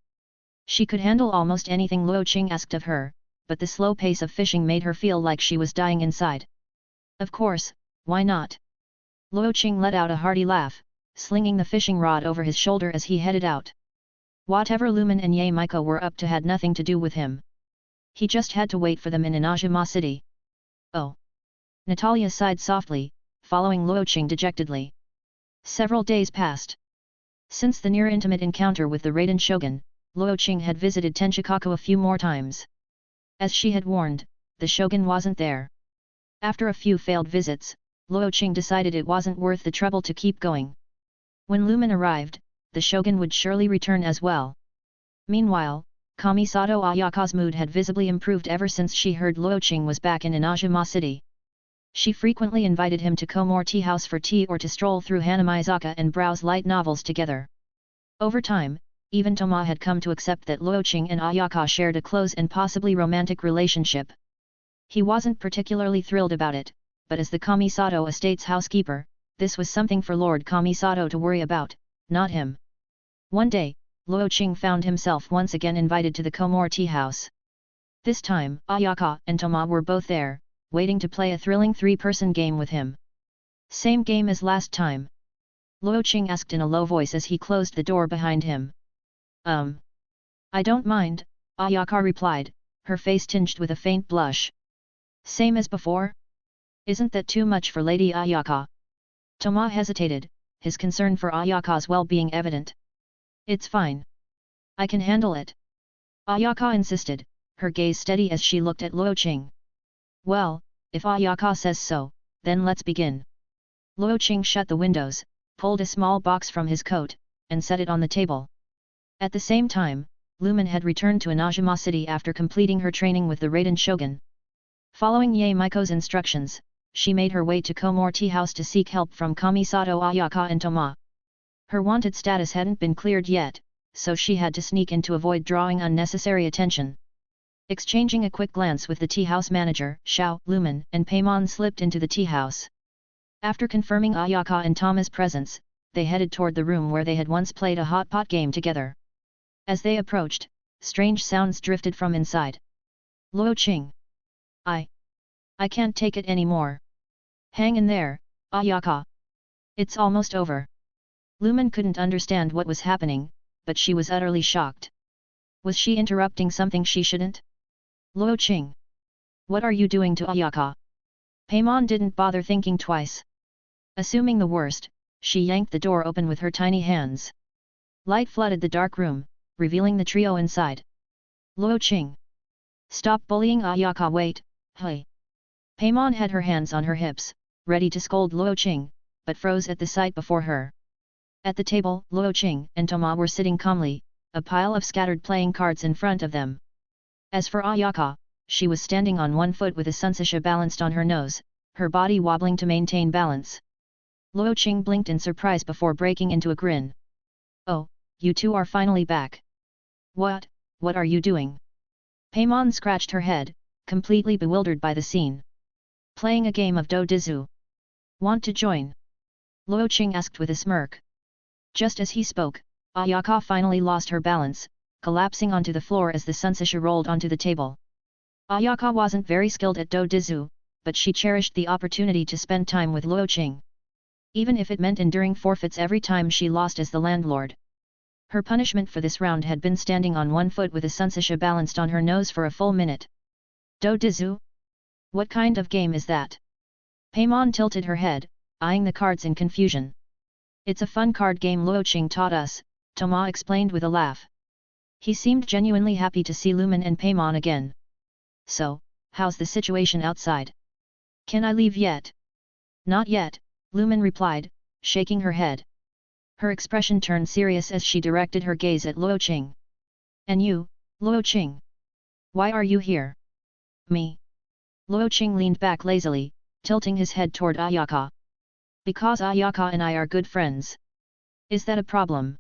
S2: She could handle almost anything Luo Qing asked of her, but the slow pace of fishing made her feel like she was dying inside. "Of course, why not?" Luo Qing let out a hearty laugh, slinging the fishing rod over his shoulder as he headed out. Whatever Lumen and Ye Maiko were up to had nothing to do with him. He just had to wait for them in Inajima City. Oh. Natalia sighed softly, following Luo Qing dejectedly. Several days passed. Since the near-intimate encounter with the Raiden Shogun, Luo Qing had visited Tenchikaku a few more times. As she had warned, the Shogun wasn't there. After a few failed visits, Luo Qing decided it wasn't worth the trouble to keep going. When Lumen arrived, the Shogun would surely return as well. Meanwhile, Kamisato Ayaka's mood had visibly improved ever since she heard Luo Qing was back in Inajima City. She frequently invited him to Komore Tea House for tea or to stroll through Hanamizaka and browse light novels together. Over time, even Toma had come to accept that Luo Qing and Ayaka shared a close and possibly romantic relationship. He wasn't particularly thrilled about it, but as the Kamisato estate's housekeeper, this was something for Lord Kamisato to worry about, not him. One day, Luo Qing found himself once again invited to the Komore Tea House. This time, Ayaka and Toma were both there, waiting to play a thrilling three-person game with him. Same game as last time? Luo Qing asked in a low voice as he closed the door behind him. I don't mind, Ayaka replied, her face tinged with a faint blush. Same as before? Isn't that too much for Lady Ayaka? Toma hesitated, his concern for Ayaka's well-being evident. It's fine. I can handle it. Ayaka insisted, her gaze steady as she looked at Luo Qing. Well, if Ayaka says so, then let's begin. Luo Qing shut the windows, pulled a small box from his coat, and set it on the table. At the same time, Lumen had returned to Inajima City after completing her training with the Raiden Shogun. Following Ye Maiko's instructions, she made her way to Komore Tea House to seek help from Kamisato Ayaka and Toma. Her wanted status hadn't been cleared yet, so she had to sneak in to avoid drawing unnecessary attention. Exchanging a quick glance with the tea house manager, Xiao, Lumen, and Paimon slipped into the tea house. After confirming Ayaka and Toma's presence, they headed toward the room where they had once played a hot pot game together. As they approached, strange sounds drifted from inside. Luo Qing. I can't take it anymore. Hang in there, Ayaka. It's almost over. Lumen couldn't understand what was happening, but she was utterly shocked. Was she interrupting something she shouldn't? Luo Qing. What are you doing to Ayaka? Paimon didn't bother thinking twice. Assuming the worst, she yanked the door open with her tiny hands. Light flooded the dark room, revealing the trio inside. Luo Qing. Stop bullying Ayaka. Wait, hey. Paimon had her hands on her hips, ready to scold Luo Qing, but froze at the sight before her. At the table, Luo Qing and Toma were sitting calmly, a pile of scattered playing cards in front of them. As for Ayaka, she was standing on one foot with a sunsisha balanced on her nose, her body wobbling to maintain balance. Luo Qing blinked in surprise before breaking into a grin. Oh, you two are finally back. What are you doing? Paimon scratched her head, completely bewildered by the scene. Playing a game of do dizu. Want to join? Luo Qing asked with a smirk. Just as he spoke, Ayaka finally lost her balance, collapsing onto the floor as the sunsisha rolled onto the table. Ayaka wasn't very skilled at do dizu, but she cherished the opportunity to spend time with Luo Qing. Even if it meant enduring forfeits every time she lost as the landlord. Her punishment for this round had been standing on one foot with a sunsisha balanced on her nose for a full minute. Do dizu? What kind of game is that? Paimon tilted her head, eyeing the cards in confusion. It's a fun card game Luo Qing taught us, Toma explained with a laugh. He seemed genuinely happy to see Lumen and Paimon again. So, how's the situation outside? Can I leave yet? Not yet, Lumen replied, shaking her head. Her expression turned serious as she directed her gaze at Luo Qing. And you, Luo Qing? Why are you here? Me? Luo Qing leaned back lazily, tilting his head toward Ayaka. Because Ayaka and I are good friends. Is that a problem?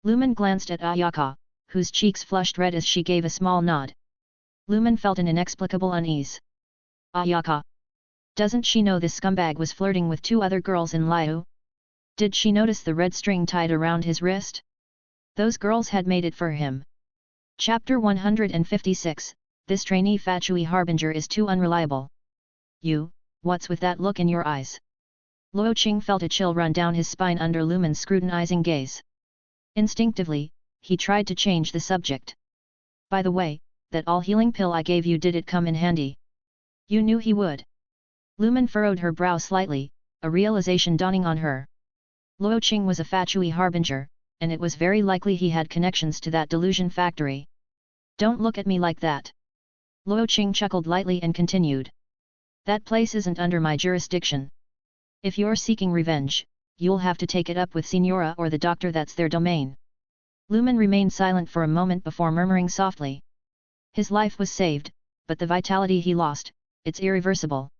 S2: Lumen glanced at Ayaka, whose cheeks flushed red as she gave a small nod. Lumen felt an inexplicable unease. Ayaka. Doesn't she know this scumbag was flirting with two other girls in Liyue? Did she notice the red string tied around his wrist? Those girls had made it for him. Chapter 156, This Trainee Fatui Harbinger is too unreliable. You, what's with that look in your eyes? Luo Qing felt a chill run down his spine under Lumen's scrutinizing gaze. Instinctively, he tried to change the subject. By the way, that all-healing pill I gave you, did it come in handy? You knew he would. Lumen furrowed her brow slightly, a realization dawning on her. Luo Qing was a Fatui Harbinger, and it was very likely he had connections to that delusion factory. Don't look at me like that. Luo Qing chuckled lightly and continued. That place isn't under my jurisdiction. If you're seeking revenge, you'll have to take it up with Signora or the doctor, that's their domain. Lumen remained silent for a moment before murmuring softly. His life was saved, but the vitality he lost, it's irreversible.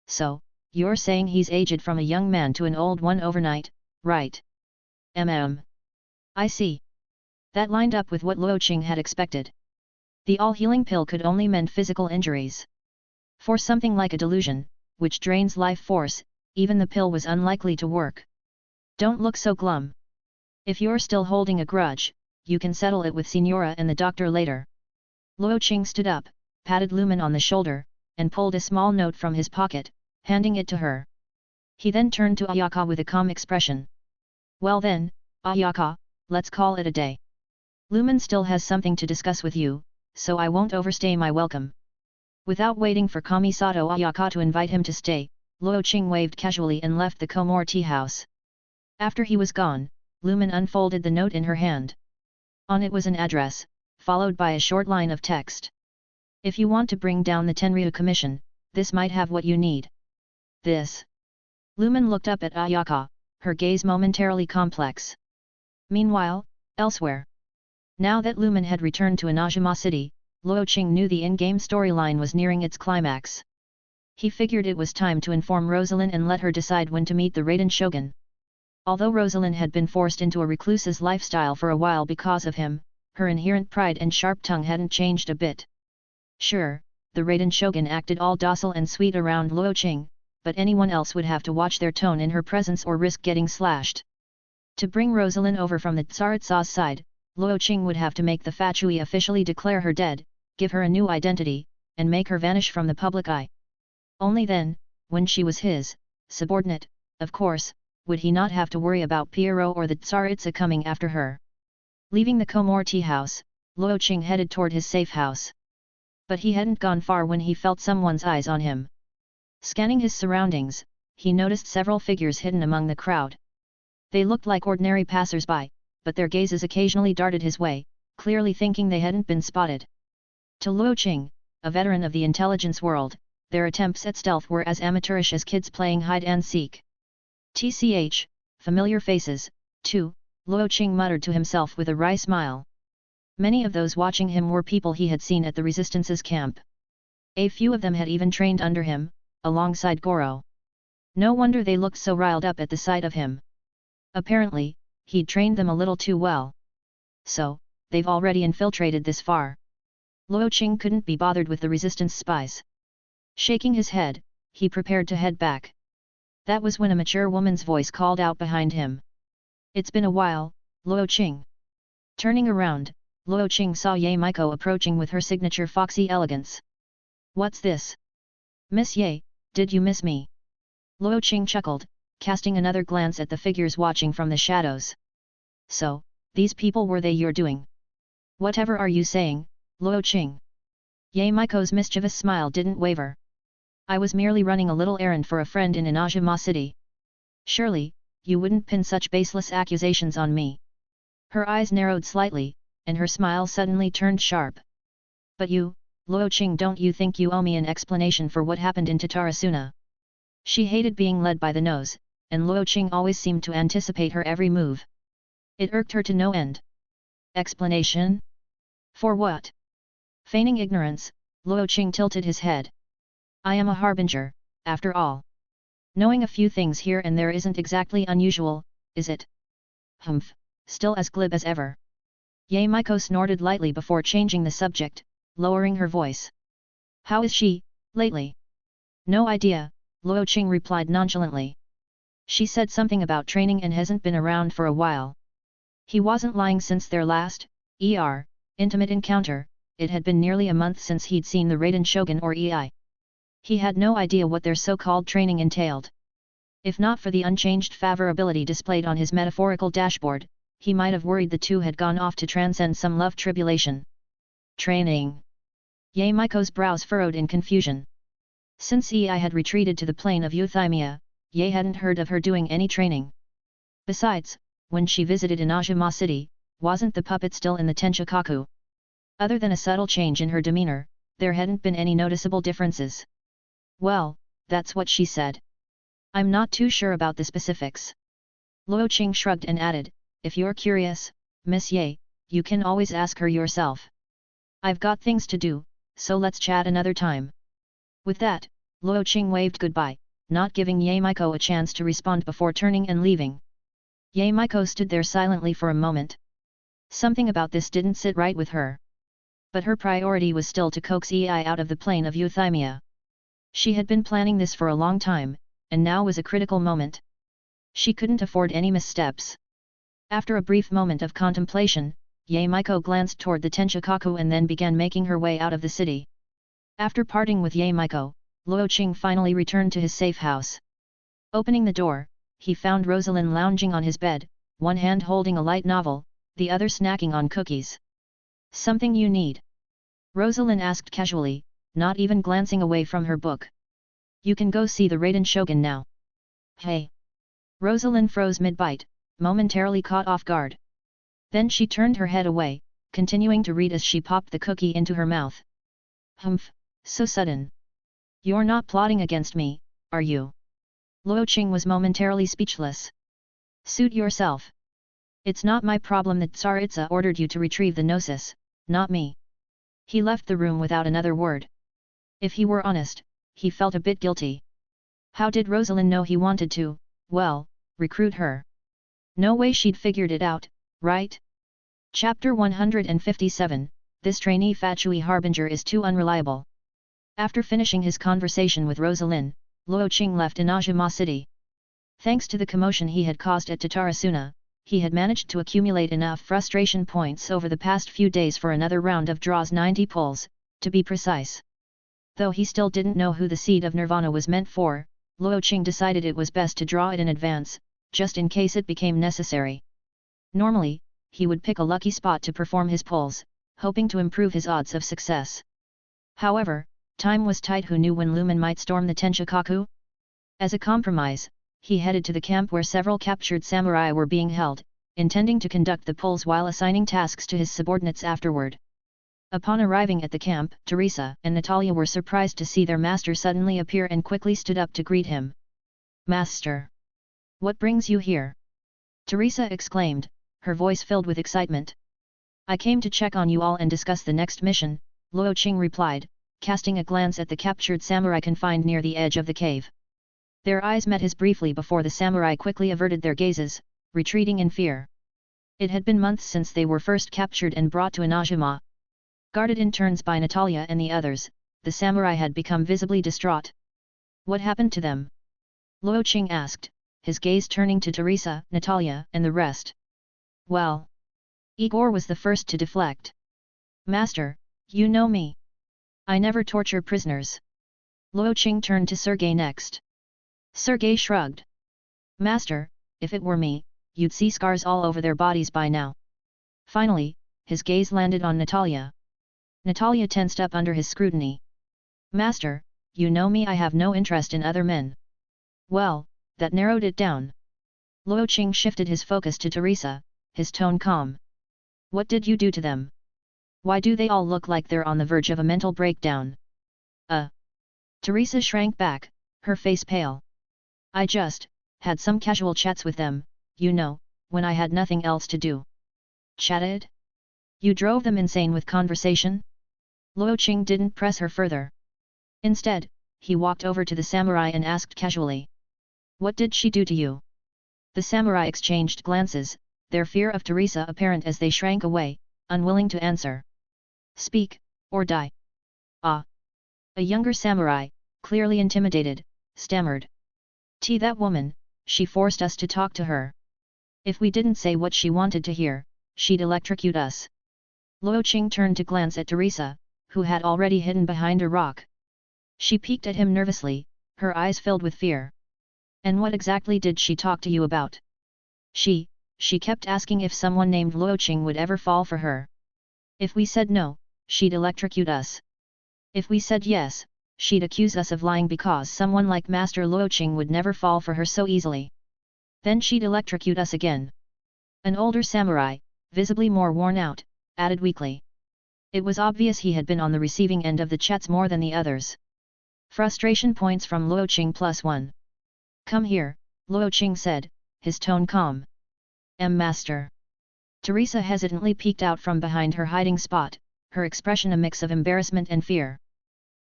S2: So, you're saying he's aged from a young man to an old one overnight, right? I see. That lined up with what Luo Qing had expected. The all-healing pill could only mend physical injuries. For something like a delusion, which drains life force, even the pill was unlikely to work. Don't look so glum. If you're still holding a grudge, you can settle it with Signora and the doctor later. Luo Qing stood up, patted Lumen on the shoulder, and pulled a small note from his pocket, handing it to her. He then turned to Ayaka with a calm expression. Well then, Ayaka, let's call it a day. Lumen still has something to discuss with you, so I won't overstay my welcome. Without waiting for Kamisato Ayaka to invite him to stay, Luo Qing waved casually and left the Komor tea house. After he was gone, Lumen unfolded the note in her hand. On it was an address, followed by a short line of text. If you want to bring down the Tenryu Commission, this might have what you need. This. Lumen looked up at Ayaka, her gaze momentarily complex. Meanwhile, elsewhere. Now that Lumen had returned to Inajima City, Luo Qing knew the in-game storyline was nearing its climax. He figured it was time to inform Rosalind and let her decide when to meet the Raiden Shogun. Although Rosalind had been forced into a recluse's lifestyle for a while because of him, her inherent pride and sharp tongue hadn't changed a bit. Sure, the Raiden Shogun acted all docile and sweet around Luo Qing, but anyone else would have to watch their tone in her presence or risk getting slashed. To bring Rosalind over from the Tsaritsa's side, Luo Qing would have to make the Fatui officially declare her dead, give her a new identity, and make her vanish from the public eye. Only then, when she was his subordinate, of course, would he not have to worry about Pierrot or the Tsaritsa coming after her. Leaving the Komor tea house, Luo Qing headed toward his safe house. But he hadn't gone far when he felt someone's eyes on him. Scanning his surroundings, he noticed several figures hidden among the crowd. They looked like ordinary passers-by, but their gazes occasionally darted his way, clearly thinking they hadn't been spotted. To Luo Qing, a veteran of the intelligence world, their attempts at stealth were as amateurish as kids playing hide-and-seek. TCH, familiar faces, too, Luo Qing muttered to himself with a wry smile. Many of those watching him were people he had seen at the Resistance's camp. A few of them had even trained under him, alongside Goro. No wonder they looked so riled up at the sight of him. Apparently, he'd trained them a little too well. So, they've already infiltrated this far. Luo Qing couldn't be bothered with the Resistance spies. Shaking his head, he prepared to head back. That was when a mature woman's voice called out behind him. It's been a while, Luo Qing. Turning around, Luo Qing saw Ye Miko approaching with her signature foxy elegance. What's this? Miss Ye, did you miss me? Luo Qing chuckled, casting another glance at the figures watching from the shadows. So, these people were they you're doing? Whatever are you saying, Luo Qing? Ye Miko's mischievous smile didn't waver. I was merely running a little errand for a friend in Inajima City. Surely, you wouldn't pin such baseless accusations on me. Her eyes narrowed slightly, and her smile suddenly turned sharp. But you, Luo Qing, don't you think you owe me an explanation for what happened in Tatarasuna? She hated being led by the nose, and Luo Qing always seemed to anticipate her every move. It irked her to no end. Explanation? For what? Feigning ignorance, Luo Qing tilted his head. I am a harbinger, after all. Knowing a few things here and there isn't exactly unusual, is it? Humph, still as glib as ever. Ye Miko snorted lightly before changing the subject, lowering her voice. How is she, lately? No idea, Luo Qing replied nonchalantly. She said something about training and hasn't been around for a while. He wasn't lying. Since their last, intimate encounter, it had been nearly a month since he'd seen the Raiden Shogun or EI. He had no idea what their so-called training entailed. If not for the unchanged favorability displayed on his metaphorical dashboard, he might have worried the two had gone off to transcend some love tribulation. Training. Ye Maiko's brows furrowed in confusion. Since I had retreated to the plain of Euthymia, Ye hadn't heard of her doing any training. Besides, when she visited Inajima City, wasn't the puppet still in the Tenshikaku? Other than a subtle change in her demeanor, there hadn't been any noticeable differences. Well, that's what she said. I'm not too sure about the specifics. Luo Qing shrugged and added, if you're curious, Miss Ye, you can always ask her yourself. I've got things to do, so let's chat another time. With that, Luo Qing waved goodbye, not giving Ye Maiko a chance to respond before turning and leaving. Ye Maiko stood there silently for a moment. Something about this didn't sit right with her. But her priority was still to coax Ei out of the plain of Euthymia. She had been planning this for a long time, and now was a critical moment. She couldn't afford any missteps. After a brief moment of contemplation, Ye Maiko glanced toward the Tenshikaku and then began making her way out of the city. After parting with Ye Maiko, Luo Qing finally returned to his safe house. Opening the door, he found Rosalind lounging on his bed, one hand holding a light novel, the other snacking on cookies. Something you need? Rosalind asked casually, not even glancing away from her book. You can go see the Raiden Shogun now. Hey! Rosalind froze mid-bite, momentarily caught off guard. Then she turned her head away, continuing to read as she popped the cookie into her mouth. Humph, so sudden. You're not plotting against me, are you? Luo Qing was momentarily speechless. Suit yourself. It's not my problem that Tsaritsa ordered you to retrieve the Gnosis, not me. He left the room without another word. If he were honest, he felt a bit guilty. How did Rosalind know he wanted to, well, recruit her? No way she'd figured it out, right? Chapter 157, This Trainee Fatui Harbinger is too unreliable. After finishing his conversation with Rosalind, Luo Qing left Inajima City. Thanks to the commotion he had caused at Tatarasuna, he had managed to accumulate enough frustration points over the past few days for another round of draws 90 pulls, to be precise. Though he still didn't know who the Seed of Nirvana was meant for, Luo Qing decided it was best to draw it in advance, just in case it became necessary. Normally, he would pick a lucky spot to perform his pulls, hoping to improve his odds of success. However, time was tight. Who knew when Lumen might storm the Tenshikaku? As a compromise, he headed to the camp where several captured samurai were being held, intending to conduct the pulls while assigning tasks to his subordinates afterward. Upon arriving at the camp, Teresa and Natalia were surprised to see their master suddenly appear and quickly stood up to greet him. Master! What brings you here? Teresa exclaimed, her voice filled with excitement. I came to check on you all and discuss the next mission, Luo Qing replied, casting a glance at the captured samurai confined near the edge of the cave. Their eyes met his briefly before the samurai quickly averted their gazes, retreating in fear. It had been months since they were first captured and brought to Inajima. Guarded in turns by Natalia and the others, the samurai had become visibly distraught. What happened to them? Luo Qing asked, his gaze turning to Teresa, Natalia, and the rest. Well. Igor was the first to deflect. Master, you know me. I never torture prisoners. Luo Qing turned to Sergei next. Sergei shrugged. Master, if it were me, you'd see scars all over their bodies by now. Finally, his gaze landed on Natalia. Natalia tensed up under his scrutiny. Master, you know me, I have no interest in other men. Well, that narrowed it down. Luo Qing shifted his focus to Teresa, his tone calm. What did you do to them? Why do they all look like they're on the verge of a mental breakdown? Teresa shrank back, her face pale. I just had some casual chats with them, you know, when I had nothing else to do. Chatted? You drove them insane with conversation? Luo Qing didn't press her further. Instead, he walked over to the samurai and asked casually. What did she do to you? The samurai exchanged glances, their fear of Teresa apparent as they shrank away, unwilling to answer. Speak, or die. Ah! A younger samurai, clearly intimidated, stammered. That woman, she forced us to talk to her. If we didn't say what she wanted to hear, she'd electrocute us. Luo Qing turned to glance at Teresa, who had already hidden behind a rock. She peeked at him nervously, her eyes filled with fear. And what exactly did she talk to you about? She kept asking if someone named Luo Qing would ever fall for her. If we said no, she'd electrocute us. If we said yes, she'd accuse us of lying because someone like Master Luo Qing would never fall for her so easily. Then she'd electrocute us again. An older samurai, visibly more worn out, added weakly. It was obvious he had been on the receiving end of the chats more than the others. Frustration points from Luo Qing +1. Come here, Luo Qing said, his tone calm. Master. Teresa hesitantly peeked out from behind her hiding spot, her expression a mix of embarrassment and fear.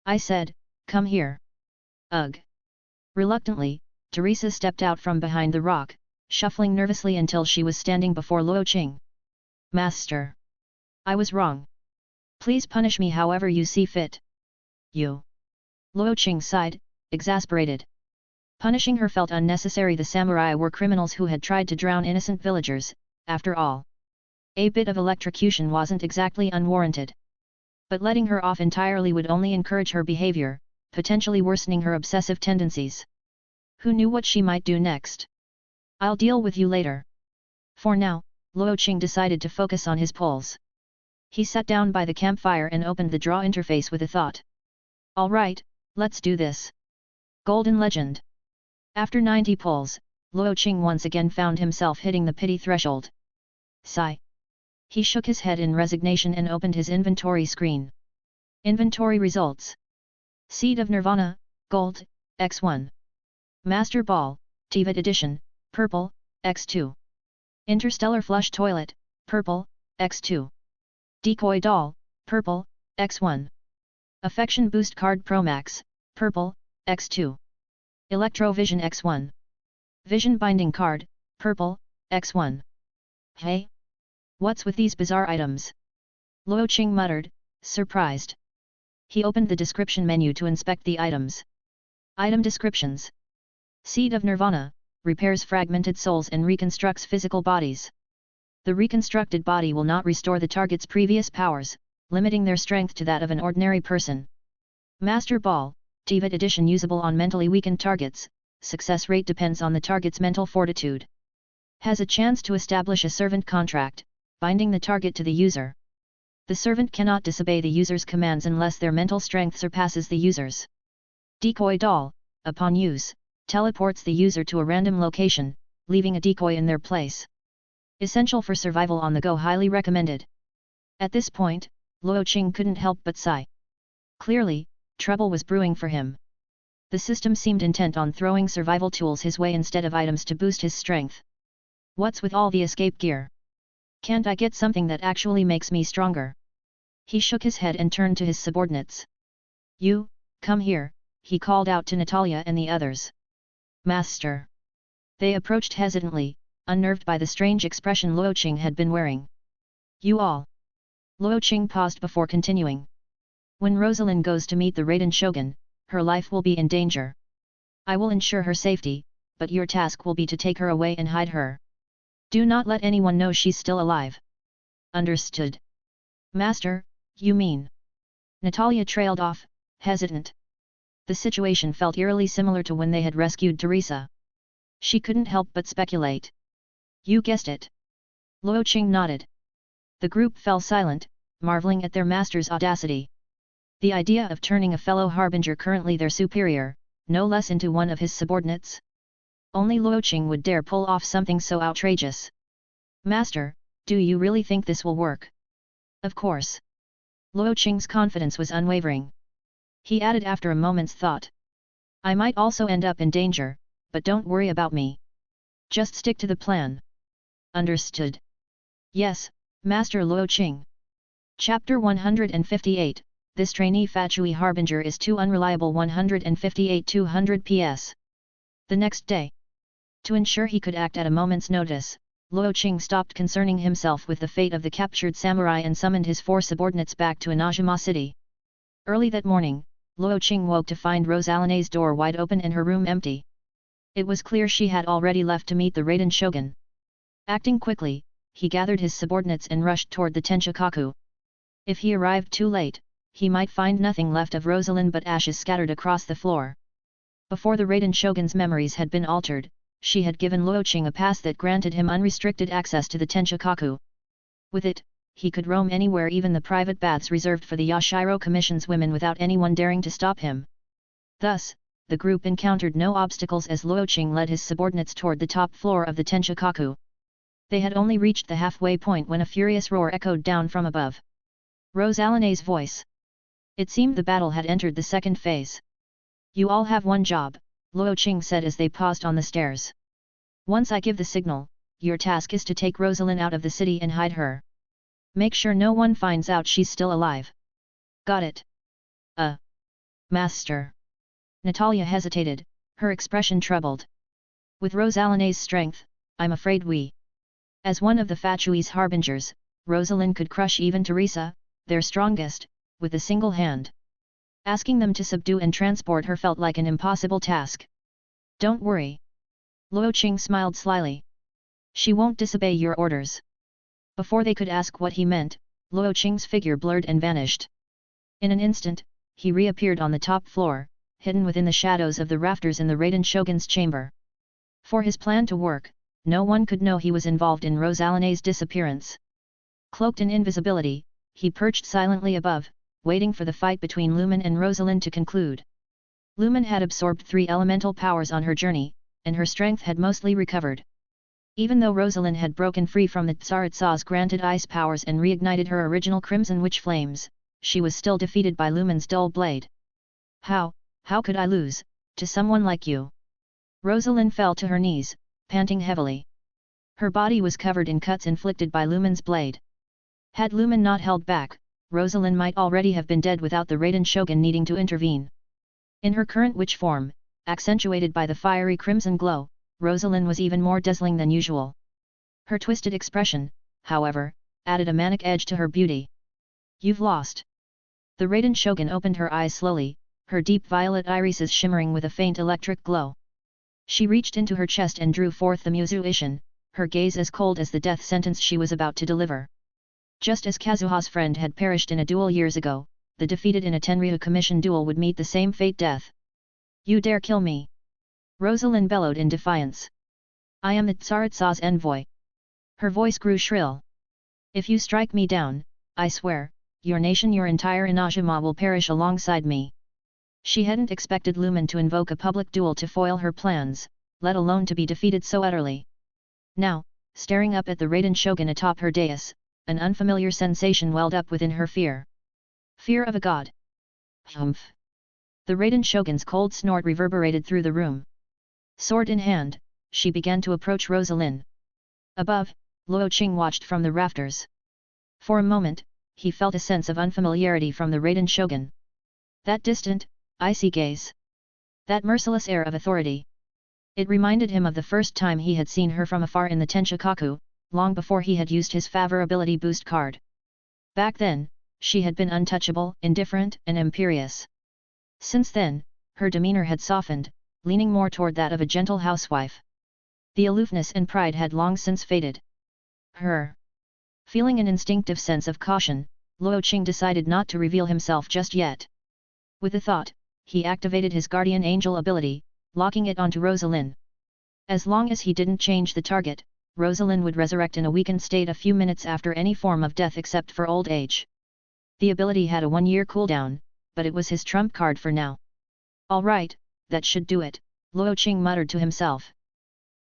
S2: I said, come here. Ugh. Reluctantly, Teresa stepped out from behind the rock, shuffling nervously until she was standing before Luo Qing. Master. I was wrong. Please punish me however you see fit. You. Luo Qing sighed, exasperated. Punishing her felt unnecessary. The samurai were criminals who had tried to drown innocent villagers, after all. A bit of electrocution wasn't exactly unwarranted. But letting her off entirely would only encourage her behavior, potentially worsening her obsessive tendencies. Who knew what she might do next? I'll deal with you later. For now, Luo Qing decided to focus on his polls. He sat down by the campfire and opened the draw interface with a thought. All right, let's do this. Golden Legend. After 90 polls, Luo Qing once again found himself hitting the pity threshold. Sigh. He shook his head in resignation and opened his inventory screen. Inventory results. Seed of Nirvana, Gold, X1. Master Ball, Teyvat Edition, Purple, X2. Interstellar Flush Toilet, Purple, X2. Decoy Doll, Purple, X1. Affection Boost Card Pro Max, Purple, X2. Electrovision X1. Vision Binding Card, Purple, X1. Hey? What's with these bizarre items? Luo Qing muttered, surprised. He opened the description menu to inspect the items. Item descriptions. Seed of Nirvana, repairs fragmented souls and reconstructs physical bodies. The reconstructed body will not restore the target's previous powers, limiting their strength to that of an ordinary person. Master Ball, Teyvat Edition usable on mentally weakened targets, success rate depends on the target's mental fortitude. Has a chance to establish a servant contract, binding the target to the user. The servant cannot disobey the user's commands unless their mental strength surpasses the user's. Decoy Doll, upon use, teleports the user to a random location, leaving a decoy in their place. Essential for survival on the go, highly recommended. At this point, Luo Qing couldn't help but sigh. Clearly, trouble was brewing for him. The system seemed intent on throwing survival tools his way instead of items to boost his strength. What's with all the escape gear? Can't I get something that actually makes me stronger? He shook his head and turned to his subordinates. You, come here, he called out to Natalia and the others. Master. They approached hesitantly, unnerved by the strange expression Luo Qing had been wearing. You all. Luo Qing paused before continuing. When Rosalind goes to meet the Raiden Shogun, her life will be in danger. I will ensure her safety, but your task will be to take her away and hide her. Do not let anyone know she's still alive. Understood. Master, you mean? Natalia trailed off, hesitant. The situation felt eerily similar to when they had rescued Teresa. She couldn't help but speculate. You guessed it. Luo Qing nodded. The group fell silent, marveling at their master's audacity. The idea of turning a fellow Harbinger currently their superior, no less into one of his subordinates? Only Luo Qing would dare pull off something so outrageous. Master, do you really think this will work? Of course. Luo Qing's confidence was unwavering. He added after a moment's thought. I might also end up in danger, but don't worry about me. Just stick to the plan. Understood. Yes, Master Luo Qing. Chapter 158, This Trainee Fatui Harbinger is too unreliable. 158-200 PS. The next day. To ensure he could act at a moment's notice, Luo Qing stopped concerning himself with the fate of the captured samurai and summoned his 4 subordinates back to Inajima City. Early that morning, Luo Qing woke to find Rosalina's door wide open and her room empty. It was clear she had already left to meet the Raiden Shogun. Acting quickly, he gathered his subordinates and rushed toward the Tenchikaku. If he arrived too late, he might find nothing left of Rosalind but ashes scattered across the floor. Before the Raiden Shogun's memories had been altered, she had given Luo Qing a pass that granted him unrestricted access to the Tenchikaku. With it, he could roam anywhere, even the private baths reserved for the Yashiro Commission's women, without anyone daring to stop him. Thus, the group encountered no obstacles as Luo Qing led his subordinates toward the top floor of the Tenshikaku. They had only reached the halfway point when a furious roar echoed down from above. Rosalina's voice. It seemed the battle had entered the second phase. "You all have one job," Luo Qing said as they paused on the stairs. "Once I give the signal, your task is to take Rosalind out of the city and hide her. Make sure no one finds out she's still alive." "Got it." Master." Natalia hesitated, her expression troubled. "With Rosalina's strength, I'm afraid we..." As one of the Fatui's harbingers, Rosalind could crush even Teresa, their strongest, with a single hand. Asking them to subdue and transport her felt like an impossible task. "Don't worry." Luo Qing smiled slyly. "She won't disobey your orders." Before they could ask what he meant, Luo Qing's figure blurred and vanished. In an instant, he reappeared on the top floor, hidden within the shadows of the rafters in the Raiden Shogun's chamber. For his plan to work, no one could know he was involved in Rosalina's disappearance. Cloaked in invisibility, he perched silently above, waiting for the fight between Lumen and Rosalind to conclude. Lumen had absorbed 3 elemental powers on her journey, and her strength had mostly recovered. Even though Rosalind had broken free from the Tsaritsa's granted ice powers and reignited her original Crimson Witch flames, she was still defeated by Lumen's dull blade. How could I lose, to someone like you?" Rosalind fell to her knees, panting heavily. Her body was covered in cuts inflicted by Lumen's blade. Had Lumen not held back, Rosalind might already have been dead without the Raiden Shogun needing to intervene. In her current witch form, accentuated by the fiery crimson glow, Rosalind was even more dazzling than usual. Her twisted expression, however, added a manic edge to her beauty. "You've lost." The Raiden Shogun opened her eyes slowly, her deep violet irises shimmering with a faint electric glow. She reached into her chest and drew forth the Muzu Ishin, her gaze as cold as the death sentence she was about to deliver. Just as Kazuha's friend had perished in a duel years ago, the defeated in a Tenryuha Commission duel would meet the same fate: death. "You dare kill me!" Rosalind bellowed in defiance. "I am the Tsaritsa's envoy." Her voice grew shrill. "If you strike me down, I swear, your nation, your entire Inajima will perish alongside me." She hadn't expected Lumen to invoke a public duel to foil her plans, let alone to be defeated so utterly. Now, staring up at the Raiden Shogun atop her dais, an unfamiliar sensation welled up within her: fear. Fear of a god. Humph! The Raiden Shogun's cold snort reverberated through the room. Sword in hand, she began to approach Rosalind. Above, Luo Qing watched from the rafters. For a moment, he felt a sense of unfamiliarity from the Raiden Shogun. That distant, icy gaze. That merciless air of authority. It reminded him of the first time he had seen her from afar in the Tenshikaku, long before he had used his favor ability boost card. Back then, she had been untouchable, indifferent, and imperious. Since then, her demeanor had softened, leaning more toward that of a gentle housewife. The aloofness and pride had long since faded. Feeling an instinctive sense of caution, Luo Qing decided not to reveal himself just yet. With a thought, he activated his guardian angel ability, locking it onto Rosalind. As long as he didn't change the target, Rosalind would resurrect in a weakened state a few minutes after any form of death except for old age. The ability had a 1-year cooldown, but it was his trump card for now. "All right, that should do it," Luo Qing muttered to himself.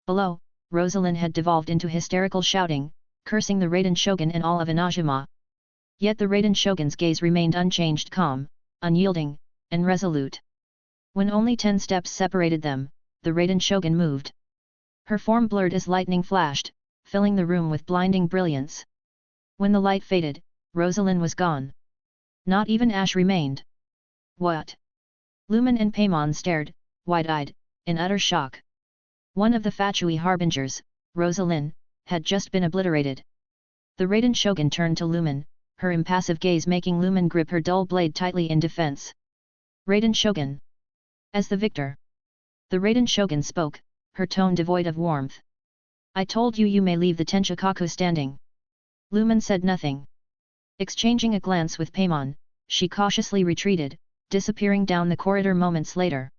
S2: Below, Rosalind had devolved into hysterical shouting, cursing the Raiden Shogun and all of Inajima. Yet the Raiden Shogun's gaze remained unchanged, calm, unyielding, and resolute. When only 10 steps separated them, the Raiden Shogun moved. Her form blurred as lightning flashed, filling the room with blinding brilliance. When the light faded, Rosalind was gone. Not even ash remained. What? Lumen and Paimon stared, wide-eyed, in utter shock. One of the Fatui Harbingers, Rosalind, had just been obliterated. The Raiden Shogun turned to Lumen, her impassive gaze making Lumen grip her dull blade tightly in defense. "Raiden Shogun." As the victor. The Raiden Shogun spoke, her tone devoid of warmth. "I told you may leave the Tenshikaku standing." Lumen said nothing. Exchanging a glance with Paimon, she cautiously retreated, disappearing down the corridor moments later.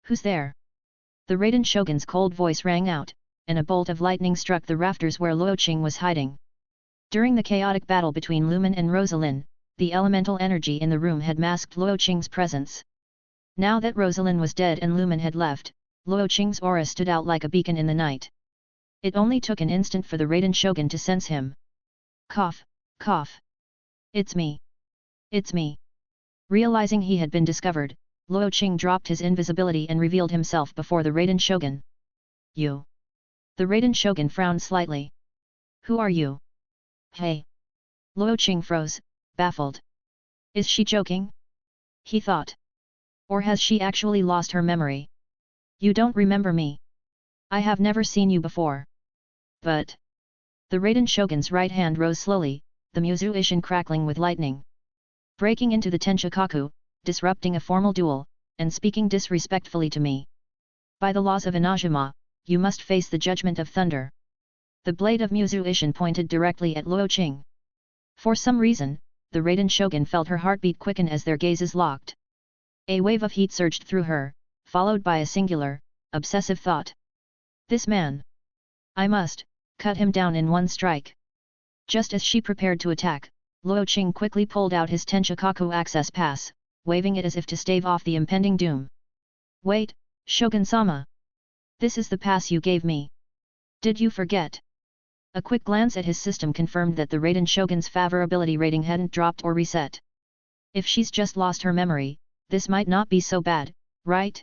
S2: "Who's there?" The Raiden Shogun's cold voice rang out, and a bolt of lightning struck the rafters where Luo Qing was hiding. During the chaotic battle between Lumen and Rosalind, the elemental energy in the room had masked Luo Qing's presence. Now that Rosalind was dead and Lumen had left, Luo Qing's aura stood out like a beacon in the night. It only took an instant for the Raiden Shogun to sense him. Cough, cough. It's me. It's me. Realizing he had been discovered, Luo Qing dropped his invisibility and revealed himself before the Raiden Shogun. You. The Raiden Shogun frowned slightly. Who are you? Hey. Luo Qing froze, baffled. Is she joking? He thought. Or has she actually lost her memory? You don't remember me. I have never seen you before. But. The Raiden Shogun's right hand rose slowly, the Muzu Ishin crackling with lightning. Breaking into the Tenshikaku, disrupting a formal duel, and speaking disrespectfully to me. By the laws of Inajima, you must face the judgment of thunder. The blade of Muzu Ishin pointed directly at Luo Qing. For some reason, the Raiden Shogun felt her heartbeat quicken as their gazes locked. A wave of heat surged through her, followed by a singular, obsessive thought. This man. I must cut him down in one strike. Just as she prepared to attack, Luo Qing quickly pulled out his Tenshikaku access pass, waving it as if to stave off the impending doom. Wait, Shogun-sama. This is the pass you gave me. Did you forget? A quick glance at his system confirmed that the Raiden Shogun's favorability rating hadn't dropped or reset. If she's just lost her memory, this might not be so bad, right?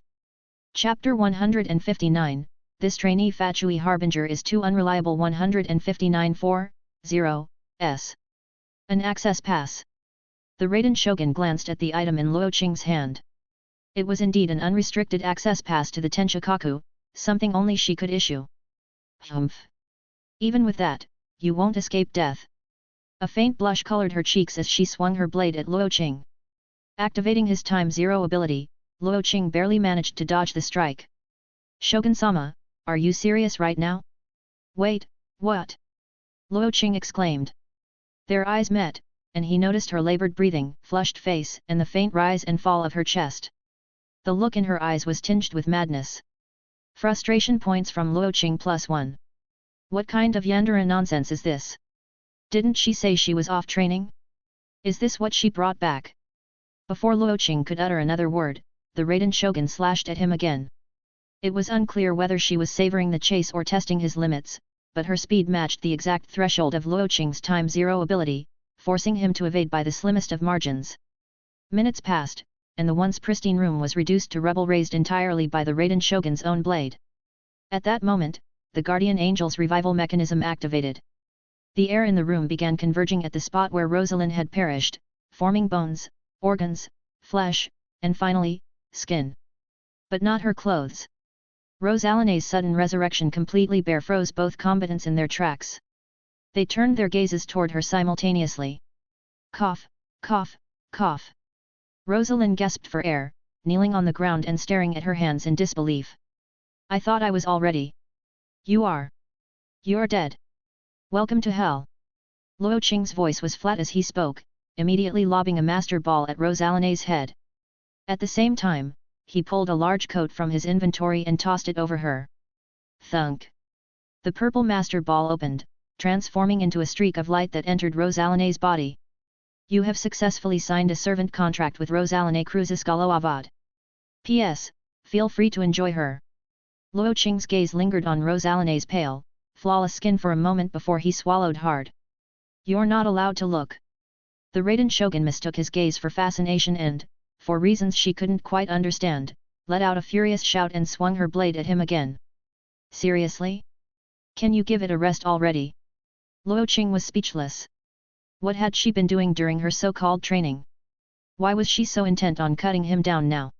S2: Chapter 159, This Trainee Fatui Harbinger is too unreliable. 159.4.0.s. An access pass. The Raiden Shogun glanced at the item in Luo Qing's hand. It was indeed an unrestricted access pass to the Tenshikaku, something only she could issue. Humph. Even with that, you won't escape death. A faint blush colored her cheeks as she swung her blade at Luo Qing. Activating his Time Zero ability, Luo Qing barely managed to dodge the strike. Shogun-sama, are you serious right now? Wait, what? Luo Qing exclaimed. Their eyes met, and he noticed her labored breathing, flushed face, and the faint rise and fall of her chest. The look in her eyes was tinged with madness. Frustration points from Luo Qing +1. What kind of Yandere nonsense is this? Didn't she say she was off training? Is this what she brought back? Before Luo Qing could utter another word, the Raiden Shogun slashed at him again. It was unclear whether she was savoring the chase or testing his limits, but her speed matched the exact threshold of Luo Qing's Time Zero ability, forcing him to evade by the slimmest of margins. Minutes passed, and the once pristine room was reduced to rubble raised entirely by the Raiden Shogun's own blade. At that moment, the Guardian Angel's revival mechanism activated. The air in the room began converging at the spot where Rosalind had perished, forming bones, organs, flesh, and finally, skin. But not her clothes. Rosalina's sudden resurrection completely bare froze both combatants in their tracks. They turned their gazes toward her simultaneously. Cough, cough, cough. Rosalind gasped for air, kneeling on the ground and staring at her hands in disbelief. I thought I was already. You are. You're dead. Welcome to hell. Luo Qing's voice was flat as he spoke, immediately lobbing a master ball at Rosalina's head. At the same time, he pulled a large coat from his inventory and tossed it over her. Thunk. The purple master ball opened, transforming into a streak of light that entered Rosalina's body. You have successfully signed a servant contract with Rosaline Cruzescalo Avad. P.S. Feel free to enjoy her. Luo Qing's gaze lingered on Rosalina's pale, flawless skin for a moment before he swallowed hard. You're not allowed to look. The Raiden Shogun mistook his gaze for fascination and, for reasons she couldn't quite understand, let out a furious shout and swung her blade at him again. Seriously? Can you give it a rest already? Luo Qing was speechless. What had she been doing during her so-called training? Why was she so intent on cutting him down now?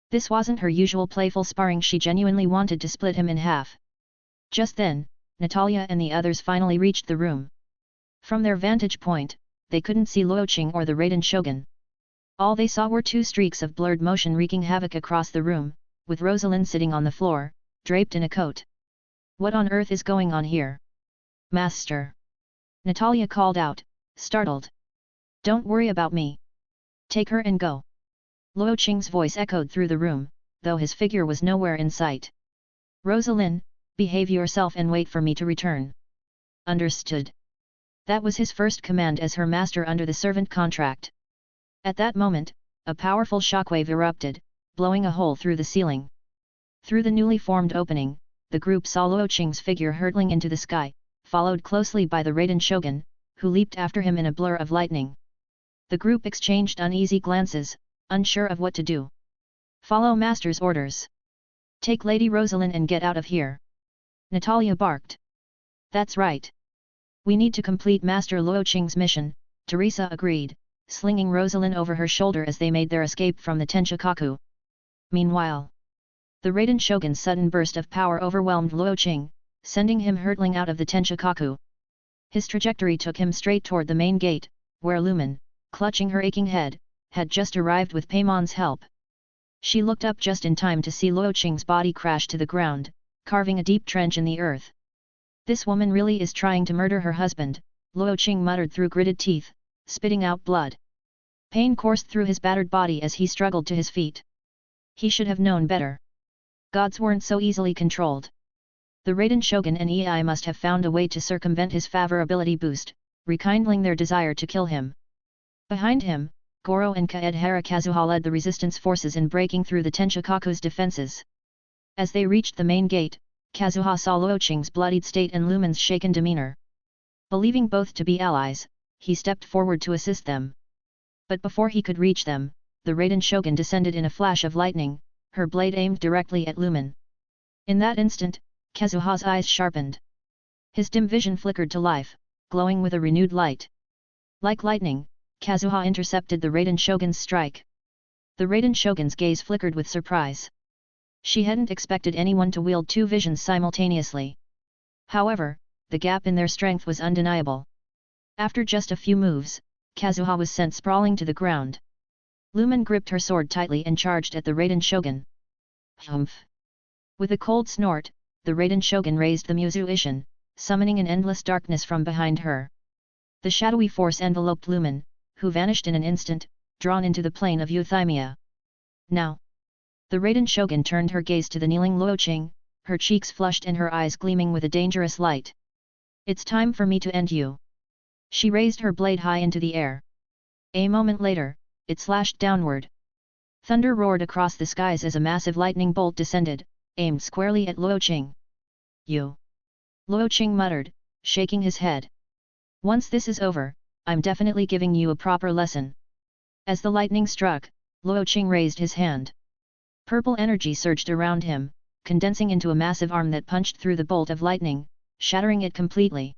S2: This wasn't her usual playful sparring. She genuinely wanted to split him in half. Just then, Natalia and the others finally reached the room. From their vantage point, they couldn't see Luo Qing or the Raiden Shogun. All they saw were two streaks of blurred motion wreaking havoc across the room, with Rosalind sitting on the floor, draped in a coat. What on earth is going on here? Master! Natalia called out, startled. Don't worry about me. Take her and go. Luo Qing's voice echoed through the room, though his figure was nowhere in sight. Rosalind, behave yourself and wait for me to return. Understood. That was his first command as her master under the servant contract. At that moment, a powerful shockwave erupted, blowing a hole through the ceiling. Through the newly formed opening, the group saw Luo Qing's figure hurtling into the sky, followed closely by the Raiden Shogun, who leaped after him in a blur of lightning. The group exchanged uneasy glances, unsure of what to do. "Follow master's orders. Take Lady Rosalind and get out of here," Natalia barked. "That's right. We need to complete Master Luo Qing's mission," Teresa agreed, slinging Rosalind over her shoulder as they made their escape from the Tenchikaku. Meanwhile, the Raiden Shogun's sudden burst of power overwhelmed Luo Qing, sending him hurtling out of the Tenchikaku. His trajectory took him straight toward the main gate, where Lumen, clutching her aching head, had just arrived with Paimon's help. She looked up just in time to see Luo Qing's body crash to the ground, carving a deep trench in the earth. "This woman really is trying to murder her husband," Luo Qing muttered through gritted teeth, spitting out blood. Pain coursed through his battered body as he struggled to his feet. He should have known better. Gods weren't so easily controlled. The Raiden Shogun and Ei must have found a way to circumvent his favor ability boost, rekindling their desire to kill him. Behind him, Goro and Kaedhara Kazuha led the resistance forces in breaking through the Tenchikaku's defenses. As they reached the main gate, Kazuha saw Luo Qing's bloodied state and Lumen's shaken demeanor. Believing both to be allies, he stepped forward to assist them. But before he could reach them, the Raiden Shogun descended in a flash of lightning, her blade aimed directly at Lumen. In that instant, Kazuha's eyes sharpened. His dim vision flickered to life, glowing with a renewed light. Like lightning, Kazuha intercepted the Raiden Shogun's strike. The Raiden Shogun's gaze flickered with surprise. She hadn't expected anyone to wield two visions simultaneously. However, the gap in their strength was undeniable. After just a few moves, Kazuha was sent sprawling to the ground. Lumen gripped her sword tightly and charged at the Raiden Shogun. Humph! With a cold snort, the Raiden Shogun raised the Muzu Ishin, summoning an endless darkness from behind her. The shadowy force enveloped Lumen, who vanished in an instant, drawn into the plane of euthymia. Now, the Raiden Shogun turned her gaze to the kneeling Luo Qing, her cheeks flushed and her eyes gleaming with a dangerous light. "It's time for me to end you." She raised her blade high into the air. A moment later, it slashed downward. Thunder roared across the skies as a massive lightning bolt descended, aimed squarely at Luo Qing. "You!" Luo Qing muttered, shaking his head. "Once this is over, I'm definitely giving you a proper lesson." As the lightning struck, Luo Qing raised his hand. Purple energy surged around him, condensing into a massive arm that punched through the bolt of lightning, shattering it completely.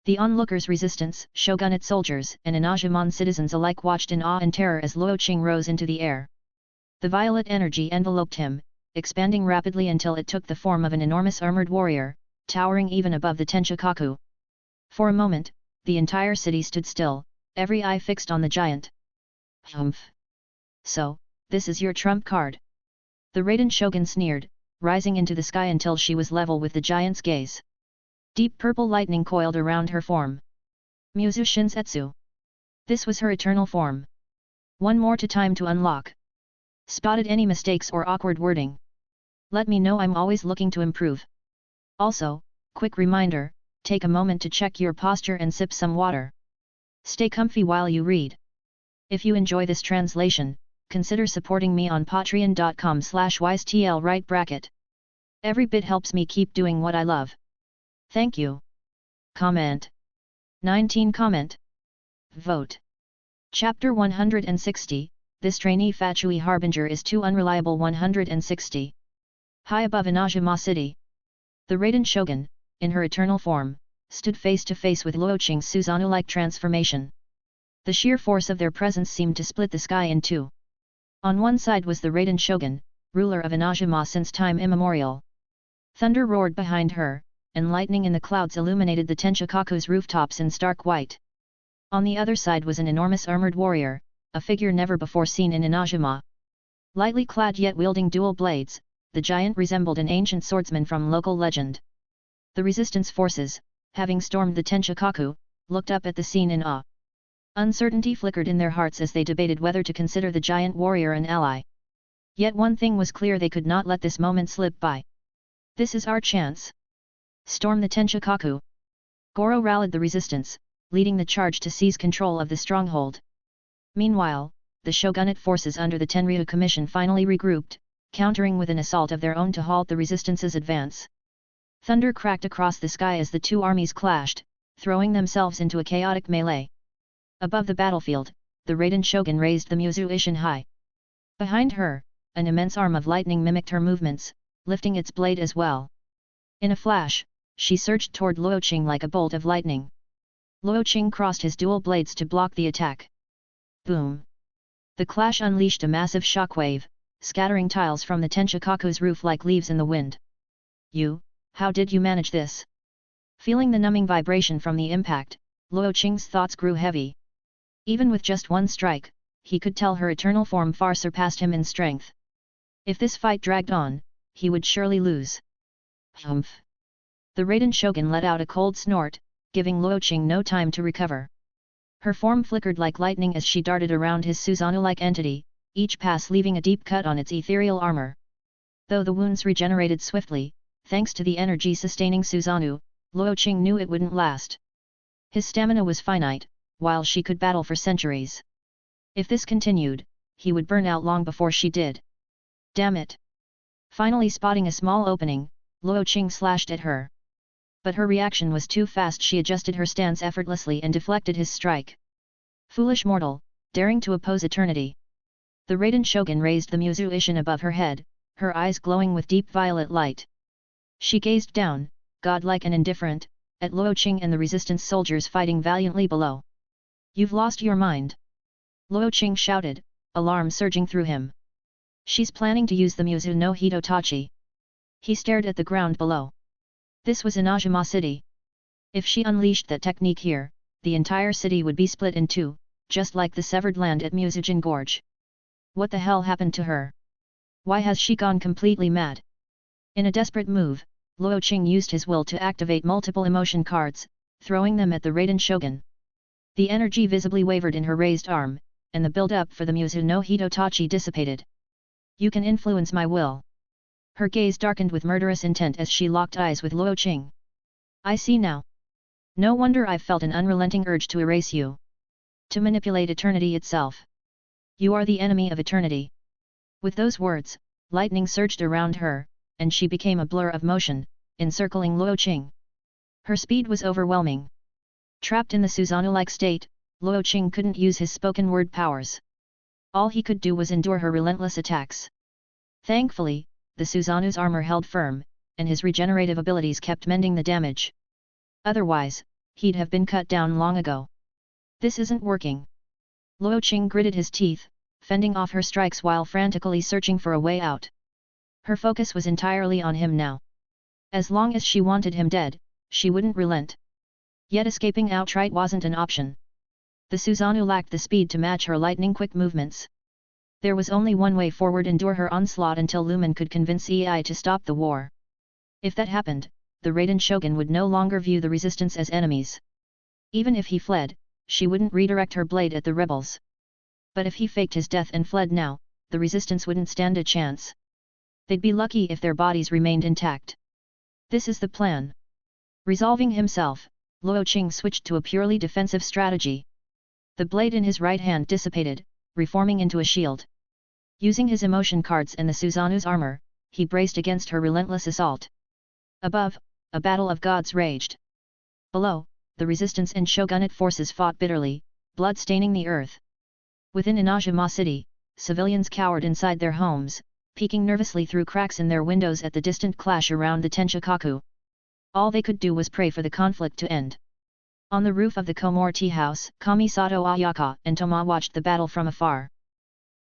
S2: The onlookers' resistance, shogunate soldiers and Inazuman citizens alike watched in awe and terror as Luo Qing rose into the air. The violet energy enveloped him, expanding rapidly until it took the form of an enormous armored warrior, towering even above the Tenchikaku. For a moment, the entire city stood still, every eye fixed on the giant. "Humph! So, this is your trump card?" The Raiden Shogun sneered, rising into the sky until she was level with the giant's gaze. Deep purple lightning coiled around her form. Muzu Shinsetsu. This was her eternal form. One more time to unlock. Spotted any mistakes or awkward wording? Let me know, I'm always looking to improve. Also, quick reminder, take a moment to check your posture and sip some water. Stay comfy while you read. If you enjoy this translation, consider supporting me on patreon.com/wisetl. Every bit helps me keep doing what I love. Thank you. Comment. 19 Comment. Vote. Chapter 160, This Trainee Fatui Harbinger is too unreliable. 160. High above Inajima City, the Raiden Shogun, in her eternal form, stood face to face with Luo Qing's Susanoo-like transformation. The sheer force of their presence seemed to split the sky in two. On one side was the Raiden Shogun, ruler of Inajima since time immemorial. Thunder roared behind her, and lightning in the clouds illuminated the Tenchikaku's rooftops in stark white. On the other side was an enormous armored warrior, a figure never before seen in Inajima. Lightly clad yet wielding dual blades, the giant resembled an ancient swordsman from local legend. The resistance forces, having stormed the Tenchikaku, looked up at the scene in awe. Uncertainty flickered in their hearts as they debated whether to consider the giant warrior an ally. Yet one thing was clear: they could not let this moment slip by. "This is our chance. Storm the Tenchikaku!" Goro rallied the resistance, leading the charge to seize control of the stronghold. Meanwhile, the shogunate forces under the Tenryu Commission finally regrouped, countering with an assault of their own to halt the resistance's advance. Thunder cracked across the sky as the two armies clashed, throwing themselves into a chaotic melee. Above the battlefield, the Raiden Shogun raised the Muzu Ishin high. Behind her, an immense arm of lightning mimicked her movements, lifting its blade as well. In a flash, she surged toward Luo Qing like a bolt of lightning. Luo Qing crossed his dual blades to block the attack. Boom! The clash unleashed a massive shockwave, scattering tiles from the Tenshikaku's roof like leaves in the wind. How did you manage this? Feeling the numbing vibration from the impact, Luo Qing's thoughts grew heavy. Even with just one strike, he could tell her eternal form far surpassed him in strength. If this fight dragged on, he would surely lose. Humph! The Raiden Shogun let out a cold snort, giving Luo Qing no time to recover. Her form flickered like lightning as she darted around his Susanoo-like entity, each pass leaving a deep cut on its ethereal armor. Though the wounds regenerated swiftly, thanks to the energy-sustaining Susanoo, Luo Qing knew it wouldn't last. His stamina was finite, while she could battle for centuries. If this continued, he would burn out long before she did. Damn it! Finally spotting a small opening, Luo Qing slashed at her. But her reaction was too fast. She adjusted her stance effortlessly and deflected his strike. Foolish mortal, daring to oppose eternity. The Raiden Shogun raised the Muzu Ishin above her head, her eyes glowing with deep violet light. She gazed down, godlike and indifferent, at Luo Qing and the resistance soldiers fighting valiantly below. You've lost your mind! Luo Qing shouted, alarm surging through him. She's planning to use the Muzu no Hitotachi. He stared at the ground below. This was Inajima City. If she unleashed that technique here, the entire city would be split in two, just like the severed land at Muzujin Gorge. What the hell happened to her? Why has she gone completely mad? In a desperate move, Luo Qing used his will to activate multiple emotion cards, throwing them at the Raiden Shogun. The energy visibly wavered in her raised arm, and the build-up for the Muzu no Hitotachi dissipated. You can influence my will. Her gaze darkened with murderous intent as she locked eyes with Luo Qing. I see now. No wonder I've felt an unrelenting urge to erase you. To manipulate eternity itself. You are the enemy of eternity. With those words, lightning surged around her, and she became a blur of motion, encircling Luo Qing. Her speed was overwhelming. Trapped in the Susanoo-like state, Luo Qing couldn't use his spoken word powers. All he could do was endure her relentless attacks. Thankfully, the Susanoo's armor held firm, and his regenerative abilities kept mending the damage. Otherwise, he'd have been cut down long ago. This isn't working. Luo Qing gritted his teeth, fending off her strikes while frantically searching for a way out. Her focus was entirely on him now. As long as she wanted him dead, she wouldn't relent. Yet escaping outright wasn't an option. The Susanoo lacked the speed to match her lightning-quick movements. There was only one way forward: endure her onslaught until Lumen could convince EI to stop the war. If that happened, the Raiden Shogun would no longer view the resistance as enemies. Even if he fled, she wouldn't redirect her blade at the rebels. But if he faked his death and fled now, the resistance wouldn't stand a chance. They'd be lucky if their bodies remained intact. This is the plan. Resolving himself, Luo Qing switched to a purely defensive strategy. The blade in his right hand dissipated, reforming into a shield. Using his emotion cards and the Susanoo's armor, he braced against her relentless assault. Above, a battle of gods raged. Below, the resistance and shogunate forces fought bitterly, blood staining the earth. Within Inajima City, civilians cowered inside their homes, peeking nervously through cracks in their windows at the distant clash around the Tenshikaku. All they could do was pray for the conflict to end. On the roof of the Komori tea house, Kamisato Ayaka and Toma watched the battle from afar.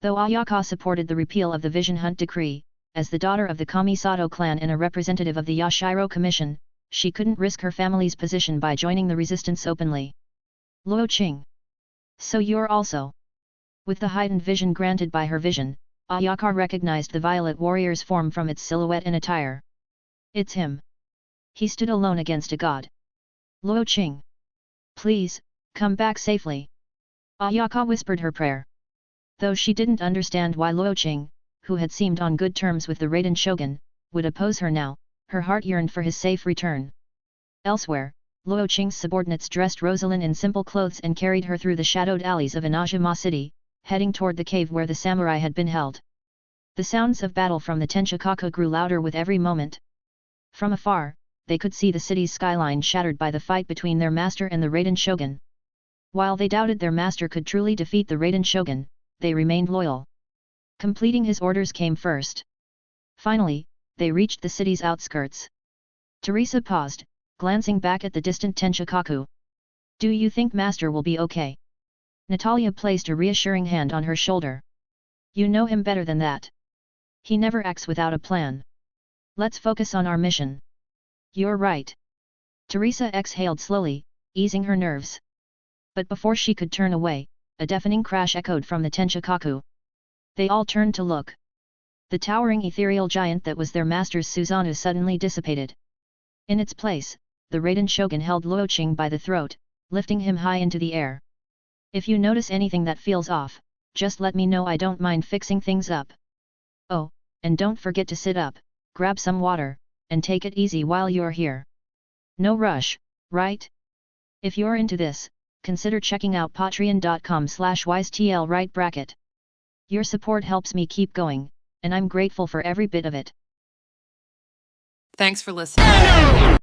S2: Though Ayaka supported the repeal of the Vision Hunt Decree, as the daughter of the Kamisato clan and a representative of the Yashiro Commission, she couldn't risk her family's position by joining the resistance openly. Luo Qing. So you're also. With the heightened vision granted by her vision, Ayaka recognized the Violet Warrior's form from its silhouette and attire. It's him. He stood alone against a god. Luo Qing. Please, come back safely. Ayaka whispered her prayer. Though she didn't understand why Luo Qing, who had seemed on good terms with the Raiden Shogun, would oppose her now, her heart yearned for his safe return. Elsewhere, Luo Qing's subordinates dressed Rosalind in simple clothes and carried her through the shadowed alleys of Inajima city, heading toward the cave where the samurai had been held. The sounds of battle from the Tenchikaku grew louder with every moment. From afar, they could see the city's skyline shattered by the fight between their master and the Raiden Shogun. While they doubted their master could truly defeat the Raiden Shogun, they remained loyal. Completing his orders came first. Finally, they reached the city's outskirts. Teresa paused, glancing back at the distant Tenchikaku. Do you think master will be okay? Natalia placed a reassuring hand on her shoulder. You know him better than that. He never acts without a plan. Let's focus on our mission. You're right. Teresa exhaled slowly, easing her nerves. But before she could turn away, a deafening crash echoed from the Tenchikaku. They all turned to look. The towering ethereal giant that was their master's Susanoo suddenly dissipated. In its place, the Raiden Shogun held Luo Qing by the throat, lifting him high into the air. If you notice anything that feels off, just let me know. I don't mind fixing things up. Oh, and don't forget to sit up, grab some water, and take it easy while you're here. No rush, right? If you're into this, consider checking out patreon.com/wisetl right bracket. Your support helps me keep going, and I'm grateful for every bit of it.
S3: Thanks for listening.